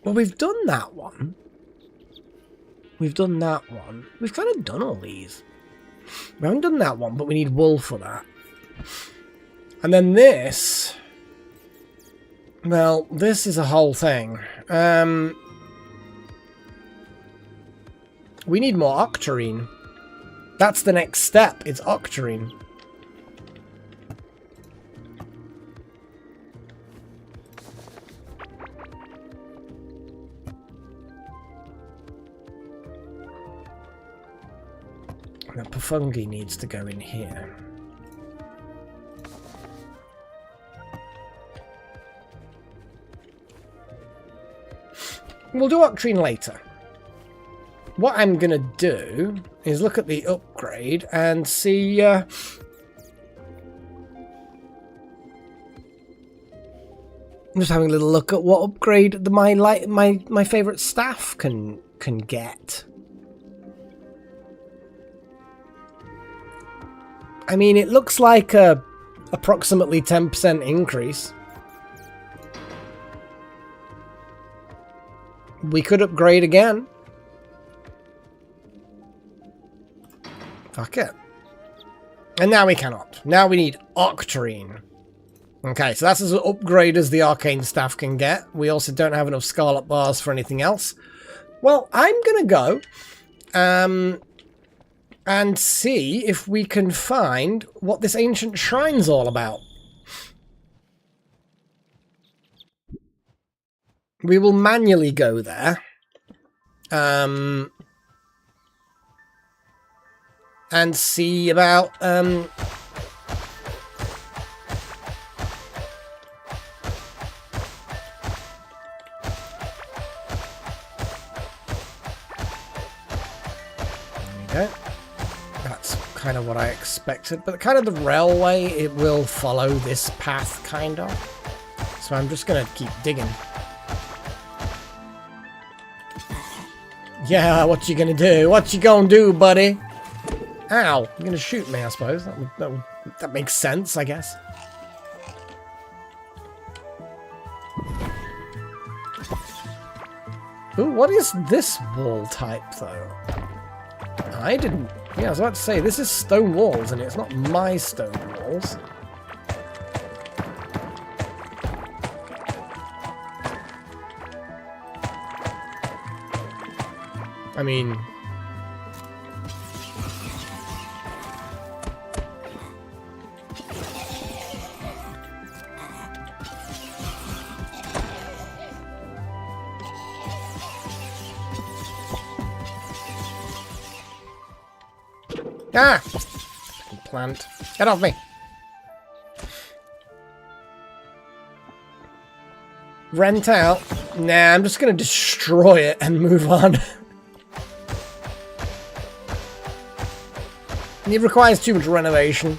Well, we've done that one. We've done that one. We've kind of done all these. We haven't done that one, but we need wool for that. And then this... Well, this is a whole thing. We need more octarine. That's the next step. It's octarine. The Pafungi needs to go in here. We'll do octarine later. What I'm going to do is look at the upgrade and see... I'm just having a little look at what upgrade my favourite staff can get. I mean, it looks like a approximately 10% increase. We could upgrade again. Fuck it. And now we cannot. Now we need octarine. Okay, so that's as an upgrade as the arcane staff can get. We also don't have enough scarlet bars for anything else. Well, I'm gonna go and see if we can find what this ancient shrine's all about. We will manually go there. And see about there we go. That's kind of what I expected, but kind of the railway, it will follow this path, kind of. So I'm just gonna keep digging. Yeah, what you gonna do? What you gonna do, buddy? Ow! You're gonna shoot me, I suppose. That makes sense, I guess. Ooh, what is this wall type, though? I didn't... Yeah, I was about to say, this is stone walls, and it's not my stone walls. I mean... Ah! Plant. Get off me! Rent out? Nah, I'm just gonna destroy it and move on. It requires too much renovation.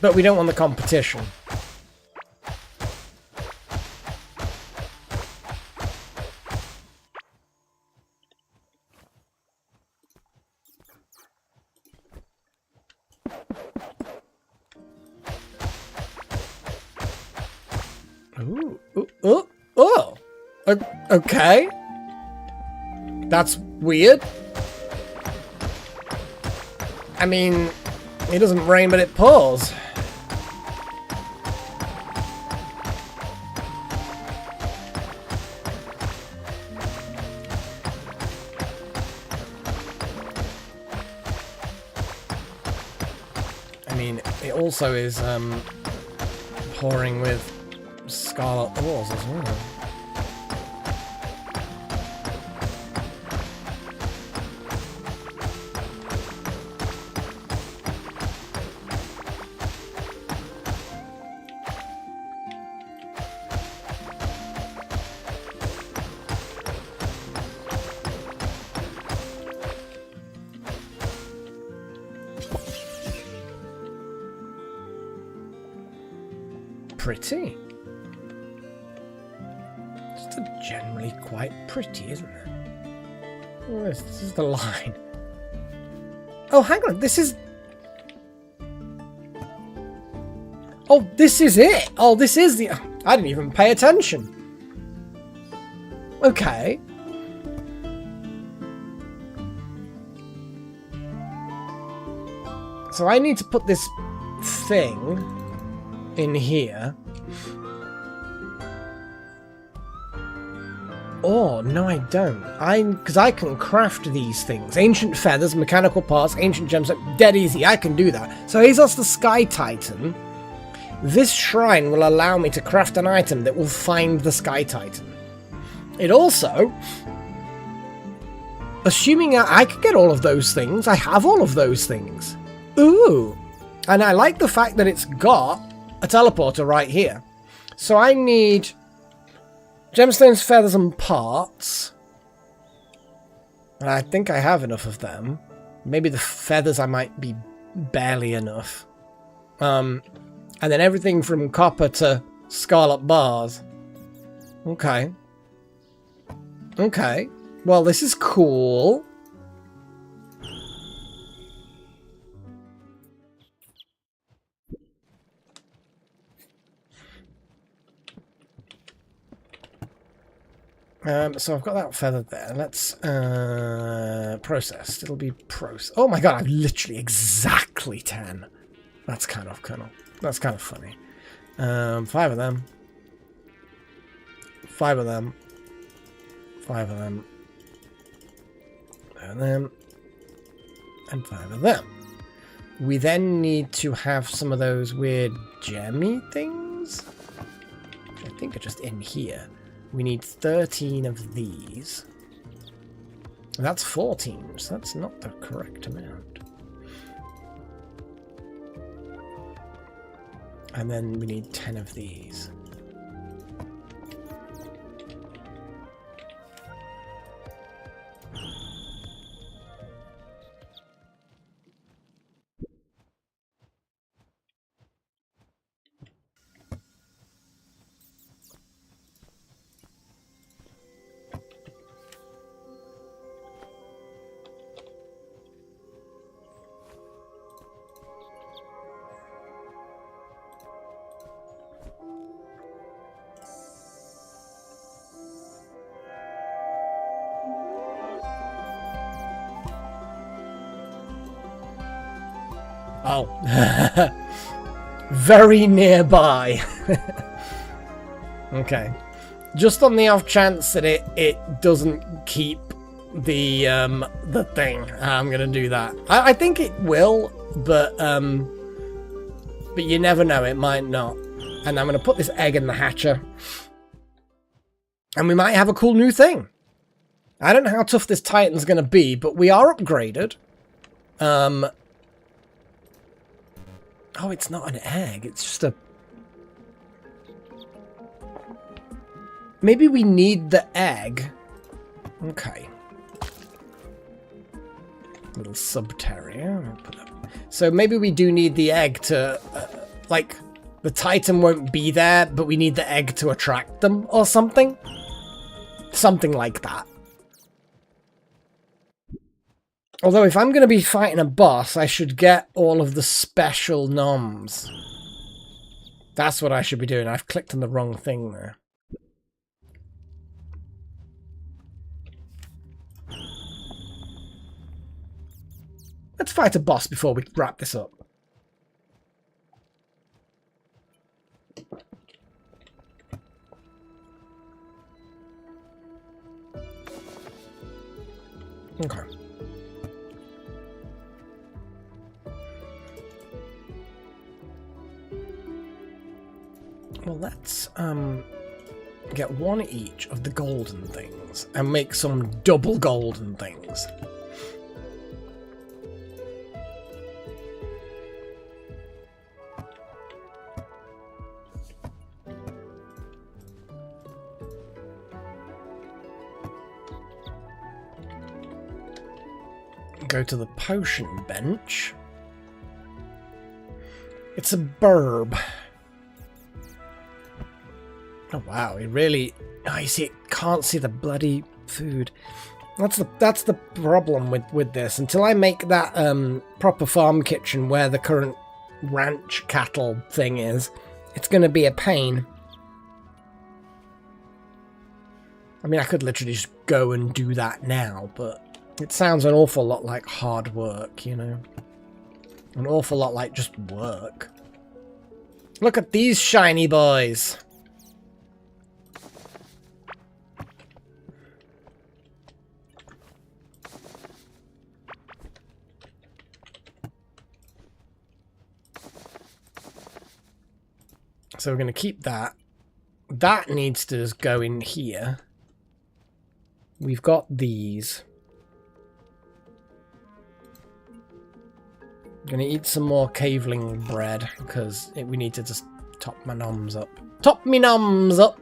But we don't want the competition. Okay. That's weird. I mean, it doesn't rain, but it pours. I mean, it also is pouring with scarlet ores as well. Pretty. Just generally quite pretty, isn't it? Oh, this is the line. Oh, hang on. This is... Oh, this is it. Oh, this is the... I didn't even pay attention. Okay. So I need to put this thing in here. Oh, no I don't. Because I can craft these things. Ancient feathers, mechanical parts, ancient gems, dead easy. I can do that. So here's us the Sky Titan. This shrine will allow me to craft an item that will find the Sky Titan. It also... Assuming I could get all of those things, I have all of those things. Ooh. And I like the fact that it's got a teleporter right here. So I need gemstones, feathers, and parts. And I think I have enough of them. Maybe the feathers I might be barely enough. And then everything from copper to scarlet bars. Okay. Okay. Well, this is cool. So I've got that feather there. Let's process. It'll be process. Oh my god, I've literally exactly 10. That's kind of That's kind of funny. 5 of them. 5 of them. 5 of them. 5 of them. And 5 of them. We then need to have some of those weird gemmy things. Which I think are just in here. We need 13 of these. That's 14, so that's not the correct amount. And then we need 10 of these. Oh. very nearby. Okay. Just on the off chance that it doesn't keep the thing, I'm gonna do that. I think it will, but you never know, it might not. And I'm gonna put this egg in the hatcher. And we might have a cool new thing. I don't know how tough this Titan's gonna be, but we are upgraded. Oh, it's not an egg, it's just a... Maybe we need the egg. Okay. Little sub-terrier. So maybe we do need the egg to... like, the Titan won't be there, but we need the egg to attract them or something? Something like that. Although if I'm going to be fighting a boss, I should get all of the special noms. That's what I should be doing. I've clicked on the wrong thing there. Let's fight a boss before we wrap this up. Okay. Well, let's get one each of the golden things and make some double golden things. Go to the potion bench. It's a burb. Oh wow, it really... Oh, you see, it can't see the bloody food. That's the problem with this. Until I make that proper farm kitchen where the current ranch cattle thing is, it's going to be a pain. I mean, I could literally just go and do that now, but it sounds an awful lot like hard work, you know? An awful lot like just work. Look at these shiny boys! So we're going to keep that. That needs to just go in here. We've got these. I'm going to eat some more caveling bread because we need to just top my noms up. Top me noms up!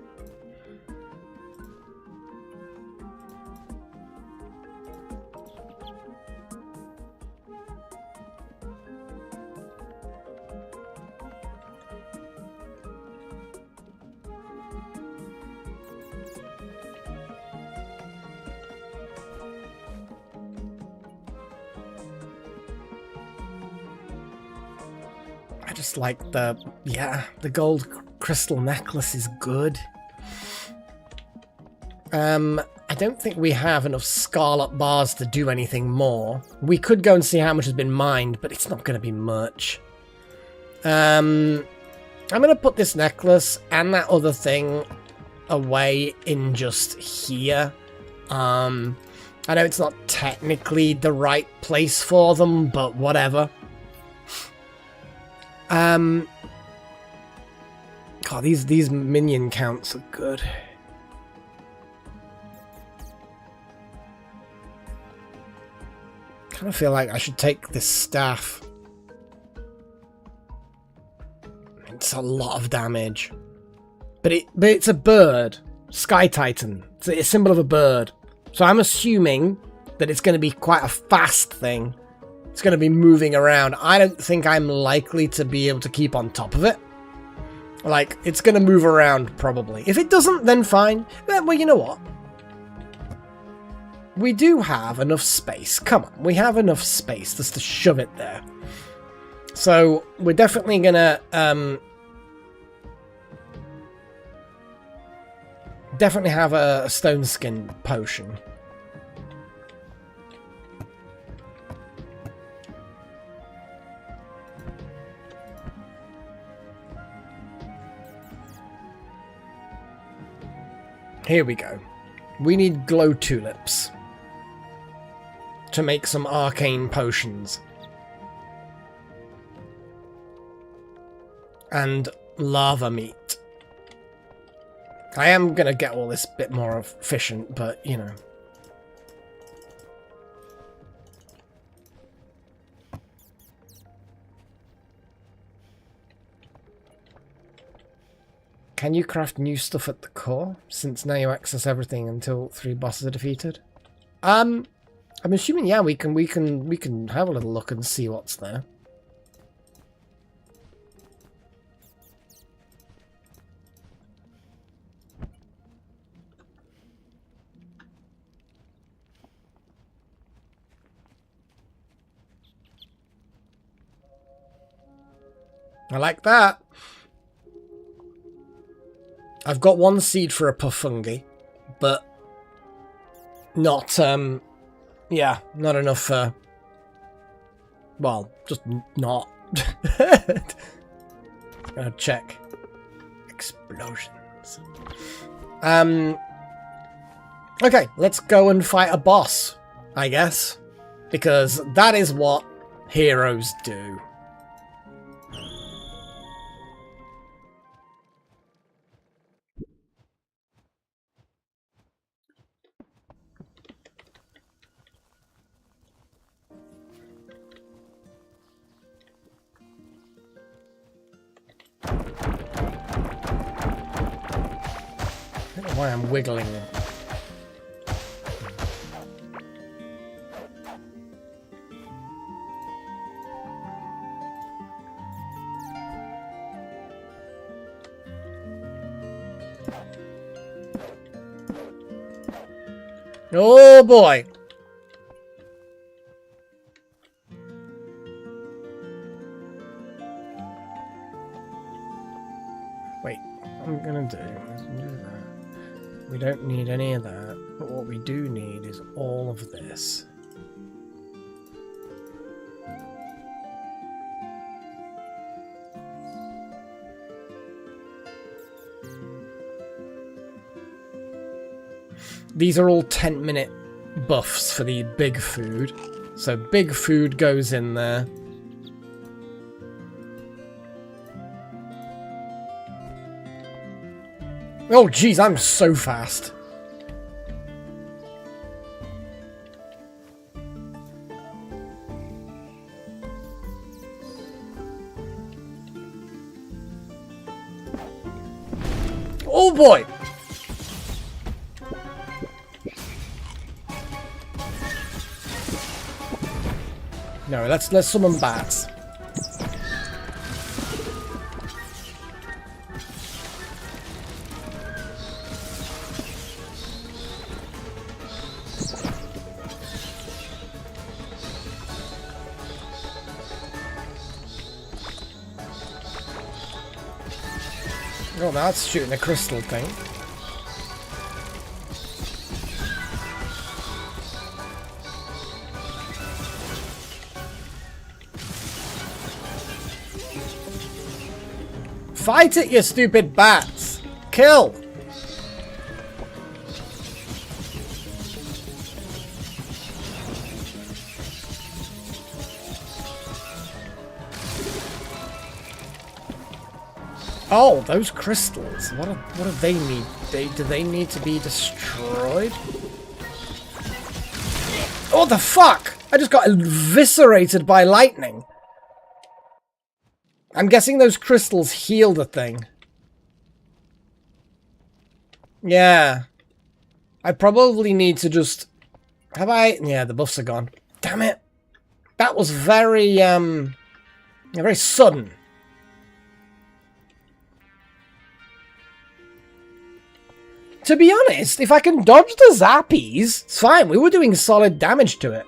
Just like the gold crystal necklace is good. I don't think we have enough scarlet bars to do anything more. We could go and see how much has been mined, but it's not going to be much. I'm going to put this necklace and that other thing away in just here. I know it's not technically the right place for them, but whatever. God, these minion counts are good. Kind of feel like I should take this staff. It's a lot of damage. But it's a bird. Sky Titan. It's a symbol of a bird. So I'm assuming that it's going to be quite a fast thing. It's going to be moving around. I don't think I'm likely to be able to keep on top of it. Like, it's going to move around, probably. If it doesn't, then fine. Well, you know what? We do have enough space. Come on, we have enough space just to shove it there. So, we're definitely going to... definitely have a stone skin potion. Here we go. We need glow tulips to make some arcane potions. And lava meat. I am going to get all this bit more efficient, but, you know. Can you craft new stuff at the core? Since now you access everything until 3 bosses are defeated. I'm assuming, yeah, we can have a little look and see what's there. I like that. I've got 1 seed for a Pufungi, but not, yeah, not enough, well, just not. Gonna check. Explosions. Okay, let's go and fight a boss, I guess, because that is what heroes do. I don't know why I'm wiggling. Oh boy! Wait, what I'm gonna do is do that. We don't need any of that, but what we do need is all of this. These are all 10-minute buffs for the big food. So big food goes in there. Oh jeez, I'm so fast. Oh boy! No, let's summon bats. Oh, that's shooting a crystal thing. Fight it, you stupid bats! Kill! Oh, those crystals. What do they need? Do they need to be destroyed? Oh, the fuck! I just got eviscerated by lightning. I'm guessing those crystals heal the thing. Yeah. I probably need to just... Have I... Yeah, the buffs are gone. Damn it. That was very, very sudden. To be honest, if I can dodge the zappies, it's fine. We were doing solid damage to it.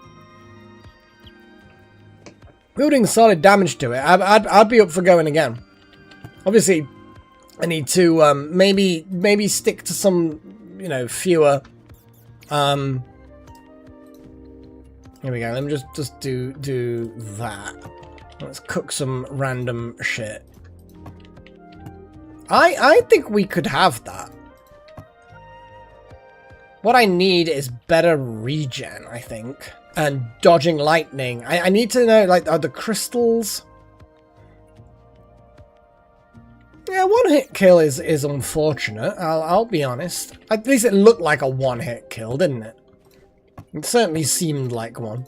We were doing solid damage to it. I'd be up for going again. Obviously, I need to maybe stick to some, you know, fewer. Here we go. Let me just do that. Let's cook some random shit. I think we could have that. What I need is better regen, I think. And dodging lightning. I need to know, like, are the crystals... Yeah, one-hit kill is unfortunate, I'll be honest. At least it looked like a one-hit kill, didn't it? It certainly seemed like one.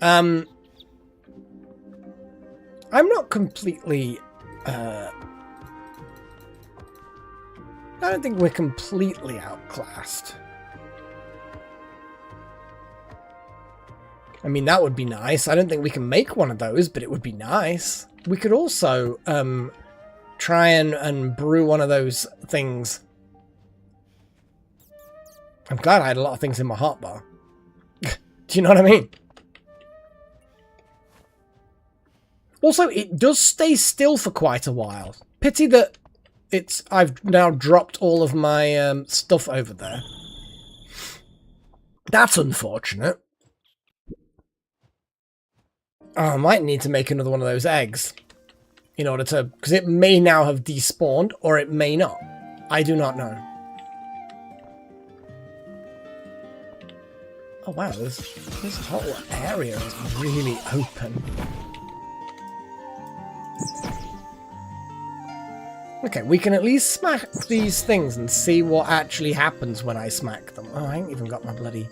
I'm not completely... I don't think we're completely outclassed. I mean, that would be nice. I don't think we can make one of those, but it would be nice. We could also try and brew one of those things. I'm glad I had a lot of things in my hotbar. Do you know what I mean? Also, it does stay still for quite a while. Pity that I've now dropped all of my stuff over there. That's unfortunate. Oh, I might need to make another one of those eggs. In order to... Because it may now have despawned, or it may not. I do not know. Oh wow, this whole area is really open. Okay, we can at least smack these things and see what actually happens when I smack them. Oh, I ain't even got my bloody...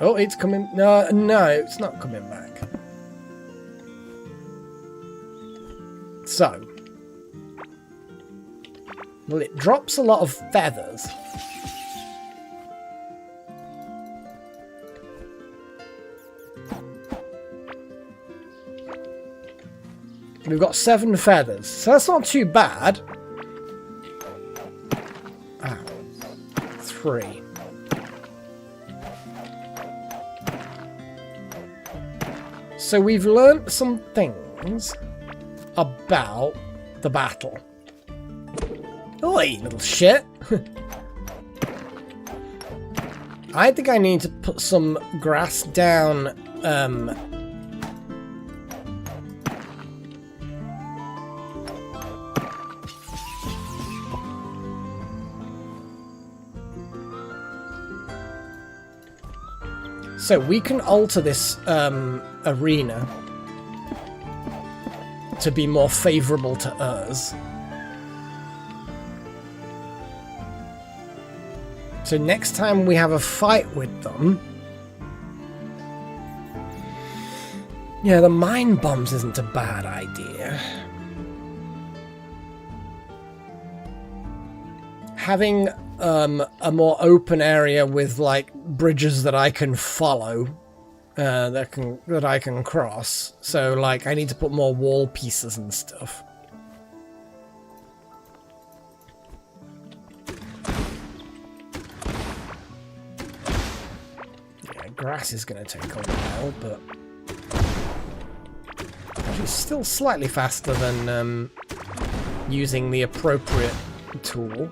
Oh, it's coming... No, it's not coming back. So. Well, it drops a lot of feathers. We've got 7 feathers, so that's not too bad. Ah, 3. So we've learnt some things about the battle. Oi, little shit. I think I need to put some grass down, so we can alter this arena to be more favourable to us. So next time we have a fight with them... Yeah, the mine bombs isn't a bad idea. Having a more open area with, like, bridges that I can follow, that I can cross. So, like, I need to put more wall pieces and stuff. Yeah, grass is going to take a while, but actually still slightly faster than using the appropriate tool.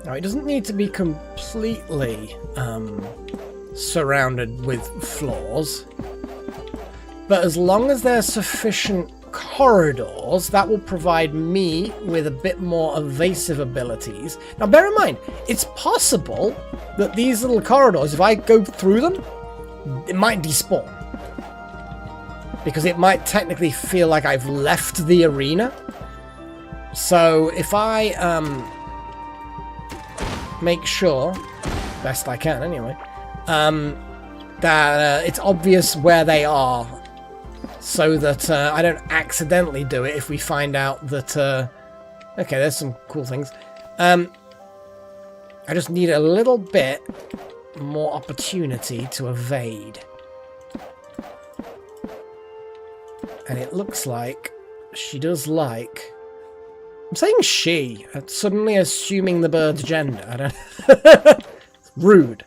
Now, it doesn't need to be completely surrounded with floors. But as long as there's sufficient corridors, that will provide me with a bit more evasive abilities. Now, bear in mind, it's possible that these little corridors, if I go through them, it might despawn. Because it might technically feel like I've left the arena. So if I make sure, best I can anyway, that it's obvious where they are, so that I don't accidentally do it if we find out that... okay, there's some cool things. I just need a little bit more opportunity to evade. And it looks like she does like... I'm saying she, suddenly assuming the bird's gender. I don't... Rude.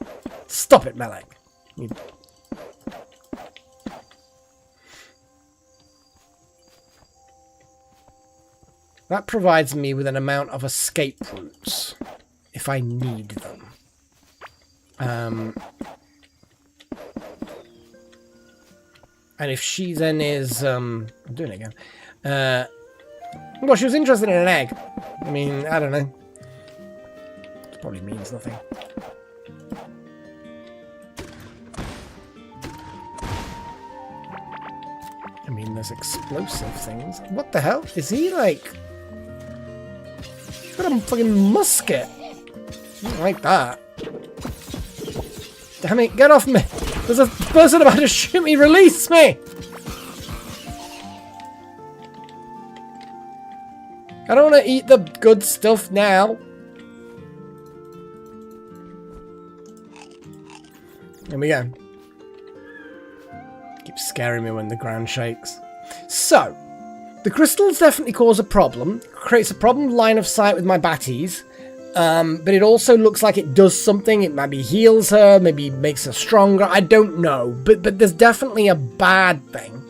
Stop it, Melek. That provides me with an amount of escape routes, if I need them. And if she then is... I'm doing it again. Well, she was interested in an egg. I mean, I don't know. It probably means nothing. I mean, there's explosive things. What the hell? Is he like... He's got a fucking musket. I don't like that. Damn it, get off me! There's a person about to shoot me! Release me! I don't want to eat the good stuff now. Here we go. Keeps scaring me when the ground shakes. So, the crystals definitely cause a problem. Creates a problem line of sight with my batties. But it also looks like it does something. It maybe heals her, maybe makes her stronger. I don't know. But there's definitely a bad thing.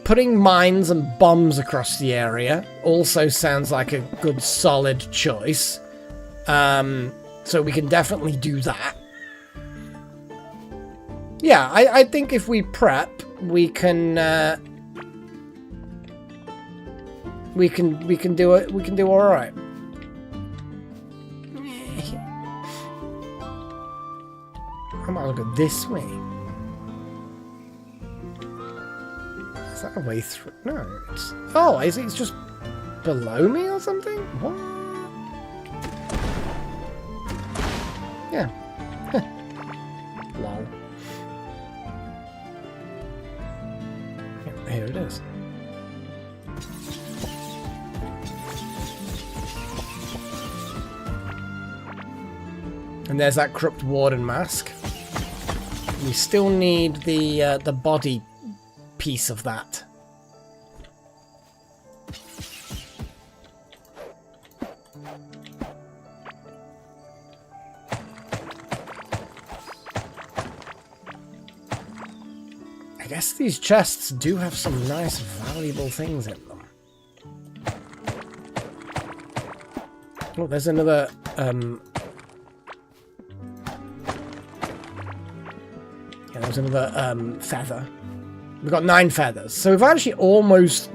Putting mines and bombs across the area also sounds like a good, solid choice. So we can definitely do that. Yeah, I think if we prep, we can do it. We can do all right. I might look at this way. Is that a way through? No, it's... Oh, is it just below me or something? What? Yeah. Lol. Yeah, here it is. And there's that corrupt warden mask. We still need the body piece of that. I guess these chests do have some nice, valuable things in them. Oh, there's another... Yeah, there's another feather. We've got 9 feathers. So we've actually almost,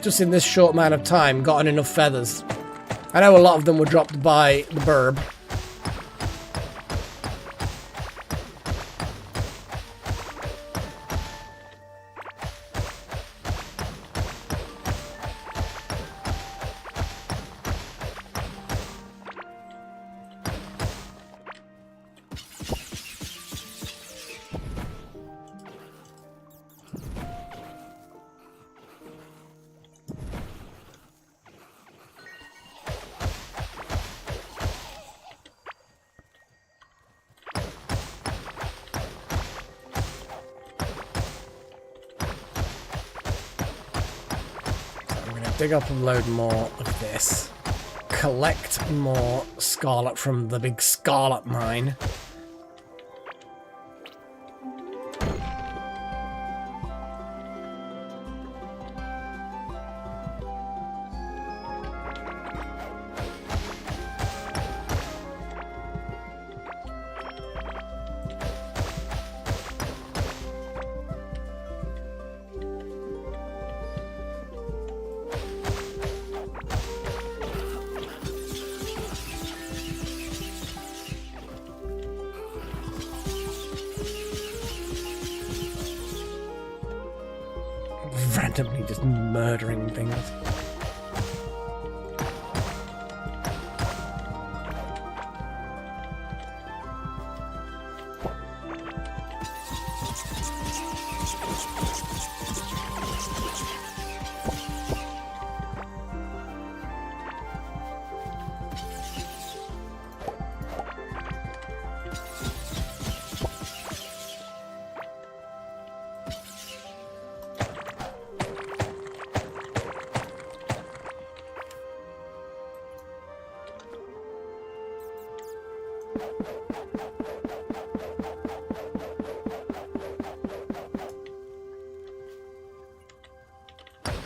just in this short amount of time, gotten enough feathers. I know a lot of them were dropped by the burb. Dig up and load more of this. Collect more scarlet from the big scarlet mine. randomly just murdering things.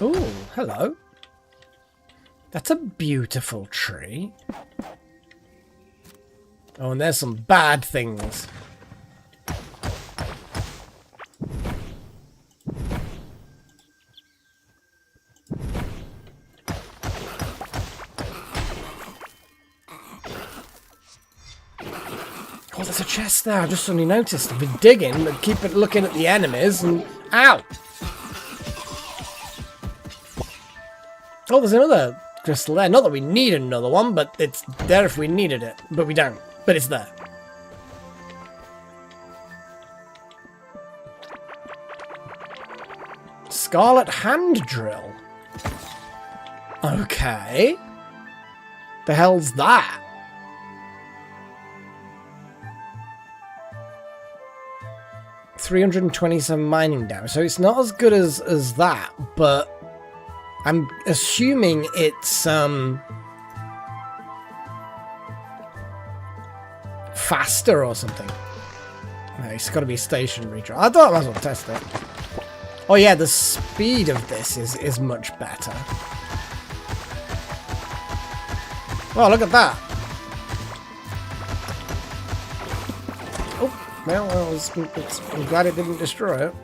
Ooh, hello. That's a beautiful tree. Oh, and there's some bad things. Oh, there's a chest there. I just suddenly noticed. I've been digging, but keep looking at the enemies and... Ow! Oh, there's another crystal there. Not that we need another one, but it's there if we needed it. But we don't. But it's there. Scarlet hand drill. Okay. The hell's that? $327 mining damage. So it's not as good as that, but I'm assuming it's faster or something. No, it's got to be stationary. I thought I might as well test it. Oh yeah, the speed of this is much better. Oh, look at that. Oh, well, I'm glad it didn't destroy it.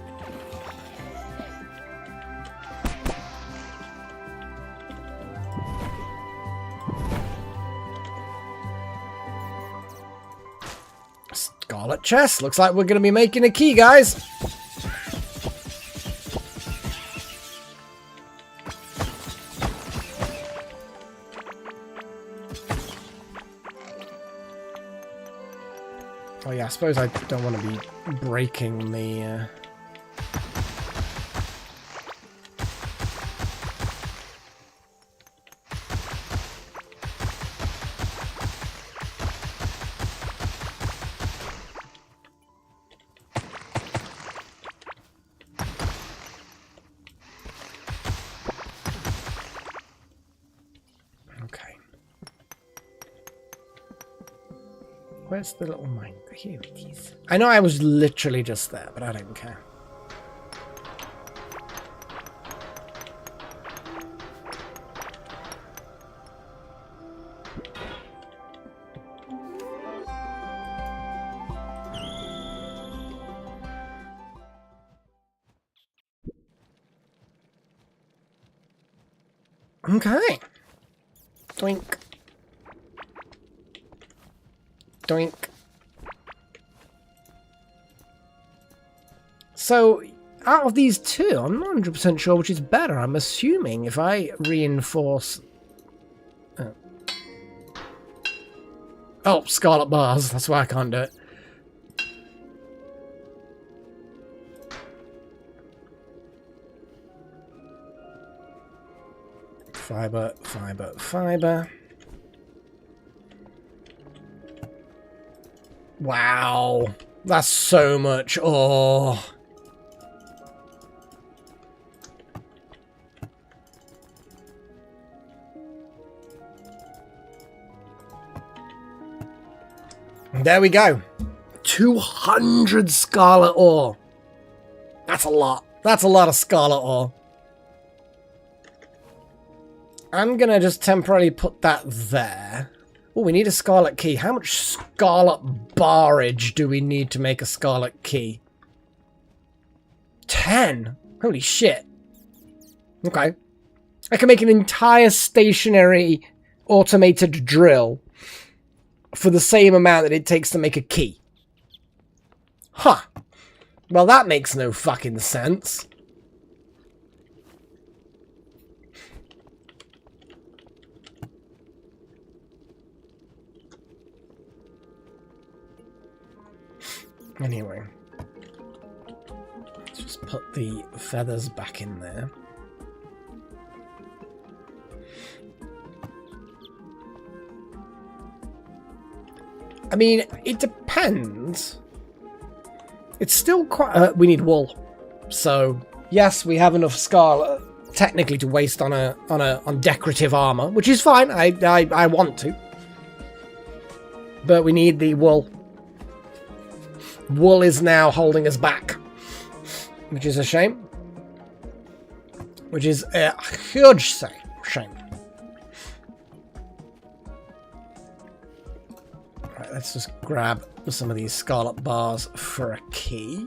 Scarlet chest. Looks like we're going to be making a key, guys. Oh yeah, I suppose I don't want to be breaking the... Where's the little mine? Here it is. I know I was literally just there, but I don't care. Okay. Doink. Doink. So, out of these two, I'm not 100% sure which is better. I'm assuming if I reinforce... Oh, scarlet bars. That's why I can't do it. Fiber, fiber, fiber. Wow. That's so much ore. There we go. 200 scarlet ore. That's a lot. That's a lot of scarlet ore. I'm gonna just temporarily put that there. Oh, we need a scarlet key. How much scarlet barrage do we need to make a scarlet key? 10. Holy shit. Okay. I can make an entire stationary automated drill for the same amount that it takes to make a key. Huh. Well, that makes no fucking sense. Anyway, let's just put the feathers back in there. I mean, it depends. It's still quite... we need wool. So, yes, we have enough scarlet technically to waste on decorative armor, which is fine. I want to. But we need the wool. Wool is now holding us back, which is a shame. Which is a huge shame. Right, let's just grab some of these scarlet bars for a key.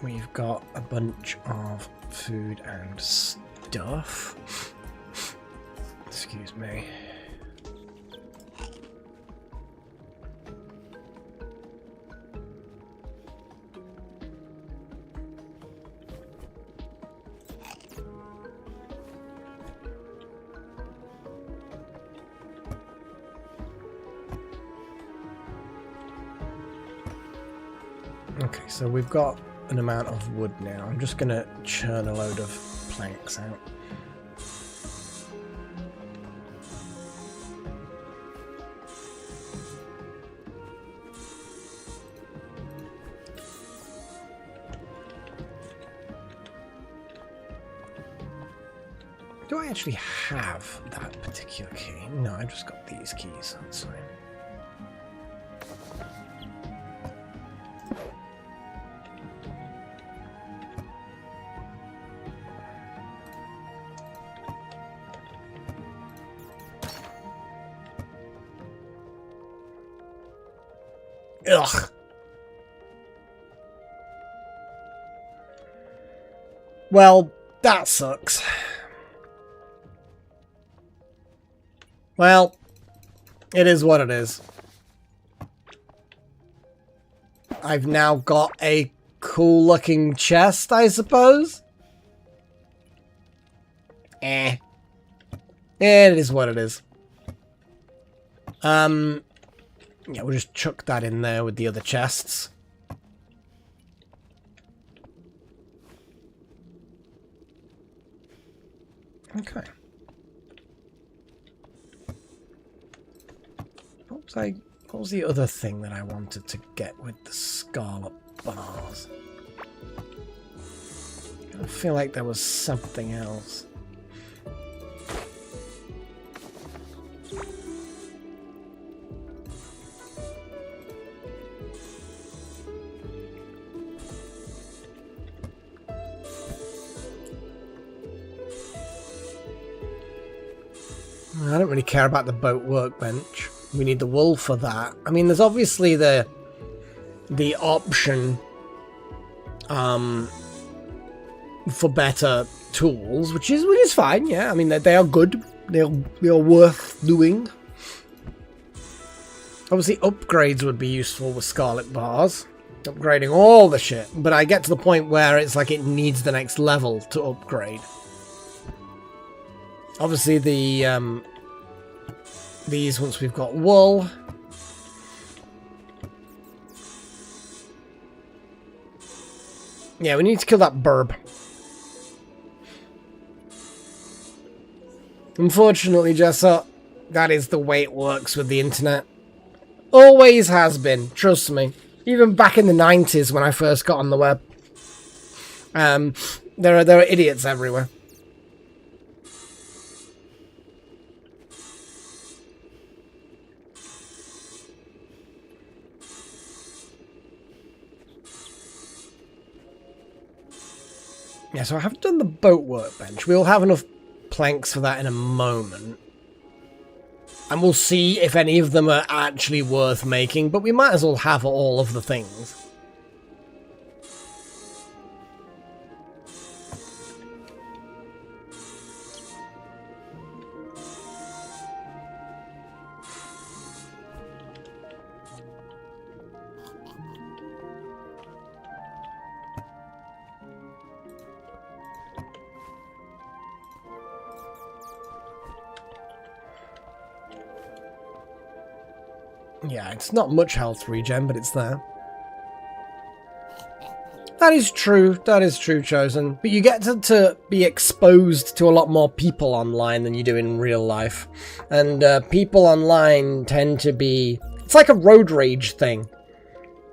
We've got a bunch of food and stuff. Excuse me. Okay, so we've got an amount of wood now. I'm just gonna churn a load of planks out. Do I actually have that particular key? No, I've just got these keys. That's fine. Ugh. Well, that sucks. Well, it is what it is. I've now got a cool looking chest, I suppose. It is what it is. Yeah, we'll just chuck that in there with the other chests. Okay. What was the other thing that I wanted to get with the scarlet bars? I feel like there was something else. I don't really care about the boat workbench. We need the wool for that. I mean, there's obviously the option for better tools, which is fine. Yeah, I mean they are good. They are worth doing. Obviously, upgrades would be useful with scarlet bars. Upgrading all the shit, but I get to the point where it's like it needs the next level to upgrade. Obviously, these, once we've got wool. Yeah, we need to kill that burb. Unfortunately, Jessa, that is the way it works with the internet. Always has been, trust me. Even back in the 90s when I first got on the web. There are idiots everywhere. Yeah, so I haven't done the boat workbench. We'll have enough planks for that in a moment. And we'll see if any of them are actually worth making, but we might as well have all of the things. Yeah, it's not much health regen, but it's there. That is true, Chosen. But you get to be exposed to a lot more people online than you do in real life. And people online tend to be... It's like a road rage thing.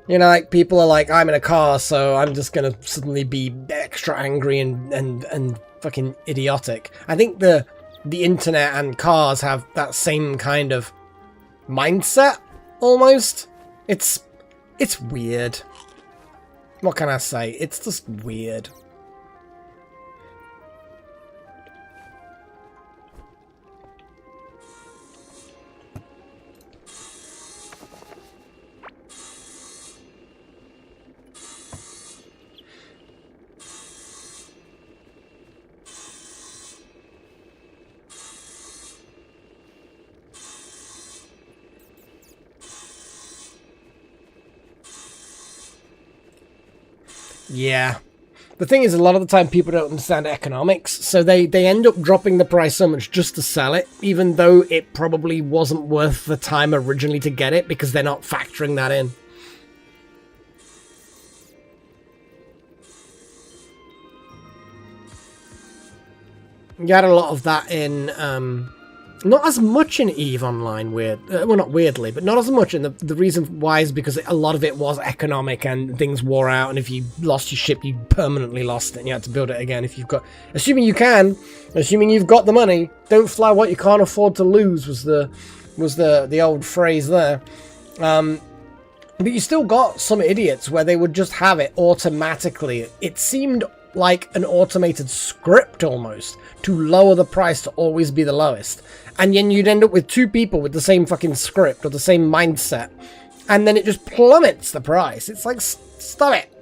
You know, like, people are like, I'm in a car, so I'm just gonna suddenly be extra angry and fucking idiotic. I think the internet and cars have that same kind of mindset, almost. It's weird. What can I say? It's just weird. Yeah. The thing is, a lot of the time people don't understand economics, so they end up dropping the price so much just to sell it, even though it probably wasn't worth the time originally to get it, because they're not factoring that in. You had a lot of that in, not as much in EVE Online, well, not weirdly, but not as much, and the reason why is because a lot of it was economic and things wore out, and if you lost your ship, you permanently lost it, and you had to build it again if you've got... Assuming you've got the money, don't fly what you can't afford to lose was the old phrase there. But you still got some idiots where they would just have it automatically. It seemed like an automated script almost to lower the price to always be the lowest, and then you'd end up with two people with the same fucking script or the same mindset, and then it just plummets the price. It's like, stop it.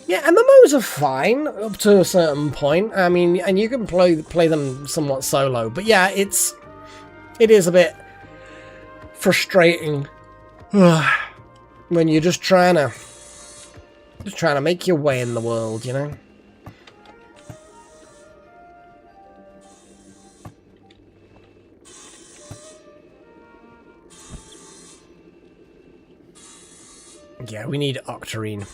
Yeah, MMOs are fine up to a certain point. I mean, and you can play them somewhat solo, but yeah, it is a bit frustrating when you're just trying to make your way in the world, you know? Yeah, we need Octarine.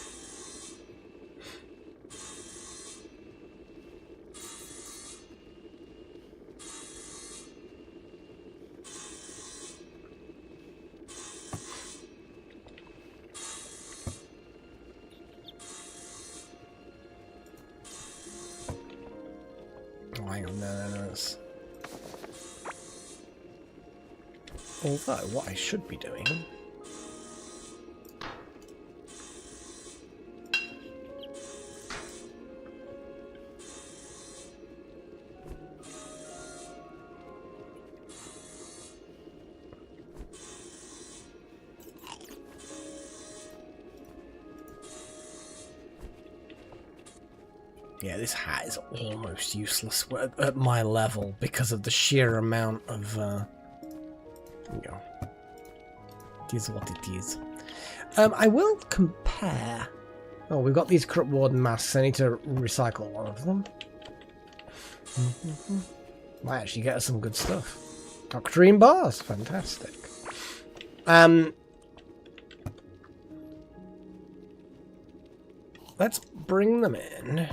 Although, what I should be doing... Yeah, this hat is almost useless at my level because of the sheer amount of... There we go. It is what it is. I will compare. Oh, we've got these Corrupt Warden masks. I need to recycle one of them. Might actually get us some good stuff. Octarine bars. Fantastic. Let's bring them in.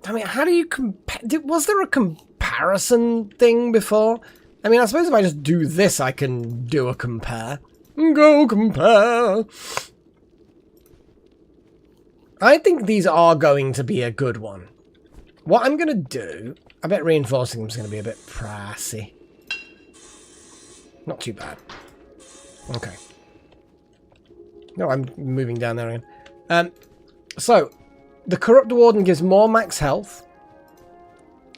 I mean, how do you compare? Was there a comparison thing before? I mean, I suppose if I just do this, I can do a compare. Go compare! I think these are going to be a good one. What I'm going to do... I bet reinforcing them is going to be a bit pricey. Not too bad. Okay. No, I'm moving down there again. So... The Corrupt Warden gives more max health.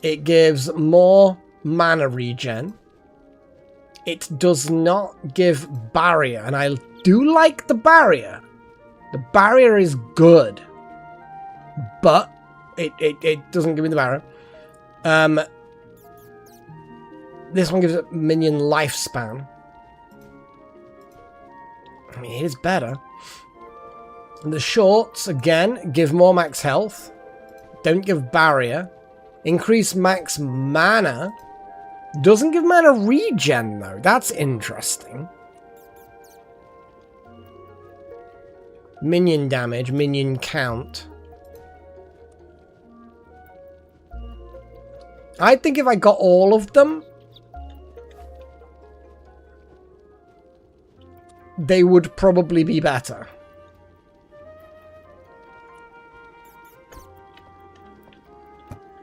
It gives more mana regen. It does not give barrier, and I do like the barrier. The barrier is good, but it doesn't give me the barrier. This one gives a minion lifespan. I mean, it is better. The shorts, again, give more max health. Don't give barrier. Increase max mana. Doesn't give mana regen, though. That's interesting. Minion damage, minion count. I think if I got all of them, they would probably be better.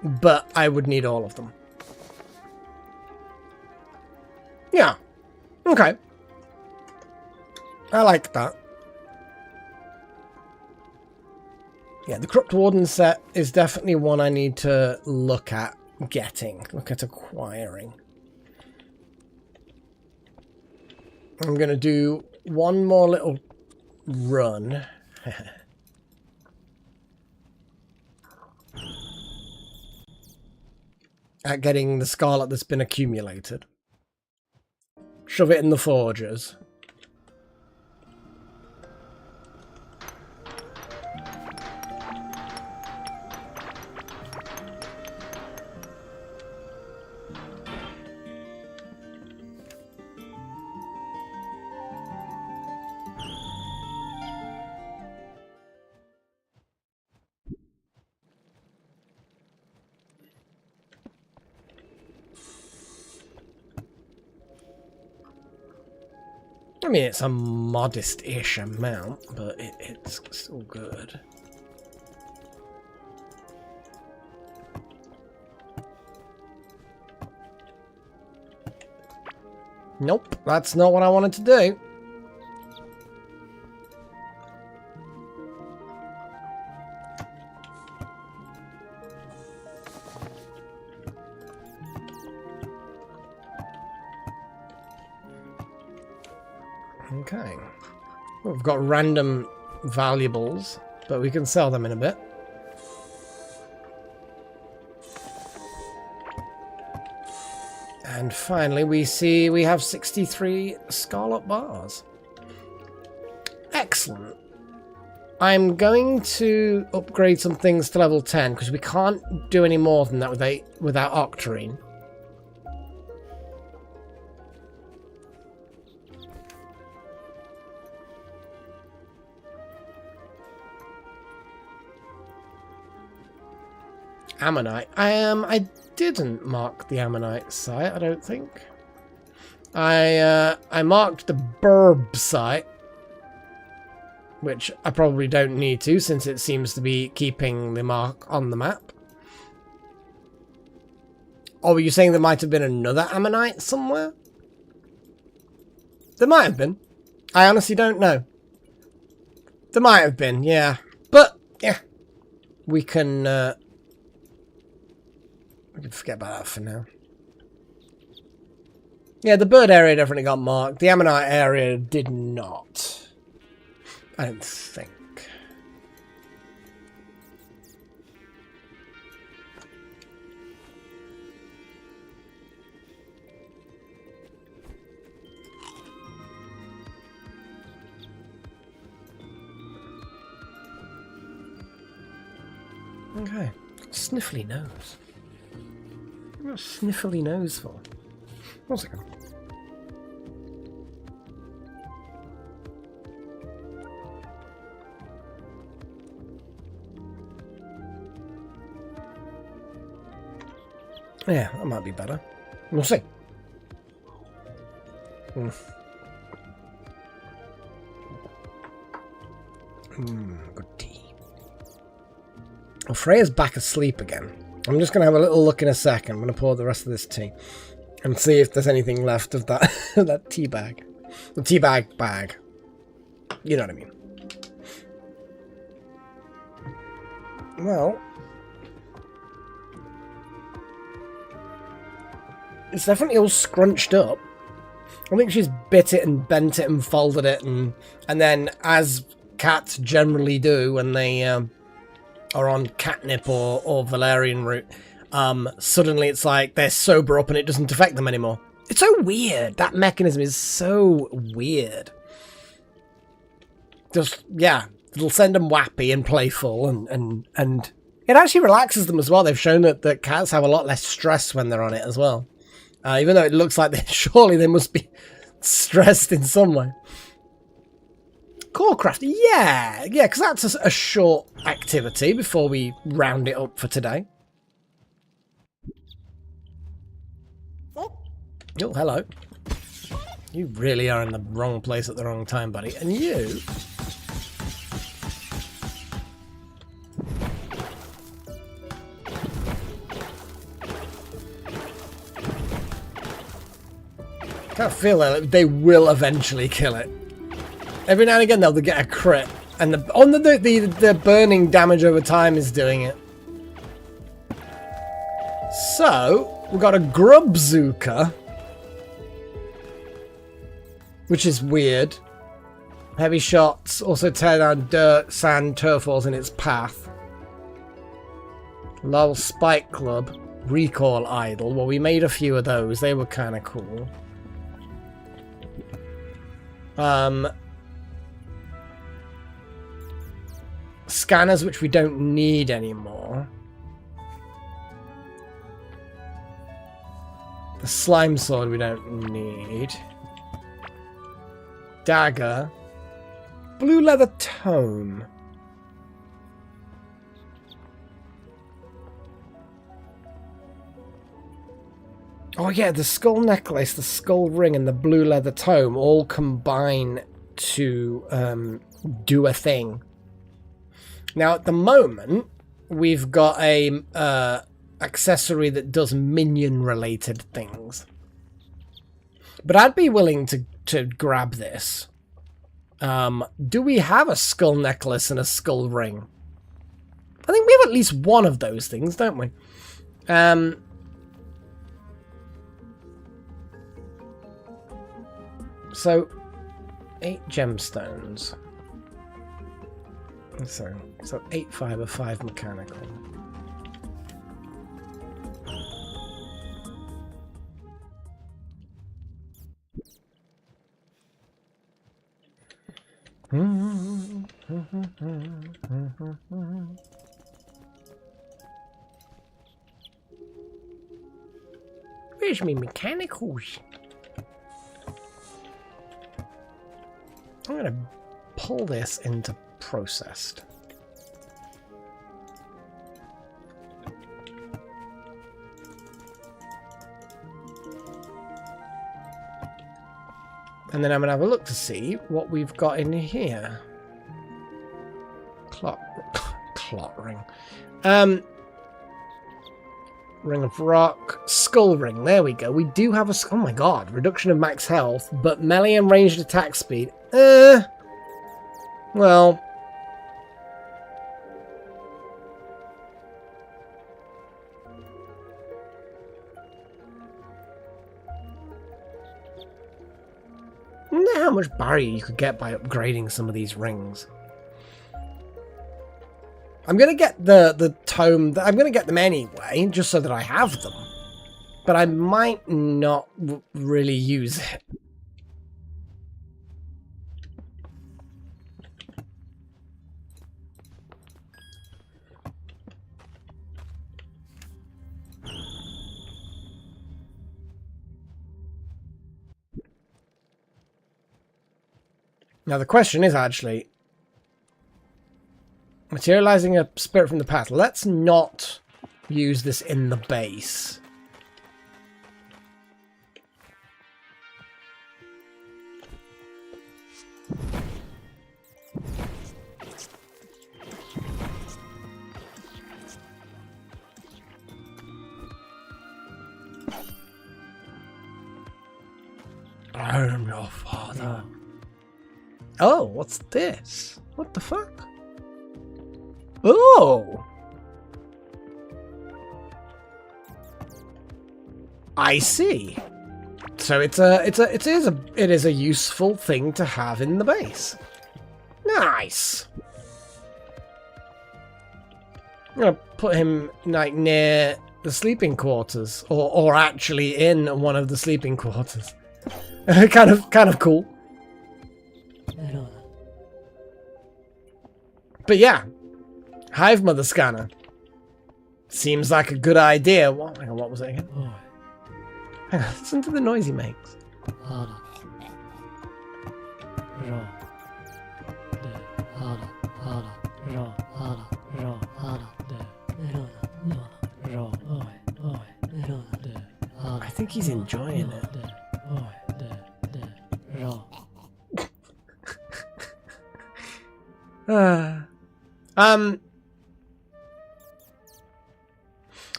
But I would need all of them. Yeah. Okay. I like that. Yeah, the Corrupt Warden set is definitely one I need to look at acquiring. I'm going to do one more little run. At getting the scarlet that's been accumulated. Shove it in the forges. I mean, it's a modest-ish amount, but it's still good. Nope, that's not what I wanted to do. Okay. Well, we've got random valuables, but we can sell them in a bit. And finally, we see we have 63 scarlet bars. Excellent. I'm going to upgrade some things to level 10, because we can't do any more than that without Octarine. Ammonite. I didn't mark the Ammonite site, I don't think. I marked the Burb site, which I probably don't need to, since it seems to be keeping the mark on the map. Or were you saying there might have been another Ammonite somewhere? There might have been. I honestly don't know. There might have been, yeah. But, yeah. We can forget about that for now. Yeah, the bird area definitely got marked. The Ammonite area did not. I don't think. Okay. Sniffly nose. What's a sniffly nose for? 1 second. Yeah, that might be better. We'll see. Good tea. Well, Freya's back asleep again. I'm just going to have a little look in a second. I'm going to pour the rest of this tea and see if there's anything left of that that tea bag. The tea bag. You know what I mean. Well, it's definitely all scrunched up. I think she's bit it and bent it and folded it, and then, as cats generally do when they are on catnip or valerian root, suddenly it's like they're sober up and it doesn't affect them anymore. It's so weird. That mechanism is so weird. Just, yeah, it'll send them wappy and playful and It actually relaxes them as well. They've shown that cats have a lot less stress when they're on it as well. Even though it looks like surely they must be stressed in some way. Core craft, yeah, because that's a short activity before we round it up for today. Oh, hello. You really are in the wrong place at the wrong time, buddy. And you... I kind of feel like they will eventually kill it. Every now and again they'll get a crit, and the burning damage over time is doing it. So we've got a Grubzooka, which is weird. Heavy shots also tear down dirt, sand, turf walls in its path. Lol Spike Club, Recall Idol. Well, we made a few of those. They were kind of cool. Scanners, which we don't need anymore. The slime sword we don't need. Dagger. Blue leather tome. Oh yeah, the skull necklace, the skull ring, and the blue leather tome all combine to do a thing. Now, at the moment, we've got a accessory that does minion-related things. But I'd be willing to grab this. Do we have a skull necklace and a skull ring? I think we have at least one of those things, don't we? So, 8 gemstones. So 8 fiber, 5 mechanical. Where's me mechanicals? I'm gonna pull this into processed. And then I'm gonna have a look to see what we've got in here. Clot ring. Ring of rock. Skull ring. There we go. We do have a... Oh my god. Reduction of max health, but melee and ranged attack speed. Well... I wonder how much barrier you could get by upgrading some of these rings. I'm going to get the tome... I'm going to get them anyway, just so that I have them. But I might not really use it. Now the question is actually, materializing a spirit from the past. Let's not use this in the base. I am your father. Oh, what's this? What the fuck? Oh! I see. So it is a useful thing to have in the base. Nice. I'm gonna put him like near the sleeping quarters, or actually in one of the sleeping quarters. kind of cool. But yeah, Hive Mother Scanner. Seems like a good idea. What? Hang on, what was it again? Hang on, listen to the noise he makes. I think he's enjoying it.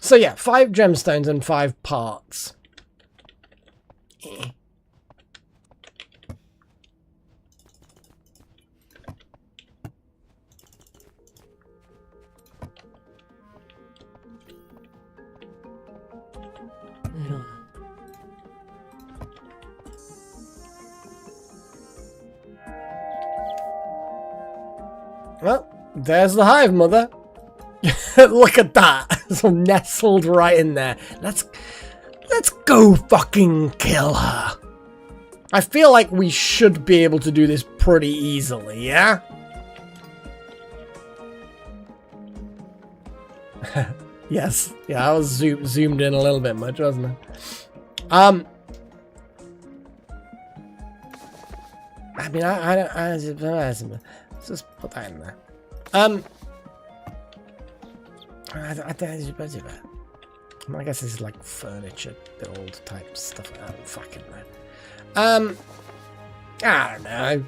So yeah, 5 gemstones and 5 parts. Well, there's the hive, mother. Look at that. So nestled right in there. Let's go fucking kill her. I feel like we should be able to do this pretty easily, yeah? Yes. Yeah, I was zoomed in a little bit much, wasn't I? I mean, I just put that in there. I guess this is like furniture build type stuff. I don't fucking know. I don't know.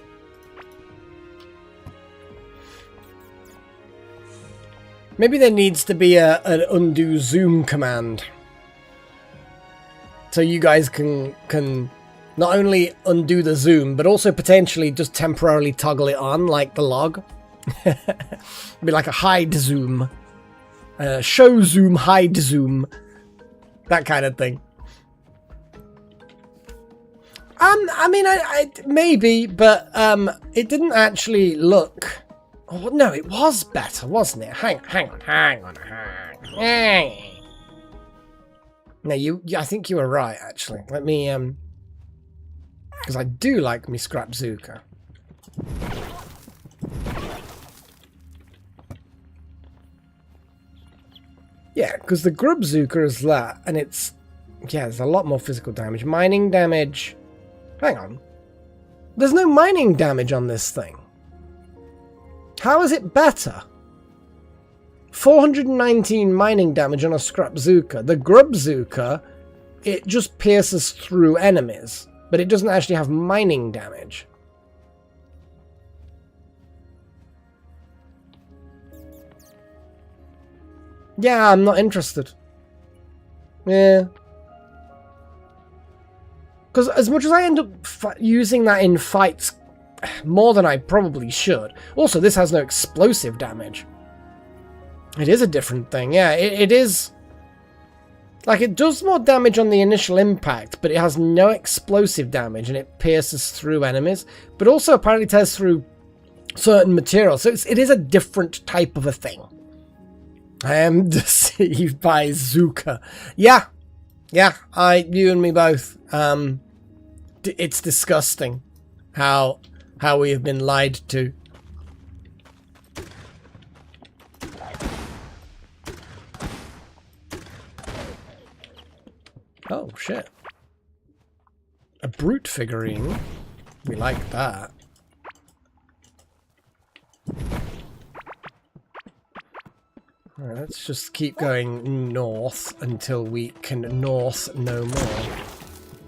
Maybe there needs to be an undo zoom command, so you guys can not only undo the zoom, but also potentially just temporarily toggle it on, like the log. Be like a hide zoom, show zoom, hide zoom, that kind of thing. I mean, I maybe, but it didn't actually look. Oh no, it was better, wasn't it? Hang on. No, I think you were right, actually. Let me because I do like me scrap Zuka. Yeah, because the grub Zuka is that, and it's... Yeah, there's a lot more physical damage. Mining damage... Hang on. There's no mining damage on this thing. How is it better? 419 mining damage on a scrap Zuka. The grub Zuka, it just pierces through enemies, but it doesn't actually have mining damage. Yeah, I'm not interested. Yeah. Because as much as I end up using that in fights more than I probably should. Also, this has no explosive damage. It is a different thing. Yeah, it is... Like, it does more damage on the initial impact, but it has no explosive damage, and it pierces through enemies. But also, apparently, tears through certain materials. So it is a different type of a thing. I am deceived by Zuka. Yeah. Yeah, you and me both. It's disgusting how we have been lied to. Oh, shit. A brute figurine. We like that. Alright, let's just keep going north until we can north no more.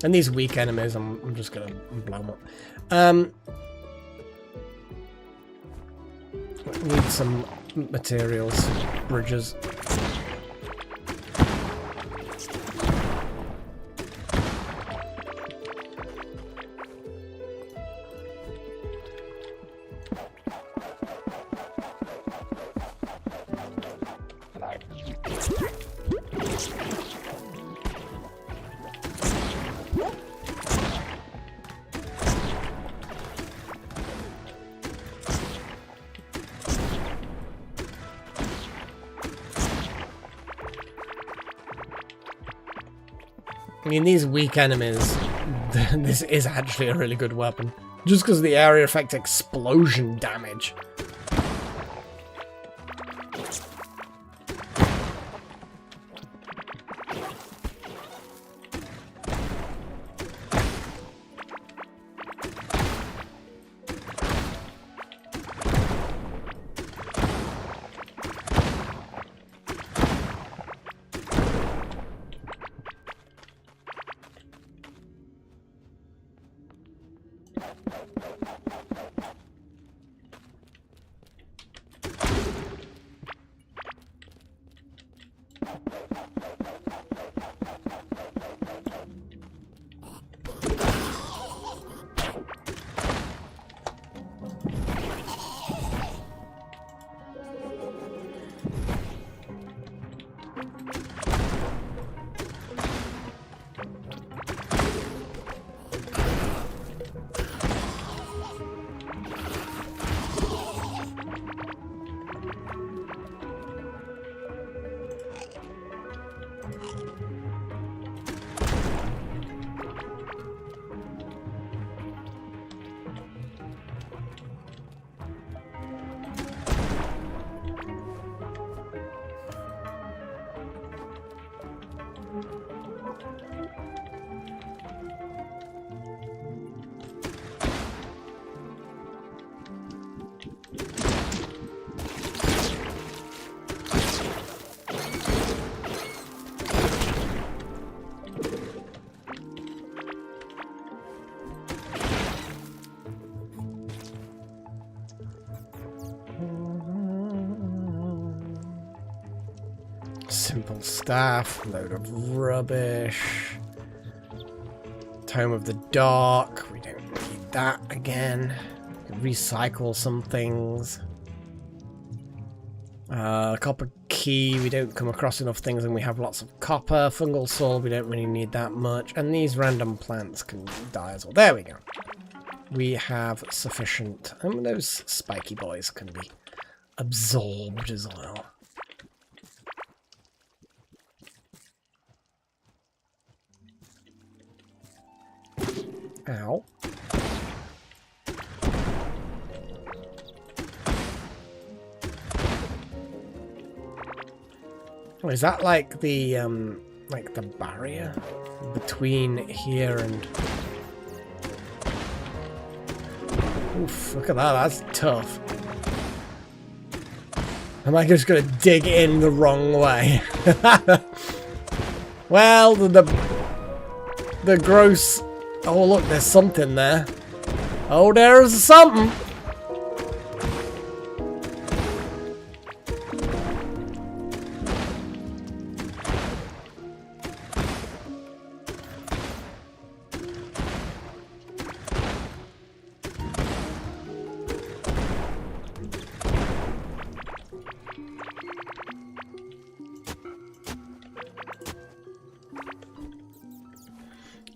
And these weak enemies, I'm just gonna blow them up. Need some materials, bridges. I mean, these weak enemies, this is actually a really good weapon. Just because of the area effect explosion damage. Simple staff, load of rubbish. Tome of the Dark, we don't need that again. Recycle some things. Copper key, we don't come across enough things and we have lots of copper. Fungal soil, we don't really need that much. And these random plants can die as well. There we go. We have sufficient. And those spiky boys can be absorbed as well. Ow. Oh, is that like the barrier between here and... Oof, look at that, that's tough. Am I just gonna dig in the wrong way? Well, the gross... Oh look, there's something there. Oh, there's something!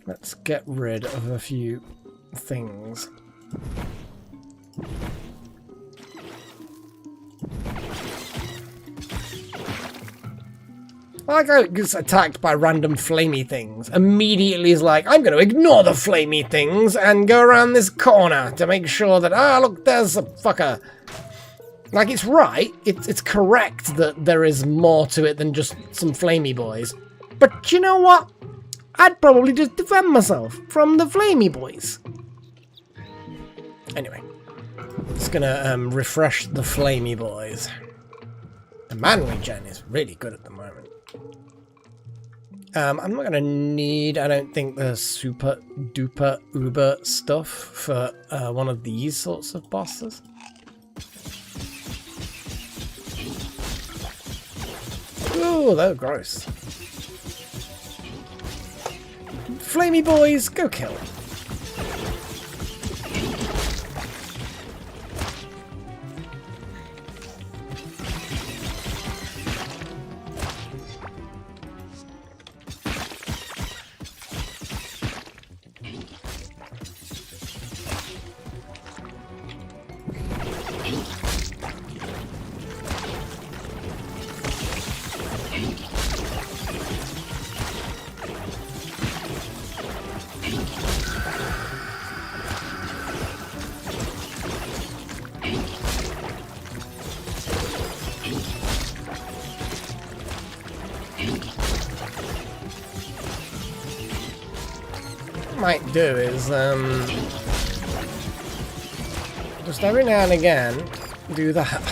Let's get rid of a few things. Like how it gets attacked by random flamey things. Immediately is like, I'm going to ignore the flamey things and go around this corner to make sure that, ah, look, there's a fucker. Like, it's right. It's correct that there is more to it than just some flamey boys. But you know what? I'd probably just defend myself from the flamey boys. Anyway, just gonna refresh the flamey boys. The man regen is really good at the moment. I'm not gonna need, I don't think, the super duper uber stuff for one of these sorts of bosses. Ooh, they're gross. Flamey boys, go kill. Might do is just every now and again do that.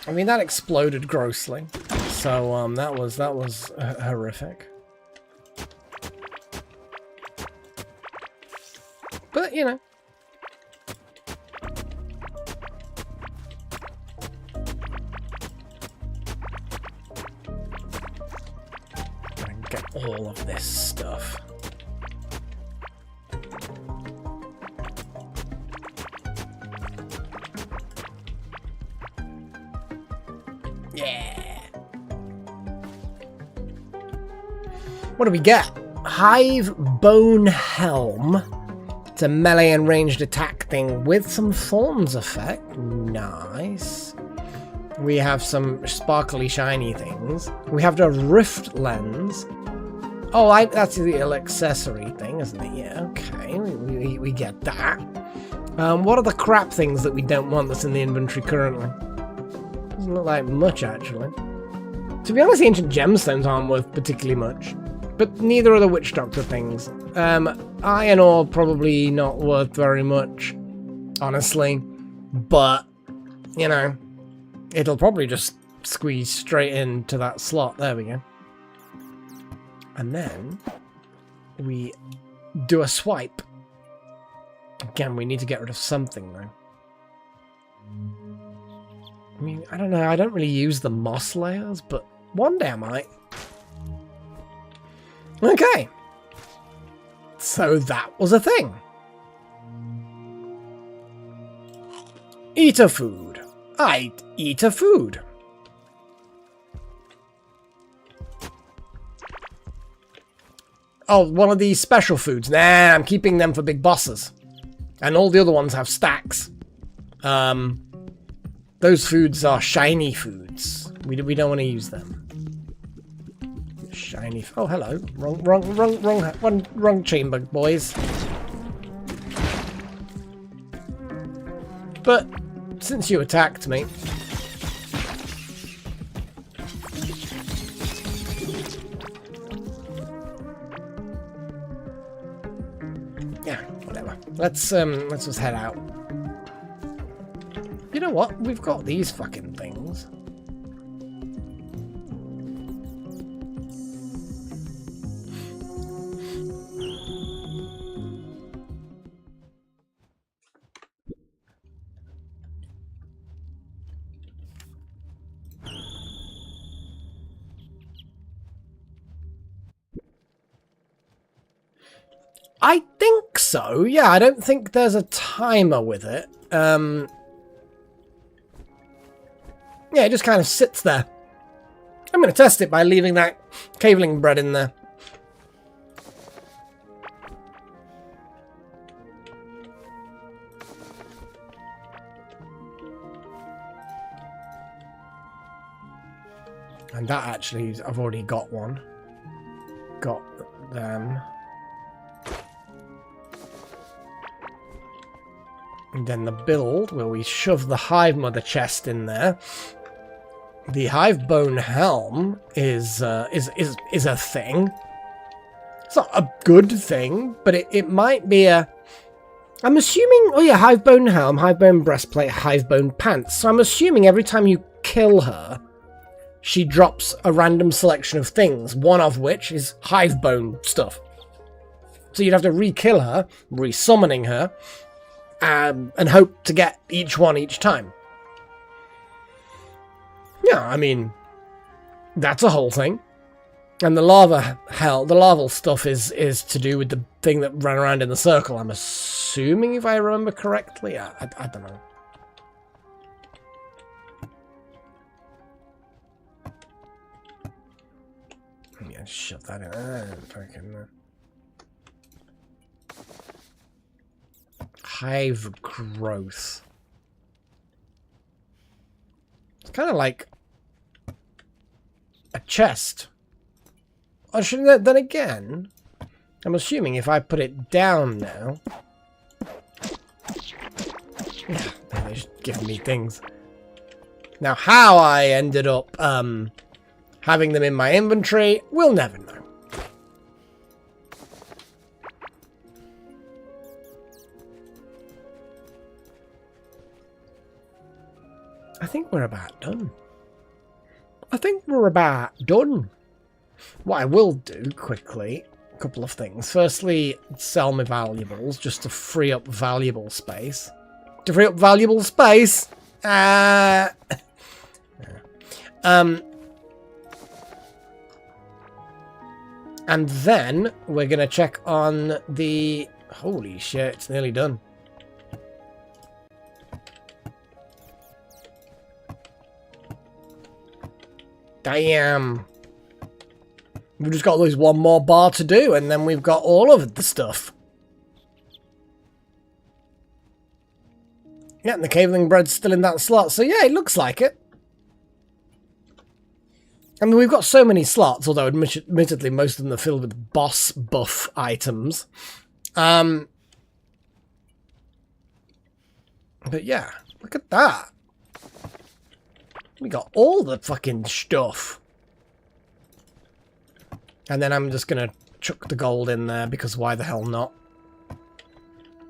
I mean, that exploded grossly, so that was horrific. But you know, I can get all of this stuff. Yeah. What do we get? Hive Bone Helm. It's a melee and ranged attack thing with some thorns effect. Nice. We have some sparkly shiny things. We have the Rift Lens. Oh, that's the little accessory thing, isn't it? Yeah, okay. We get that. What are the crap things that we don't want that's in the inventory currently? Doesn't look like much, actually. To be honest, the ancient gemstones aren't worth particularly much. But neither are the witch doctor things. Iron ore probably not worth very much, honestly. But, you know, it'll probably just squeeze straight into that slot. There we go. And then we do a swipe. Again, we need to get rid of something, though. I mean, I don't know. I don't really use the moss layers, but one day I might. Okay. So that was a thing. Eat a food. I eat a food. Oh, one of these special foods. Nah, I'm keeping them for big bosses. And all the other ones have stacks. Those foods are shiny foods. We don't want to use them. Shiny. Oh, hello. Wrong chamber, boys. But since you attacked me, yeah, whatever. Let's just head out. You know what? We've got these fucking things. I think so. Yeah, I don't think there's a timer with it. Yeah, it just kind of sits there. I'm going to test it by leaving that caveling bread in there. And that actually, I've already got one. Got them. And then the build, where we shove the Hive Mother chest in there. The Hive Bone Helm is a thing. It's not a good thing, but it might be a... I'm assuming... Oh yeah, Hive Bone Helm, Hive Bone Breastplate, Hive Bone Pants. So I'm assuming every time you kill her, she drops a random selection of things, one of which is Hive Bone stuff. So you'd have to re-kill her, re-summoning her, and hope to get each one each time. Yeah, I mean, that's a whole thing. And the larval stuff is to do with the thing that ran around in the circle, I'm assuming, if I remember correctly. I don't know. Yeah, shove that in. Hive growth. It's kind of like a chest. Or shouldn't then again, I'm assuming if I put it down now. Yeah, they're just giving me things. Now, how I ended up having them in my inventory, we'll never know. I think we're about done. What I will do quickly, a couple of things. Firstly, sell my valuables just to free up valuable space. And then we're gonna check on the... Holy shit, it's nearly done. Damn. We've just got at least one more bar to do, and then we've got all of the stuff. Yeah, and the caveling bread's still in that slot, so yeah, it looks like it. I mean, we've got so many slots, although admittedly most of them are filled with boss buff items. But yeah, look at that. We got all the fucking stuff. And then I'm just going to chuck the gold in there, because why the hell not?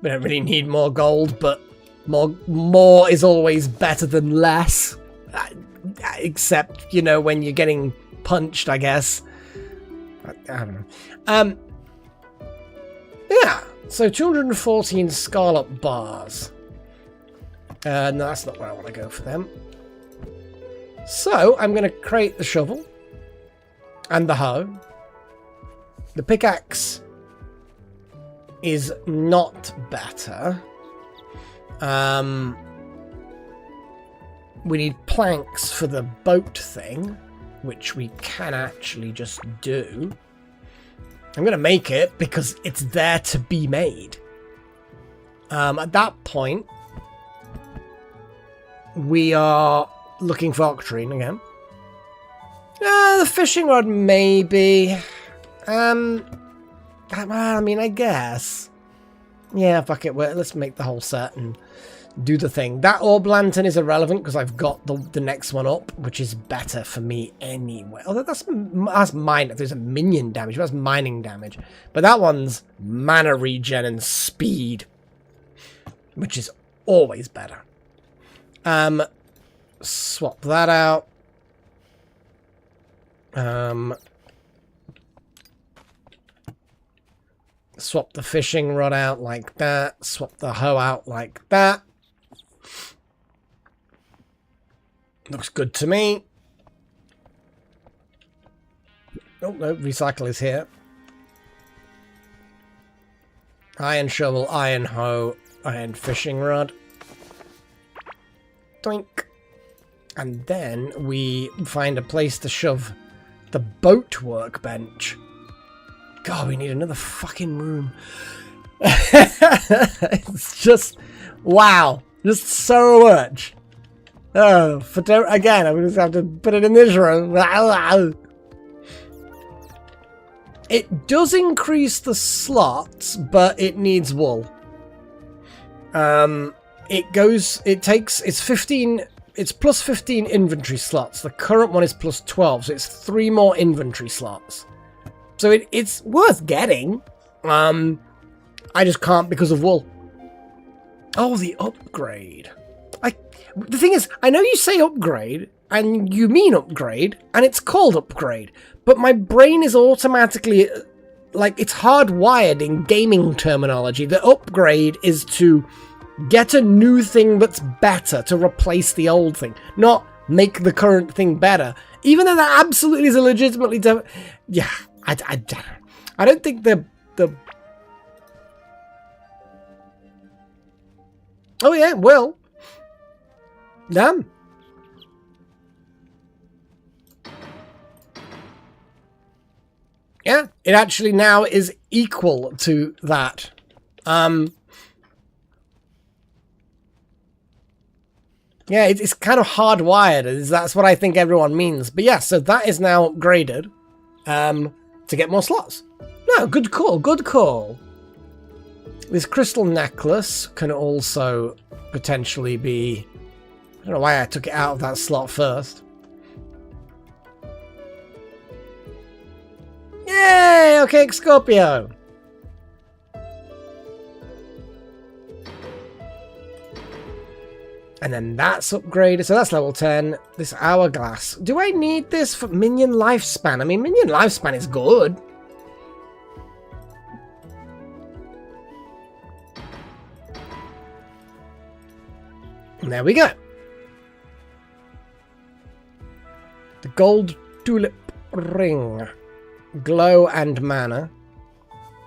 We don't really need more gold, but more is always better than less. Except, you know, when you're getting punched, I guess. I don't know. Yeah, so 214 Scarlet bars. No, that's not where I want to go for them. So, I'm going to create the shovel. And the hoe. The pickaxe is not better. We need planks for the boat thing, which we can actually just do. I'm going to make it because it's there to be made. At that point, we are looking for octarine again. The fishing rod, maybe. I mean, I guess. Yeah, fuck it. Let's make the whole set and do the thing. That orb lantern is irrelevant because I've got the next one up, which is better for me anyway. Although that's mine. There's a minion damage, but that's mining damage. But that one's mana regen and speed, which is always better. Swap that out. Swap the fishing rod out like that. Swap the hoe out like that. Looks good to me. Oh, no, recycle is here. Iron shovel, iron hoe, iron fishing rod. Doink. And then we find a place to shove the boat workbench. God, we need another fucking room. It's just, wow. Just so much. Oh, again, I'm going to have to put it in this room. It does increase the slots, but it needs wool. It's plus 15 inventory slots. The current one is plus 12, so it's 3 more inventory slots. So it's worth getting. I just can't because of wool. Oh, the upgrade. The thing is, I know you say upgrade, and you mean upgrade, and it's called upgrade, but my brain is automatically, like, it's hardwired in gaming terminology. The upgrade is to get a new thing that's better to replace the old thing, not make the current thing better. Even though that absolutely is a legitimately yeah, I don't think the oh yeah, well, damn. Yeah, it actually now is equal to that. Yeah, it's kind of hardwired. That's what I think everyone means. But yeah, so that is now upgraded to get more slots. No, good call, good call. This crystal necklace can also potentially be... I don't know why I took it out of that slot first. Yay! Okay, Scorpio. And then that's upgraded, so that's level 10. This hourglass. Do I need this for minion lifespan? I mean, minion lifespan is good. And there we go. The gold tulip ring. Glow and mana.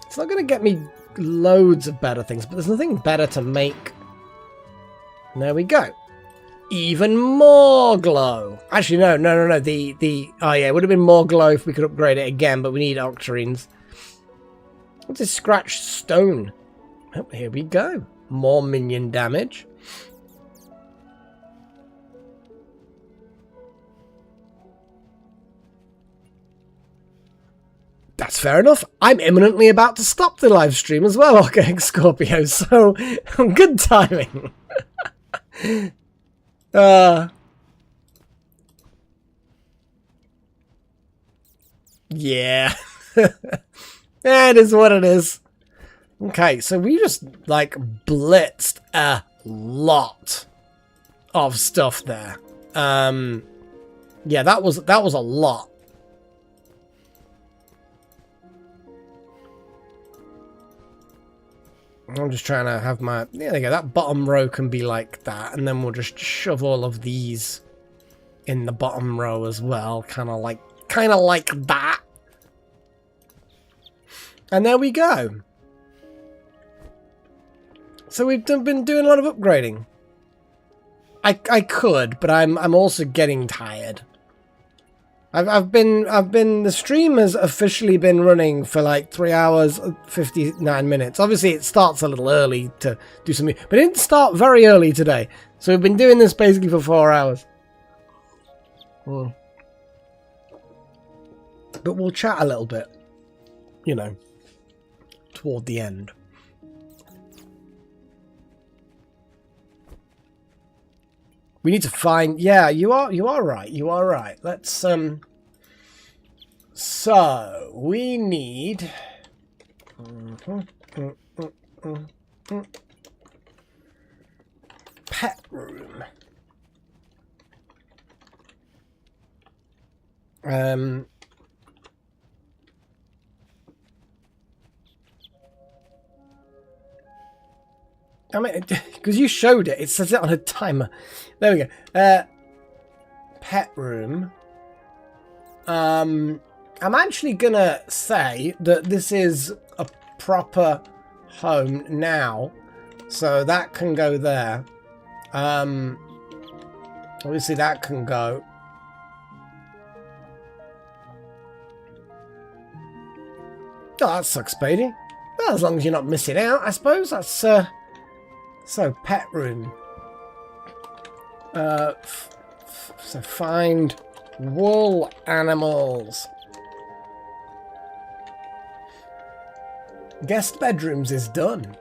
It's not going to get me loads of better things, but there's nothing better to make. There we go. even more glow. Actually, no. Oh yeah, it would have been more glow if we could upgrade it again, but we need octarines. What's this scratched stone? Oh, here we go. More minion damage. That's fair enough. I'm imminently about to stop the live stream as well, okay, Scorpio, so good timing. Yeah. It is what it is. Okay, so we just, like, blitzed a lot of stuff there. Yeah, that was a lot. I'm just trying to have my... Yeah, there you go. That bottom row can be like that. And then we'll just shove all of these in the bottom row as well. Kind of like that. And there we go. So we've been doing a lot of upgrading. I could, but I'm also getting tired. The stream has officially been running for like 3 hours, 59 minutes. Obviously it starts a little early to do something, but it didn't start very early today. So we've been doing this basically for 4 hours. But we'll chat a little bit, you know, toward the end. We need to find... Yeah, you are right. You are right. Let's... So, we need... Pet room. I mean, because you showed it, it says it on a timer. There we go. Pet room. I'm actually gonna say that this is a proper home now, so that can go there. Obviously that can go. Oh, that sucks, Beatty. Well, as long as you're not missing out, I suppose. That's so pet room. So find wool animals. Guest bedrooms is done.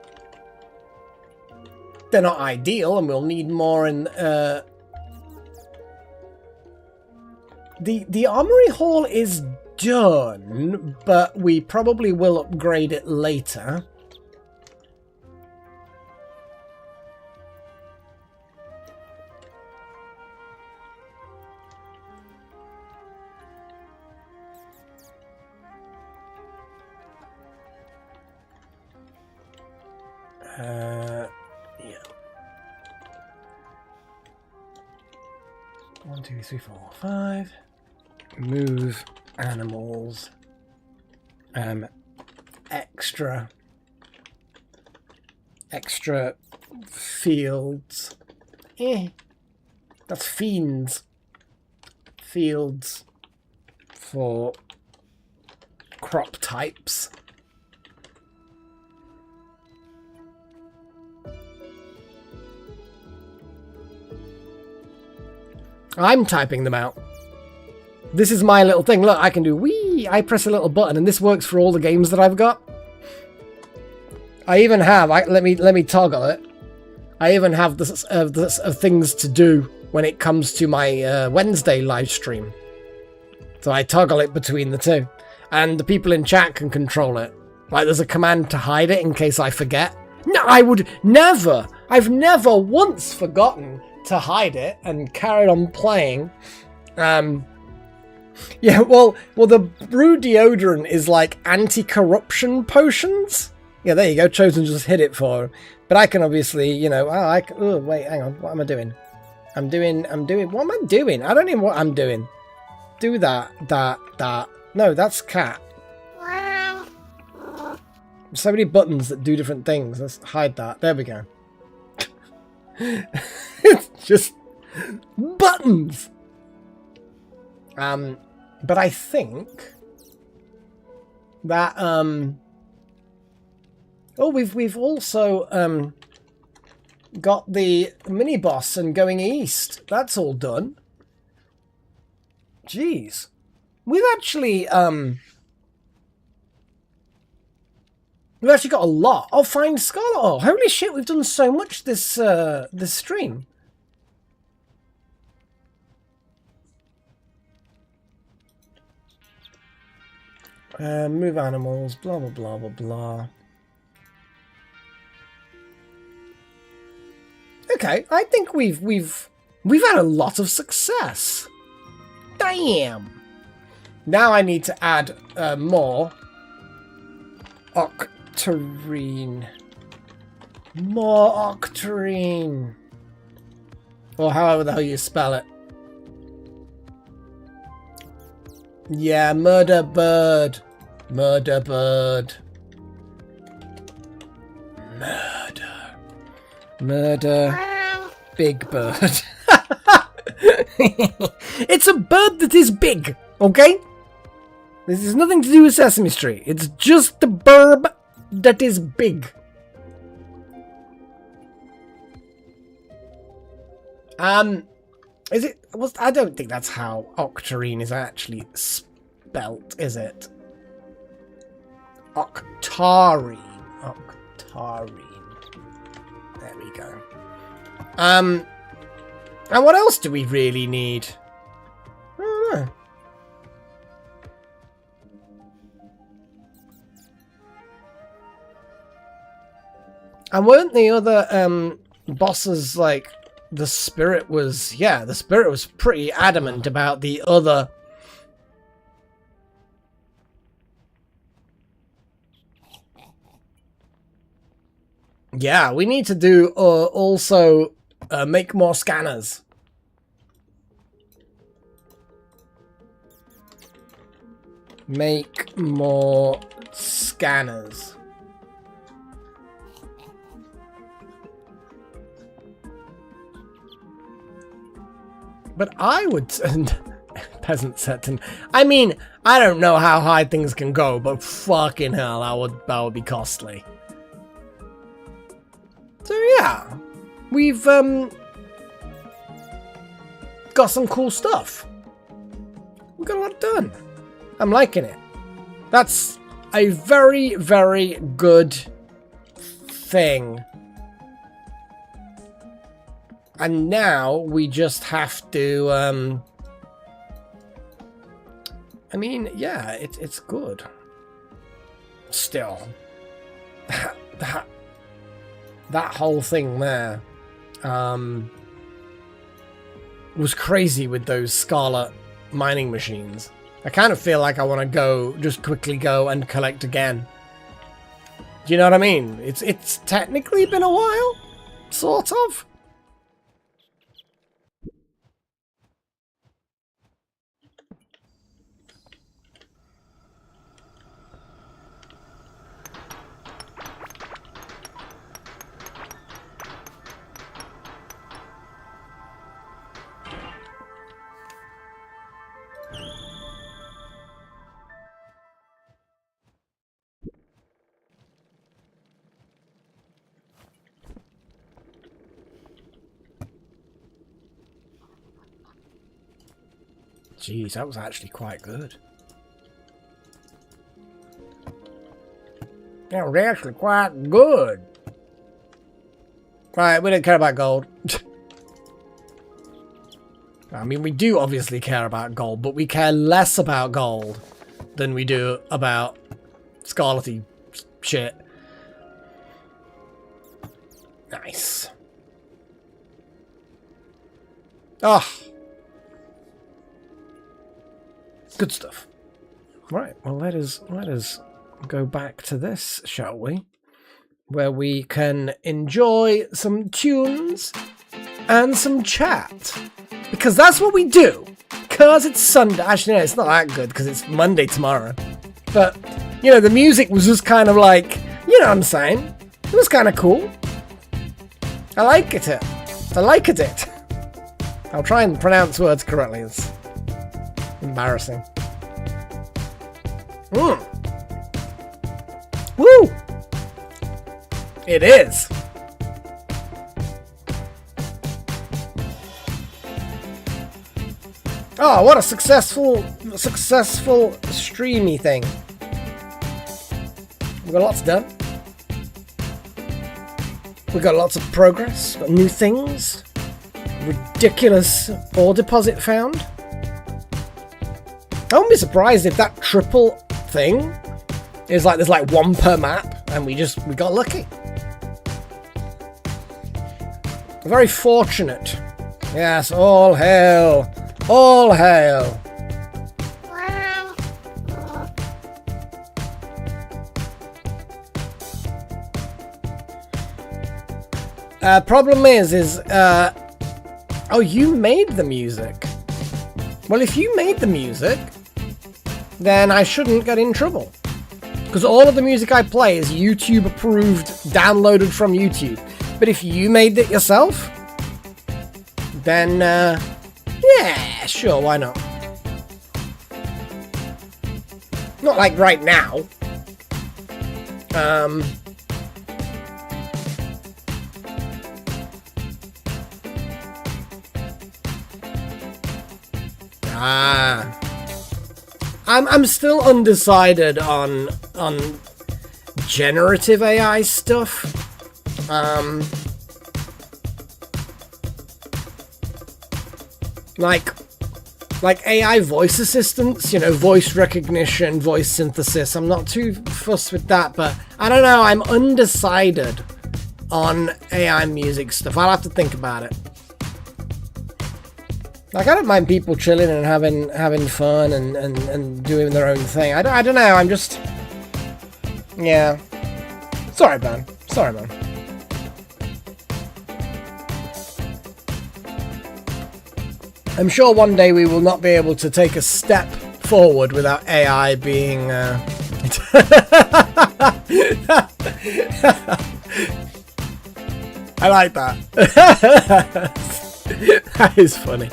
They're not ideal, and we'll need more in the armory hall is done, but we probably will upgrade it later. Yeah. 1, 2, 3, 4, 5. Move animals. Extra fields. That's fiends. Fields for crop types. I'm typing them out. This is my little thing. Look, I can do wee. I press a little button, and this works for all the games that I've got. I even have. Let me toggle it. I even have this things to do when it comes to my Wednesday live stream. So I toggle it between the two, and the people in chat can control it. Like there's a command to hide it in case I forget. No, I would never. I've never once forgotten to hide it and carried on playing. Yeah, well, the brew deodorant is like anti-corruption potions. Yeah, there you go. Chosen just hit it for him. But I can obviously, you know, oh, wait, hang on. What am I doing? I'm doing, what am I doing? I don't know what I'm doing. Do that. No, that's cat. So many buttons that do different things. Let's hide that. There we go. It's just Buttons! But I think that, oh, we've also, got the mini-boss and going east. That's all done. Jeez. We've actually got a lot. Oh, find Scarlet. Oh, holy shit, we've done so much this this stream. Move animals, blah blah blah blah blah. Okay, I think we've had a lot of success. Damn. Now I need to add more octarine. More octarine. Or however the hell you spell it. Yeah, murder bird. Murder bird. Murder. Murder. Big bird. It's a bird that is big, okay? This has nothing to do with Sesame Street. It's just a bird that is big. Is it? I don't think that's how octarine is actually spelt, is it? Octarine. Octarine. There we go. And what else do we really need? I don't know. And weren't the other bosses like the spirit was? Yeah, the spirit was pretty adamant about the other. Yeah, we need to do also make more scanners. Make more scanners. But I would... Peasant Seton. I mean, I don't know how high things can go, but fucking hell, that would be costly. So yeah, we've got some cool stuff. We got a lot done. I'm liking it. That's a very, very good thing. And now we just have to, I mean, yeah, it's good. Still, that whole thing there, was crazy with those Scarlet mining machines. I kind of feel like I want to just quickly go and collect again. Do you know what I mean? It's technically been a while, sort of. Jeez, that was actually quite good. That was actually quite good. Right, we don't care about gold. I mean, we do obviously care about gold, but we care less about gold than we do about scarlety shit. Nice. Oh. Good stuff. Right, well let us go back to this, shall we? Where we can enjoy some tunes and some chat. Because that's what we do. Because it's Sunday. Actually, no, it's not that good because it's Monday tomorrow. But, you know, the music was just kind of like, you know what I'm saying? It was kind of cool. I like it. I liked it. I'll try and pronounce words correctly. It's embarrassing. Woo! It is. Oh, what a successful streamy thing. We've got lots done. We've got lots of progress. Got new things. Ridiculous ore deposit found. I wouldn't be surprised if that triple thing is like there's like one per map and we got lucky. Very fortunate. Yes, all hail. All hail. Problem is oh, you made the music. Well, if you made the music, then I shouldn't get in trouble. Because all of the music I play is YouTube approved, downloaded from YouTube. But if you made it yourself, then, yeah, sure, why not? Not like right now. I'm still undecided on generative AI stuff. Like AI voice assistants, you know, voice recognition, voice synthesis. I'm not too fussed with that, but I don't know. I'm undecided on AI music stuff. I'll have to think about it. Like, I don't mind people chilling and having fun and doing their own thing. I don't know. I'm just, yeah. Sorry, man. Sorry, man. I'm sure one day we will not be able to take a step forward without AI being. I like that. That is funny.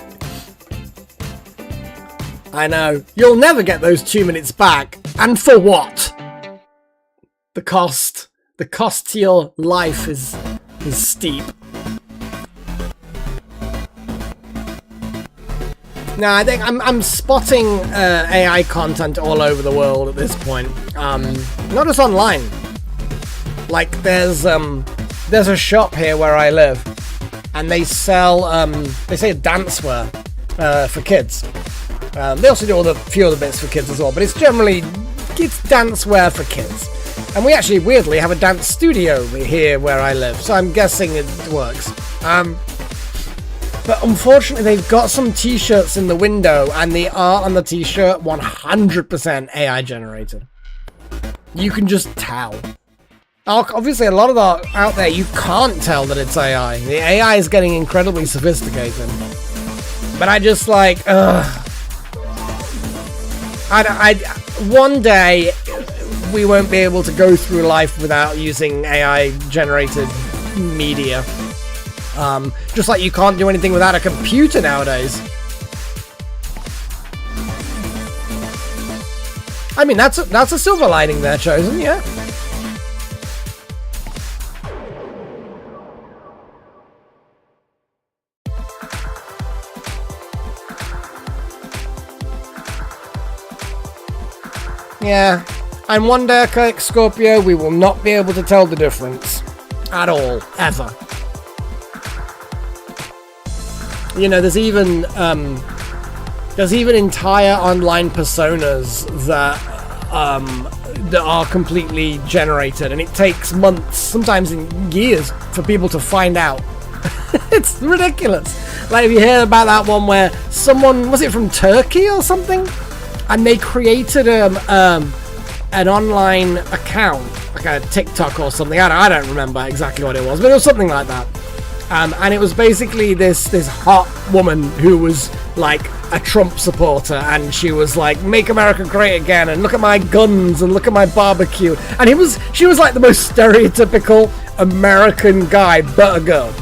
I know. You'll never get those 2 minutes back. And for what? The cost to your life is steep. Now, I think I'm spotting AI content all over the world at this point. Not just online. Like, there's a shop here where I live, and they sell they say dancewear for kids. They also do a few other bits for kids as well, but it's dancewear for kids. And we actually weirdly have a dance studio here where I live, so I'm guessing it works. But unfortunately, they've got some t-shirts in the window, and the art on the t-shirt 100% AI generated. You can just tell. Obviously, a lot of that out there, you can't tell that it's AI. The AI is getting incredibly sophisticated. But I just like, one day, we won't be able to go through life without using AI-generated media. Just like you can't do anything without a computer nowadays. I mean, that's a silver lining there, Chosen, yeah. Yeah, and one day, Scorpio, we will not be able to tell the difference. At all. Ever. You know, there's even entire online personas that are completely generated, and it takes months, sometimes years, for people to find out. It's ridiculous. Like, if you hear about that one where someone, was it from Turkey or something, and they created an online account, like a TikTok or something. I don't remember exactly what it was, but it was something like that. And it was basically this hot woman who was like a Trump supporter, and she was like, "Make America great again," and "Look at my guns," and "Look at my barbecue." And she was like the most stereotypical American guy, but a girl.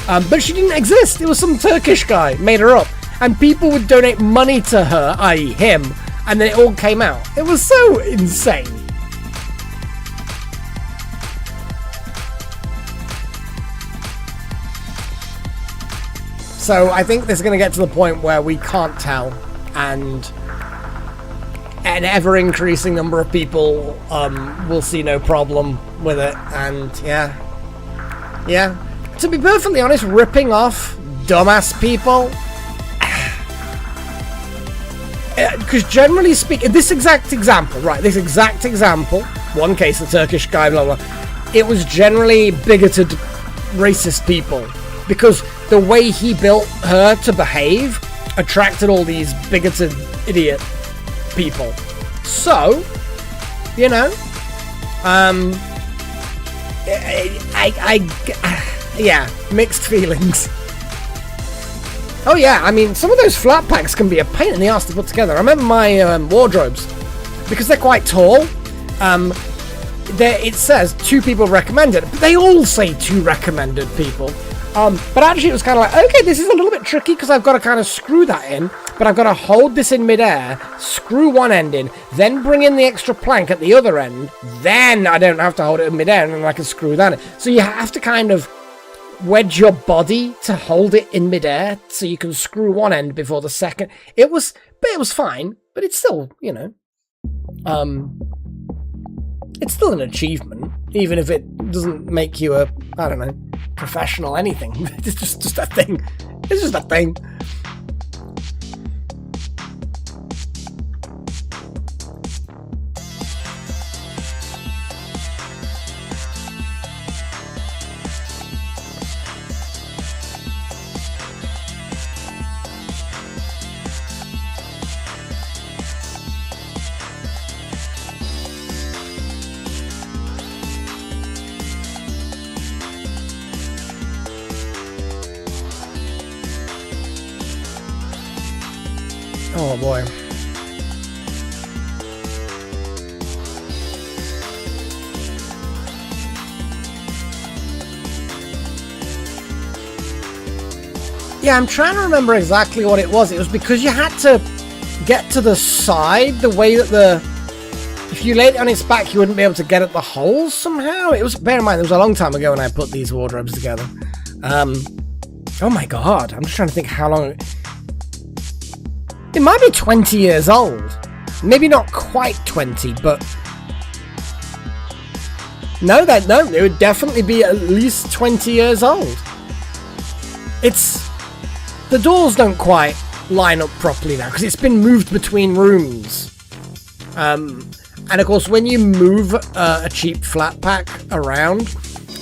But she didn't exist. It was some Turkish guy made her up, and people would donate money to her, i.e. him, and then it all came out. It was so insane. So I think this is going to get to the point where we can't tell, and an ever-increasing number of people will see no problem with it. And yeah, to be perfectly honest, ripping off dumbass people, because generally speaking, this exact example, one case, the Turkish guy, blah blah, it was generally bigoted, racist people, because the way he built her to behave attracted all these bigoted idiot people. So, you know, yeah, mixed feelings. Oh yeah, I mean, some of those flat packs can be a pain in the ass to put together. I remember my wardrobes, because they're quite tall. It says 2 people recommended, but they all say 2 recommended people. But actually it was kind of like, okay, this is a little bit tricky because I've got to kind of screw that in, but I've got to hold this in midair, screw one end in, then bring in the extra plank at the other end, then I don't have to hold it in midair, and then I can screw that in. So you have to kind of wedge your body to hold it in midair so you can screw one end before the second. It was fine, but it's still, you know, it's still an achievement, even if it doesn't make you a, I don't know, professional anything. It's just a thing. It's just a thing. Oh boy. Yeah, I'm trying to remember exactly what it was. It was because you had to get to the side the way that if you laid it on its back, you wouldn't be able to get at the holes somehow. It was, bear in mind, it was a long time ago when I put these wardrobes together. Oh my god, I'm just trying to think how long. It might be 20 years old. Maybe not quite 20, but no, it would definitely be at least 20 years old. The doors don't quite line up properly now because it's been moved between rooms. And of course, when you move a cheap flat pack around,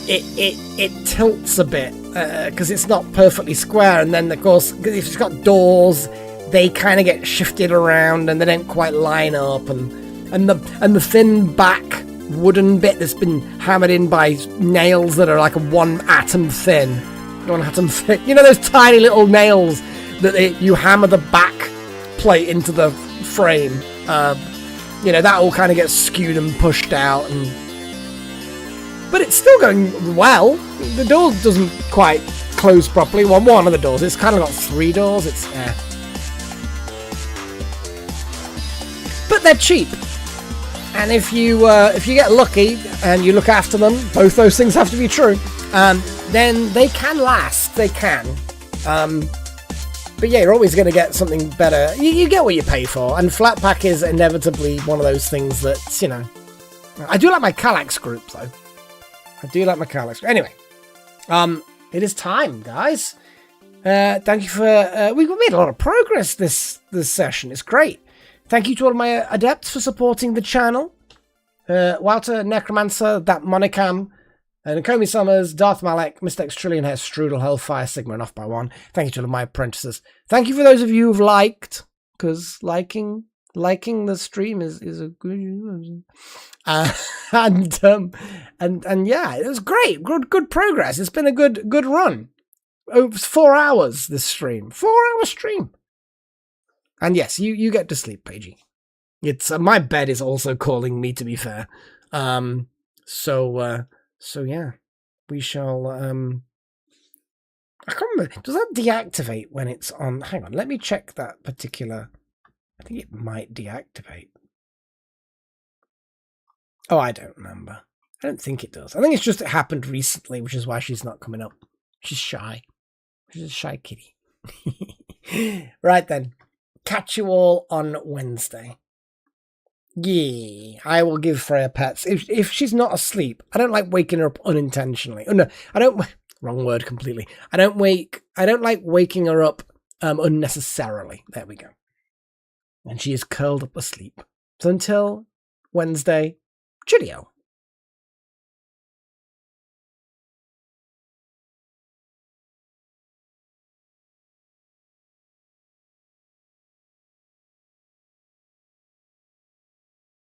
it tilts a bit because it's not perfectly square. And then, of course, if it's got doors, they kind of get shifted around and they don't quite line up, and the thin back wooden bit that's been hammered in by nails that are like a one atom thin. You know those tiny little nails that you hammer the back plate into the frame. You know, that all kind of gets skewed and pushed out, but it's still going well. The door doesn't quite close properly. Well, one of the doors. It's kind of got 3 doors. It's but they're cheap, and if you get lucky and you look after them, both those things have to be true, then they can last. They can, but yeah, you're always going to get something better. You get what you pay for, and flat pack is inevitably one of those things that, you know. I do like my Kallax group though. I do like my Kallax group. Anyway, it is time, guys. Thank you for we've made a lot of progress this session. It's great. Thank you to all my adepts for supporting the channel. Walter, Necromancer, That Monicam, Nakomi Summers, Darth Malek, Mr. X Trillion Hair, Strudel, Hellfire, Sigma, and Off by One. Thank you to all of my apprentices. Thank you for those of you who've liked, because liking the stream is a good. And yeah, it was great. Good progress. It's been a good run. Over 4 hours this stream. 4-hour stream. And yes, you get to sleep, Paigey. It's my bed is also calling me, to be fair. So yeah, we shall I can't remember. Does that deactivate when it's on? Hang on, let me check that particular. I think it might deactivate. Oh, I don't remember. I don't think it does. I think it's just it happened recently, which is why she's not coming up. She's shy. She's a shy kitty. Right then. Catch you all on Wednesday. Yeah, I will give Freya pets. If she's not asleep, I don't like waking her up unintentionally. Oh no, I don't. Wrong word completely. I don't like waking her up unnecessarily. There we go. And she is curled up asleep. So until Wednesday, cheerio.